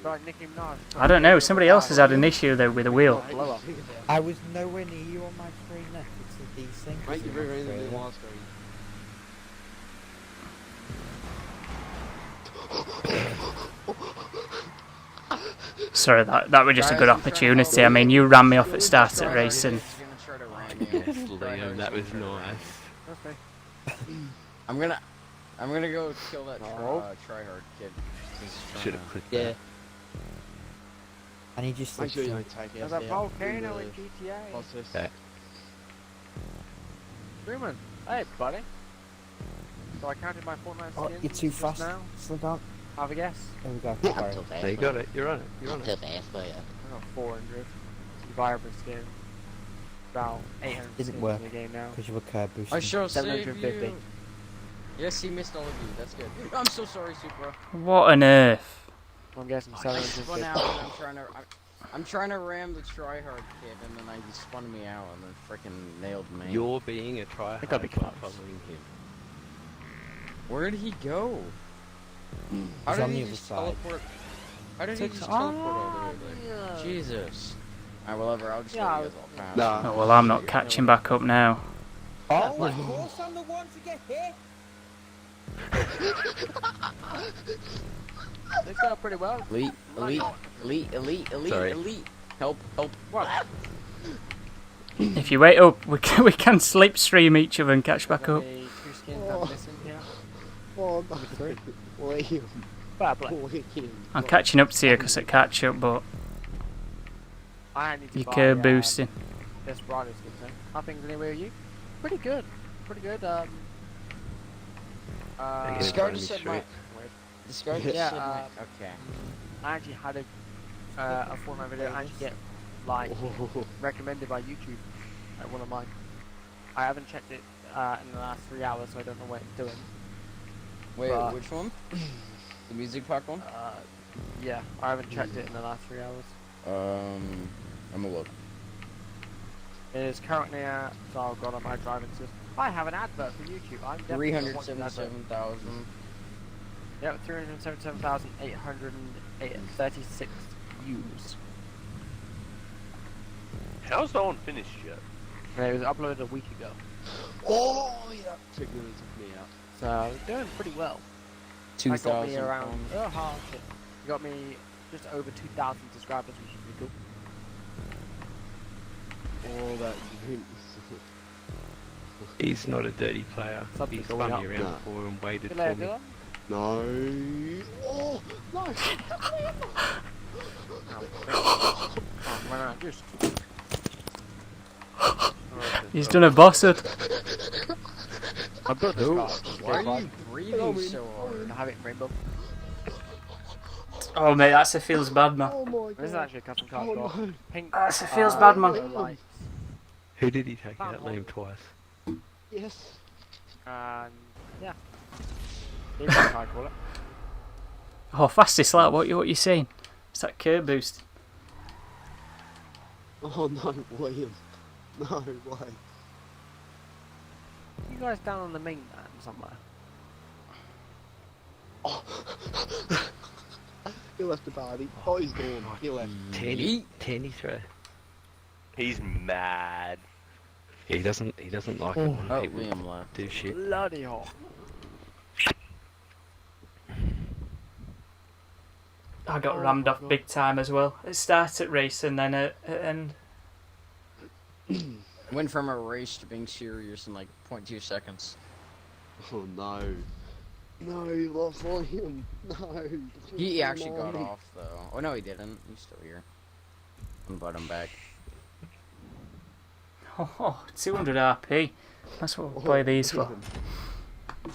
Like Nicki Minaj. I don't know, somebody else has had an issue though with a wheel. Blower. I was nowhere near you on my screen there. It's a desync. Mate, you're very in the last Sorry, that was just a good opportunity. I mean, you ran me off at start at racing. He's gonna try to ram me. Yes, Liam, that was nice. Okay. I'm gonna go kill that Oh. tryhard kid. He's trying Should to- have clicked Yeah. that. And he just Make sure you slipped don't take There's us a out volcano the in GTA. process. Okay. Freeman, hey buddy. So I counted my Fortnite Oh, skins you're too just fast. now. Slow down. Have a guess. There we go. I'm Sorry. too fast. There you got it. You're on it. You're on I'm it. too fast for you. I got 400. You buy every skin. About 800 Didn't skins work. in the game now. Because you were curb boosting. I shall save 750. you. Yes, he missed all of you. That's good. I'm so sorry, Supra. What on earth? I'm guessing I 750. spun out and I'm trying to ram the tryhard kid, and then he spun me out and then freaking nailed me. You're being a tryhard think I'll be by close. following him. Where did he go? How He's did on he the other just side. teleport? How did he just teleport all the way there? Jesus. Alright, whatever. I'll just let you guys all pass. Nah. Oh, well, I'm not catching back up now. Oh, of course I'm the one to get hit. They start pretty well. Elite. Sorry. Help. What? If you wait up, we can slipstream each other and catch back up. Two skins I'm missing here. Oh, no. Three. Liam. Fair play. Liam. I'm catching up to you because I catch up, but I need to you're buy, curb boosting. This rider skin thing. How things anyway with you? Pretty good. Discard said my. Wait. Discard Yeah, said my. Okay. I actually had a Fortnite video actually get like recommended by YouTube, like one of mine. I haven't checked it in the last 3 hours, so I don't know what it's doing. Wait, But- which one? The music pack one? Yeah, I haven't checked it in the last 3 hours. I'm gonna look. It is currently at, oh god, on my driving system. I have an advert for YouTube. I'm definitely gonna watch that advert. 377,000. Yep, 377,836 views. How's that one finished yet? And it was uploaded a week ago. Oh, yeah. Took me out. So, doing pretty well. 2,000. I got me around, oh shit. You got me just over 2,000 subscribers, which is pretty cool. Oh, that. He's not a dirty player. Something He going spun up. me around No. before and waited Good for later, me. Dylan. No. Oh, no. Oh, why not? Just. He's done a bossard. I've got this car. Why are you breathing so hard? I have it in rainbow. Oh mate, that's a feels bad man. Oh, my God. This is actually a custom car. Oh, It's got no. pink. That's a feels bad man. Lights. Who did he take out? Liam twice. Yes. And yeah. Here's what I call it. Oh, fastest lap. What you saying? It's that curb boost. Oh, no, William. No way. You guys down on the mainland somewhere? Oh. He left the party. Oh, he's gone. He left. Tanny throw. He's mad. He doesn't like it when Oh, people Liam left. do shit. Bloody hell. I got rammed off big time as well. It started at race and then at end. Went from a race to being serious in like 0.2 seconds. Oh, no. No, he lost William. No. He actually got off though. Oh no, he didn't. He's still here. I'm glad I'm back. Oh, 200 RP. That's what we'll play these for.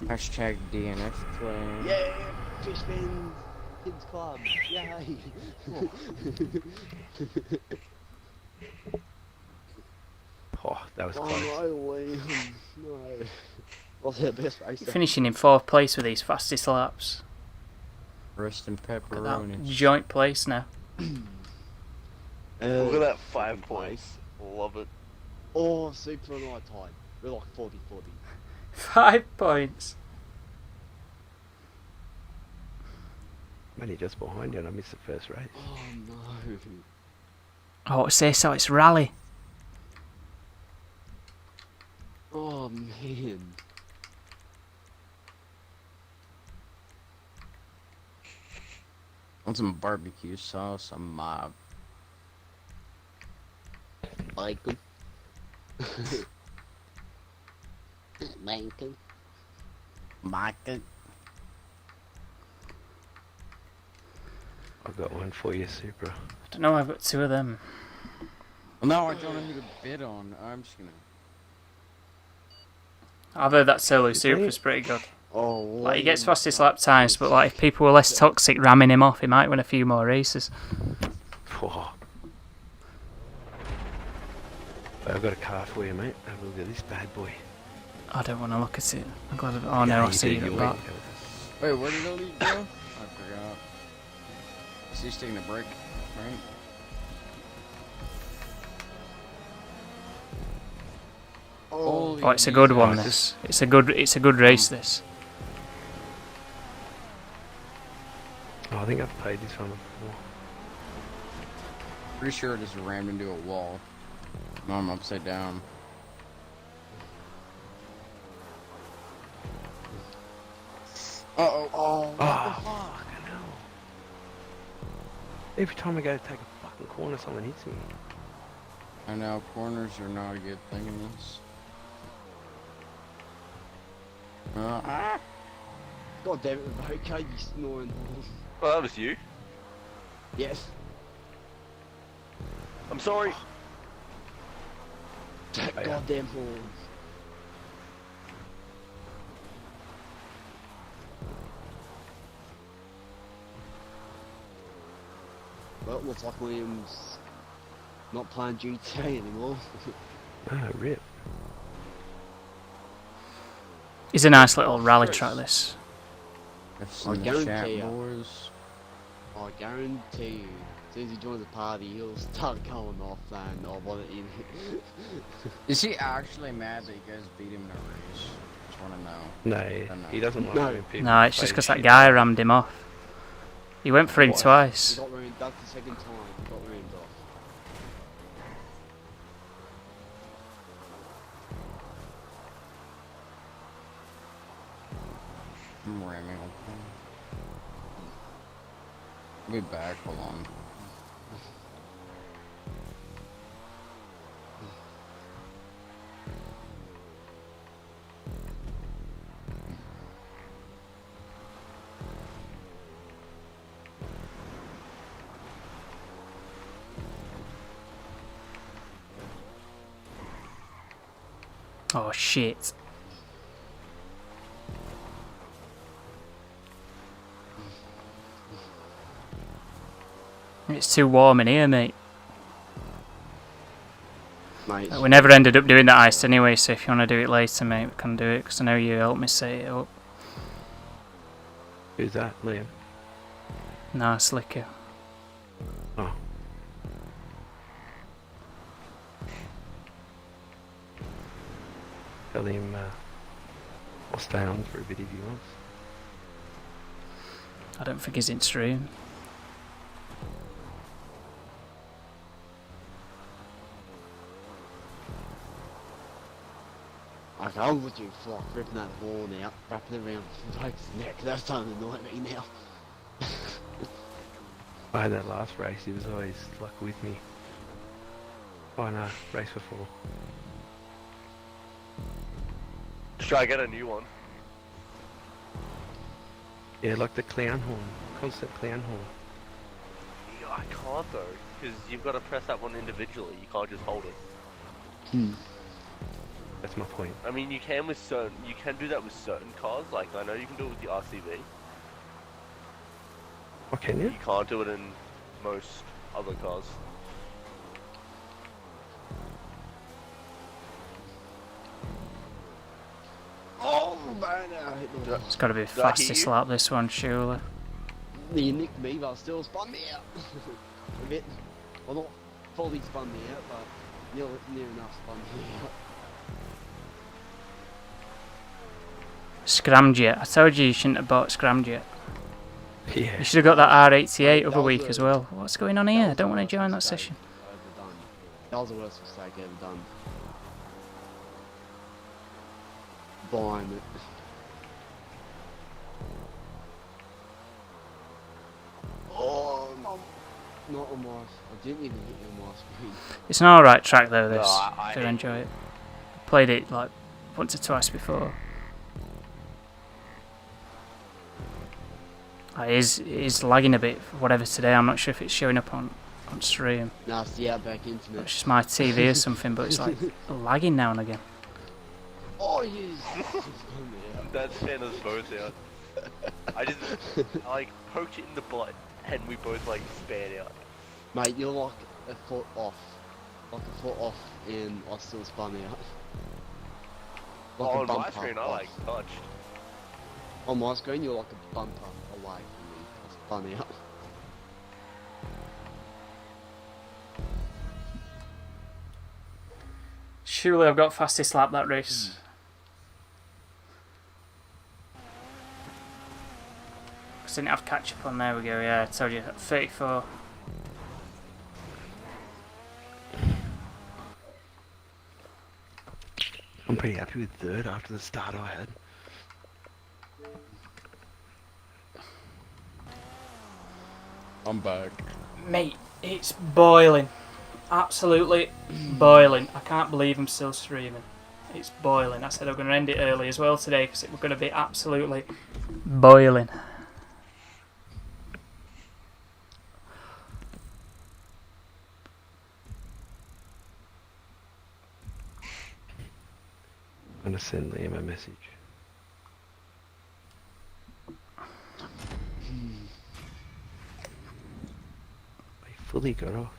Hashtag DNF play. Yeah, Fishman Kids Club. Yay. Oh, that was Oh, close. no, William. No. What's the best racer? Finishing in 4th place with these fastest laps. Rest in Look at that pepperoni. joint place now. Look at that 5 points. Love it. Oh, Super and I tied. We're like 40-40. 5 points. I'm only just behind you and I missed the first race. Oh, no. Oh, say so. It's rally. Oh, man. Want some barbecue sauce, some mob. Bacon. Bacon. Bacon. I've got one for you, Supra. Don't know. I've got 2 of them. Well, now I don't know who to bid on. I'm just gonna. I've heard that solo Supra's pretty good. Oh, Like he gets fastest lap times, but like if people were less toxic ramming him off, he might win a few more races. Oh. I've got a car for you, mate. Have a look at this bad boy. I don't want to look at it. I'm glad. Oh no, I see it at back. Wait, where did Elite go? I forgot. So he's taking a break, right? Oh, Oh, it's a good one. This. It's a good race. This. Oh, I think I've played this one before. Pretty sure it just rammed into a wall. No, I'm upside down. Uh-oh. Oh, Oh, fuck, I know. Every time I go to take a fucking corner, someone hits me. I know, corners are not a good thing in this. God damn it, okay, you snoring horse. Well, that was you. Yes. I'm sorry. That yeah. goddamn horns. Well, it looks like William's not playing GTA anymore. Ah, rip. It's a nice little rally track, this. I guarantee ya. boys. I guarantee you, as soon as he joins the party, he'll start going off saying, I want it in. Is he actually mad that you guys beat him in a race? Just wanna know. No, he doesn't like No. when people No, it's say just because that shit. guy rammed him off. He went for him What? He twice. got ruined, that's the second time he got ruined off. I'm ramming. I'll be back, hold on. Oh shit. It's too warm in here, mate. Mate, We never ended up doing that heist anyway, so if you want to do it later, mate, we can do it, because I know you helped me set it up. Who's that, Liam? Nah, Slicker. Oh. Tell him I'll stay on for a bit if he wants. I don't think he's in stream. like, I was looking for like ripping that horn out, wrapping it around Drake's neck. That's starting to annoy me now. I had that last race, he was always like with me. Oh no, race before. Try get a new one. Yeah, like the clown horn, constant clown horn. Yeah, I can't though, because you've got to press that one individually. You can't just hold it. Hmm. That's my point. I mean, you can with certain. You can do that with certain cars. Like I know you can do it with the RCV. Oh, can you? You can't do it in most other cars. Oh man, I hit the It's got to be Did I hear fastest you? lap, this one, surely. You nicked me, but still spun me out. A bit. Well, not fully spun me out, but near enough spun me out. Scramjet. I told you shouldn't have bought Scramjet. Yeah. You should have got that R88 That other was week a- as well. What's going on That here? I was don't the want to worst join that mistake session. I've ever done. That was the worst mistake ever done. Buying it. Oh, not on my. I didn't even hit it on my screen. It's an alright track though, this. No, I I do hate enjoy it. Played it like once or twice before. It is lagging a bit, whatever today. I'm not sure if it's showing up on stream. Nah, it's the Outback internet. It's just my TV or something, but it's like lagging now and again. Oh yes. That's sent us both out. I just like poked it in the butt, and we both like span out. Mate, you're like a foot off. Like a foot off, and I still spun out. Like Oh, a on my bumper screen, I off. like touched. On my screen, you're like a bumper away from me. I spun out. Surely I've got fastest lap that race. I didn't have catch up on. There we go. Yeah, I told you 34. I'm pretty happy with third after the start I had. I'm back. Mate, it's boiling. Absolutely boiling. I can't believe I'm still streaming. It's boiling. I said I'm going to end it early as well today because it was going to be absolutely boiling. I'm going to send Liam a message. He fully got off.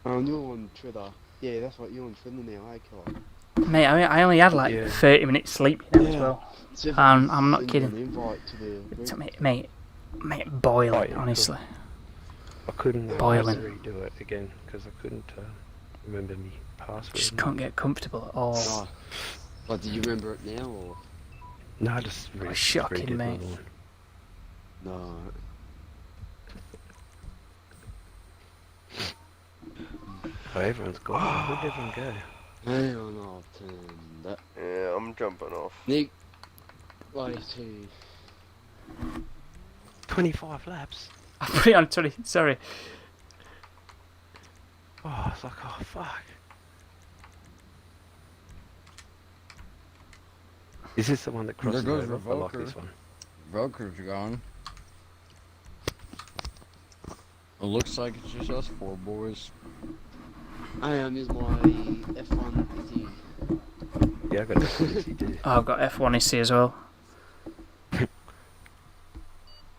You're on Twitter. Yeah, that's right, you're on Twitter now, eh, Kyle? Mate, I only had like 30 minutes sleep as well. I'm not kidding. Mate, boiling, honestly. I couldn't boiling. redo it again because I couldn't remember me password. Just can't get comfortable at all. Oh. Like, do you remember it now, or? No, just shocking, mate. No. Oh, everyone's gone. Where'd everyone go? Hang on, I'll turn that. Yeah, I'm jumping off. Nick, way to 25 laps. I put it on 20. Sorry. Oh, it's like, oh fuck. Is this the one that crosses There goes over? I like Revoker. this one. Broker's gone. It looks like it's just us four boys. Is my F1 Izzy. Yeah, I got F1 too. Oh, I've got F1 SC as well.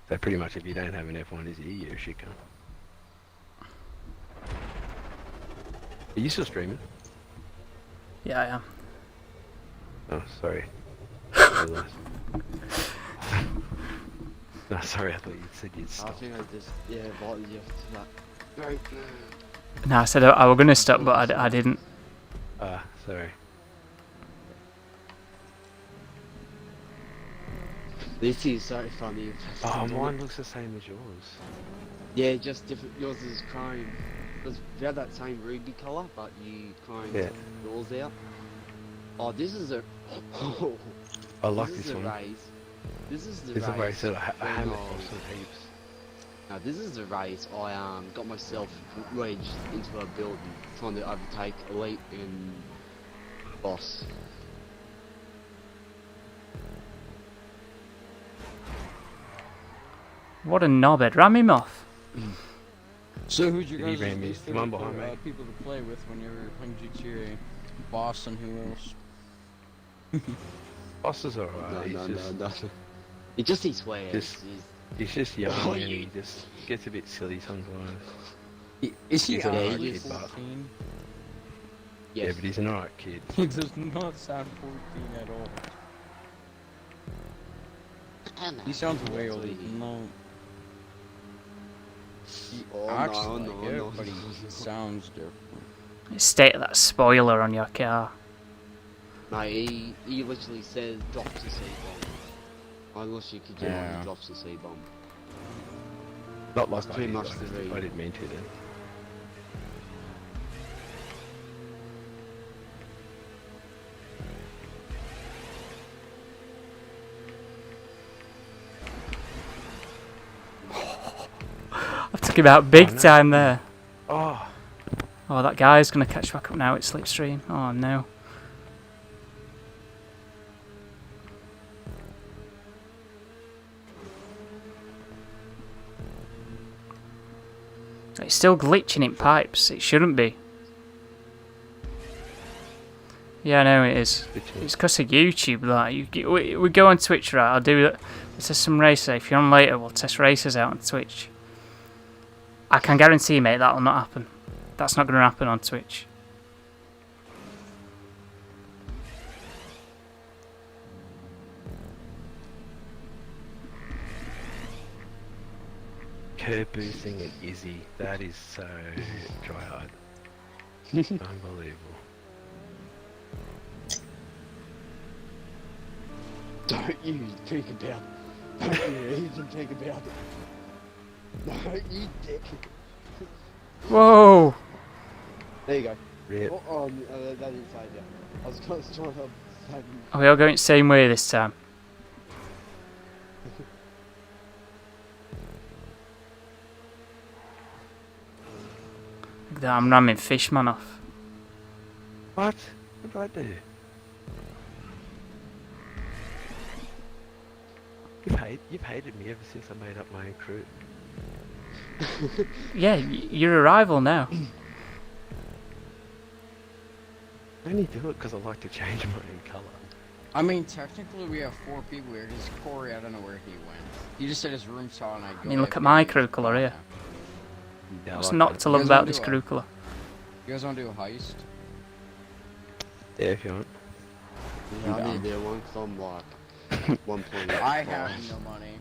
So pretty much if you don't have an F1 Izzy, you're a shit cunt. Are you still streaming? Yeah, I am. Oh, sorry. No, sorry, I thought you said you'd I stop. think I just, invited you to that. Right. No, I said I was going to stop, but I didn't. Sorry. This is so funny. Oh, mine looks the same as yours. Yeah, just different. Yours is chrome. It's about that same ruby colour, but you chromed yours out. Oh, this is a. I like this one. Race. This is the There's race. a race that I haven't when got some heaps. Now this is the race I got myself wedged into a building, trying to overtake Elite and Boss. What a knobhead. Ram him off. So who's your He guys' ran me. least The one favorite behind me. people to play with when you were playing GTA? Boss and who else? Boss is alright. No. He just he swears. He's just young and he just gets a bit silly sometimes. Is he He's an alright under kid, but 14? yeah, but he's an alright kid. He does not sound 14 at all. He sounds way older than that. He acts like it, but he sounds different. State that spoiler on your car. No, he literally says drops a C-bomb. I wish you could get on, he drops a C-bomb. Not like Too much to read. I didn't mean to then. I took him out big time there. Oh. Oh, that guy's going to catch back up now. It's slipstream. Oh, no. It's still glitching in pipes. It shouldn't be. Yeah, I know it is. It's because of YouTube. That we go on Twitch, right? I'll do it. Let's test some races. If you're on later, we'll test races out on Twitch. I can guarantee, mate, that'll not happen. That's not going to happen on Twitch. Curb boosting and Izzy. That is so try hard. Unbelievable. Don't you think about it. Don't you even think about it. No, you dick. Whoa! There you go. Rip. Oh, that didn't save you. I was trying to Are we all going the same way this time? Look at that, I'm ramming Fishman off. What? What did I do? You've hated me ever since I made up my own crew. Yeah, you're a rival now. I only do it because I like to change my own colour. I mean, technically we have 4 people here. Because Corey, I don't know where he went. He just said his room saw and I go. I mean, look at my crew colour here. Yeah, What's like not that. to love guys about wanna this do crew a- colour? You guys want to do a heist? Yeah, if you want. Yeah, I need to do one, so I'm like 120. I have no money.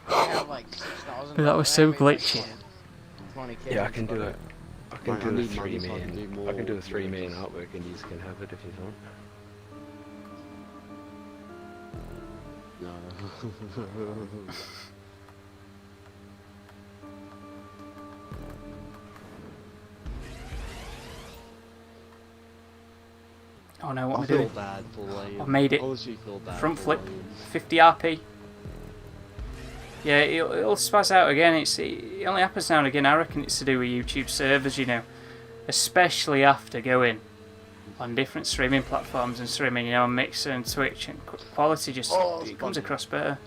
I have like 6,000. That was so glitchy. 20K. Yeah, I can do it. I can Mate, I do a need money so I can 3-man. do more I can do a videos. 3-man artwork, and you can have it if you want. No. Oh no, what am I I feel doing? bad for Liam. I made it. Honestly feel bad Front for flip, Liam. 50 RP. Yeah, it'll spaz out again. It only happens now and again. I reckon it's to do with YouTube servers, you know. Especially after going on different streaming platforms and streaming, you know, on Mixer and Twitch, and quality just it comes across better.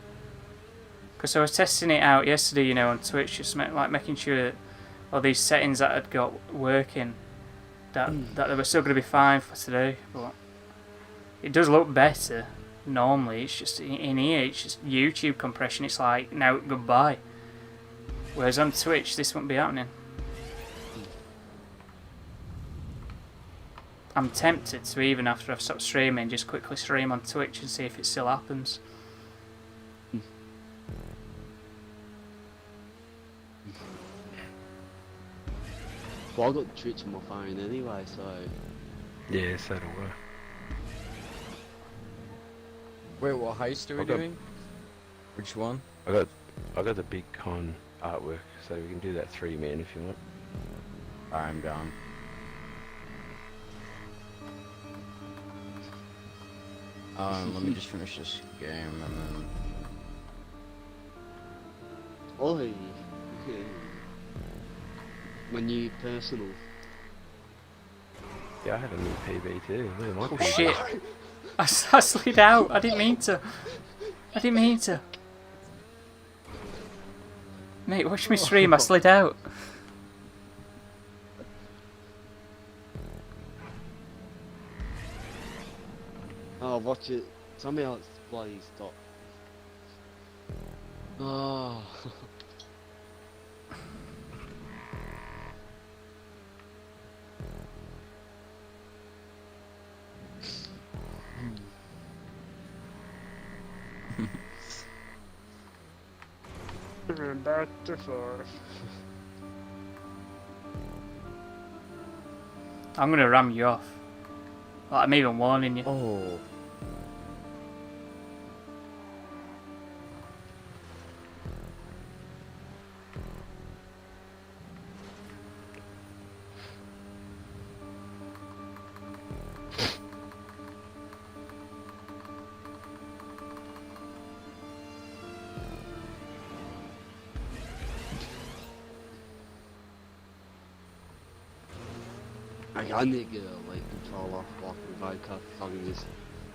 Because I was testing it out yesterday, you know, on Twitch, just making sure that all these settings that I'd got working, that they were still going to be fine for today. But it does look better. Normally, it's just in here, it's just YouTube compression. It's like now goodbye. Whereas on Twitch, this wouldn't be happening. I'm tempted to, even after I've stopped streaming, just quickly stream on Twitch and see if it still happens. Well, I got Twitch on my phone anyway, so Yeah, so do I. Wait, what heist are we Okay. doing? Which one? I got the big con artwork, so we can do that 3-man if you want. I'm down. Let me just finish this game and then. Oi. My new personal. Yeah, I have a new PB too. Look at my Oh PB. shit! I slid out. I didn't mean to. I didn't mean to. Mate, watch me stream. I slid out. Oh, watch it. Somehow it's bloody stopped. Oh. Back to 4. I'm gonna ram you off. Like, I'm even warning you. Oh. I need to get a light controller off the vodka. I can just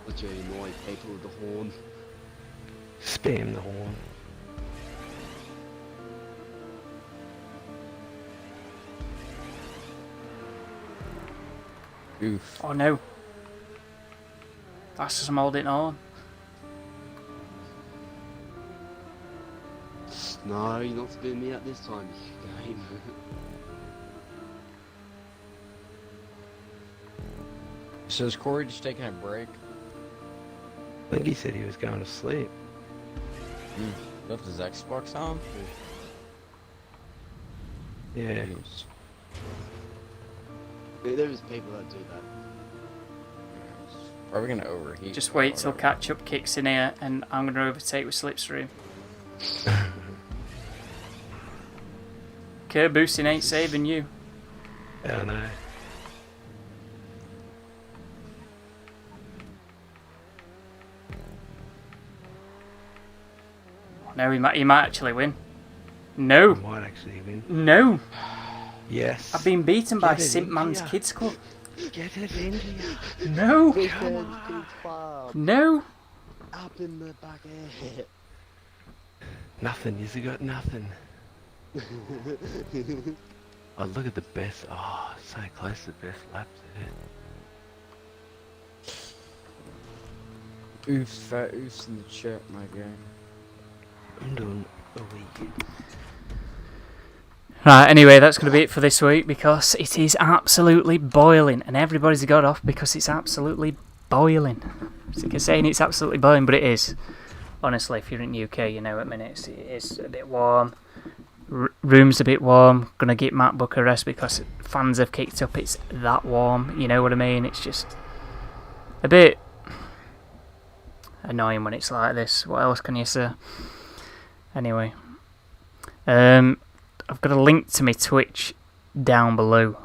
literally annoy people with the horn. Spam the horn. Oof. Oh no. That's just I'm holding on. No, you're not spinning me out this time, game. So is Corey just taking a break? I think he said he was going to sleep. Left his Xbox on? Yeah. There's people that do that. Are we gonna overheat? Just wait till catch up kicks in here, and I'm gonna overtake with Slipstream. Curb boosting ain't saving you. I know. No, he might actually win. No. I might actually win. No. Yes. I've been beaten by Get it Simp into Man's ya. Kids Club. Get it into you. No. Weekend Kids Club. No. Up in the bucket. Nothing. You've got nothing. Oh, look at the best. Oh, so close to the best laps there. Oofs, fat oofs in the chat, my guy. I'm doing a week. Right, anyway, that's going to be it for this week because it is absolutely boiling and everybody's got off because it's absolutely boiling. Sick of saying it's absolutely boiling, but it is. Honestly, if you're in the UK, you know at minutes it is a bit warm. Room's a bit warm. Gonna get MacBook a rest because fans have kicked up. It's that warm, you know what I mean? It's just a bit annoying when it's like this. What else can you say? Anyway, I've got a link to my Twitch down below.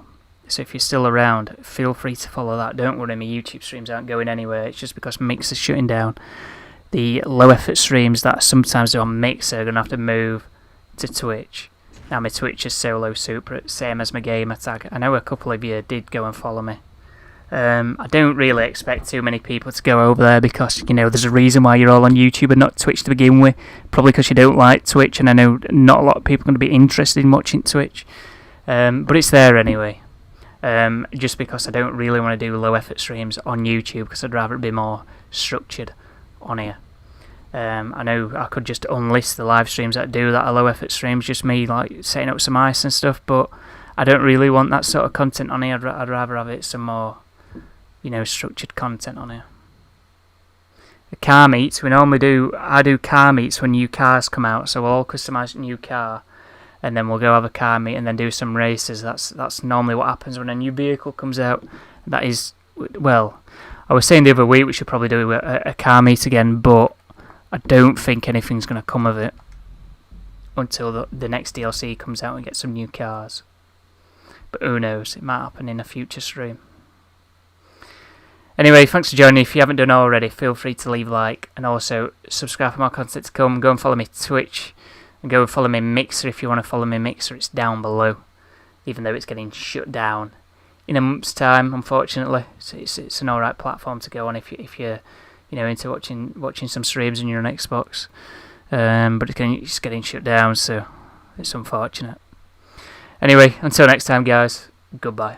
So if you're still around, feel free to follow that. Don't worry, my YouTube streams aren't going anywhere. It's just because Mixer's shutting down. The low effort streams that I sometimes do on Mixer are going to have to move to Twitch. Now my Twitch is solo super, same as my gamer tag. I know a couple of you did go and follow me. I don't really expect too many people to go over there because, you know, there's a reason why you're all on YouTube and not Twitch to begin with. Probably because you don't like Twitch, and I know not a lot of people are going to be interested in watching Twitch. But it's there anyway. Just because I don't really want to do low effort streams on YouTube because I'd rather it be more structured on here. I know I could just unlist the live streams that do that are low effort streams, just me like setting up some ice and stuff, but I don't really want that sort of content on here. I'd rather have it some more, you know, structured content on here. The car meets, I do car meets when new cars come out, so we'll all customise a new car and then we'll go have a car meet and then do some races. That's normally what happens when a new vehicle comes out. That is, well, I was saying the other week we should probably do a car meet again, but I don't think anything's going to come of it until the next DLC comes out and get some new cars. But who knows, it might happen in a future stream. Anyway, thanks for joining. If you haven't done already, feel free to leave a like and also subscribe for more content to come. Go and follow me Twitch and go and follow me Mixer if you want to follow me Mixer. It's down below, even though it's getting shut down in a month's time, unfortunately. So it's an alright platform to go on if you're into watching some streams on your Xbox. But it's getting shut down, so it's unfortunate. Anyway, until next time, guys, goodbye.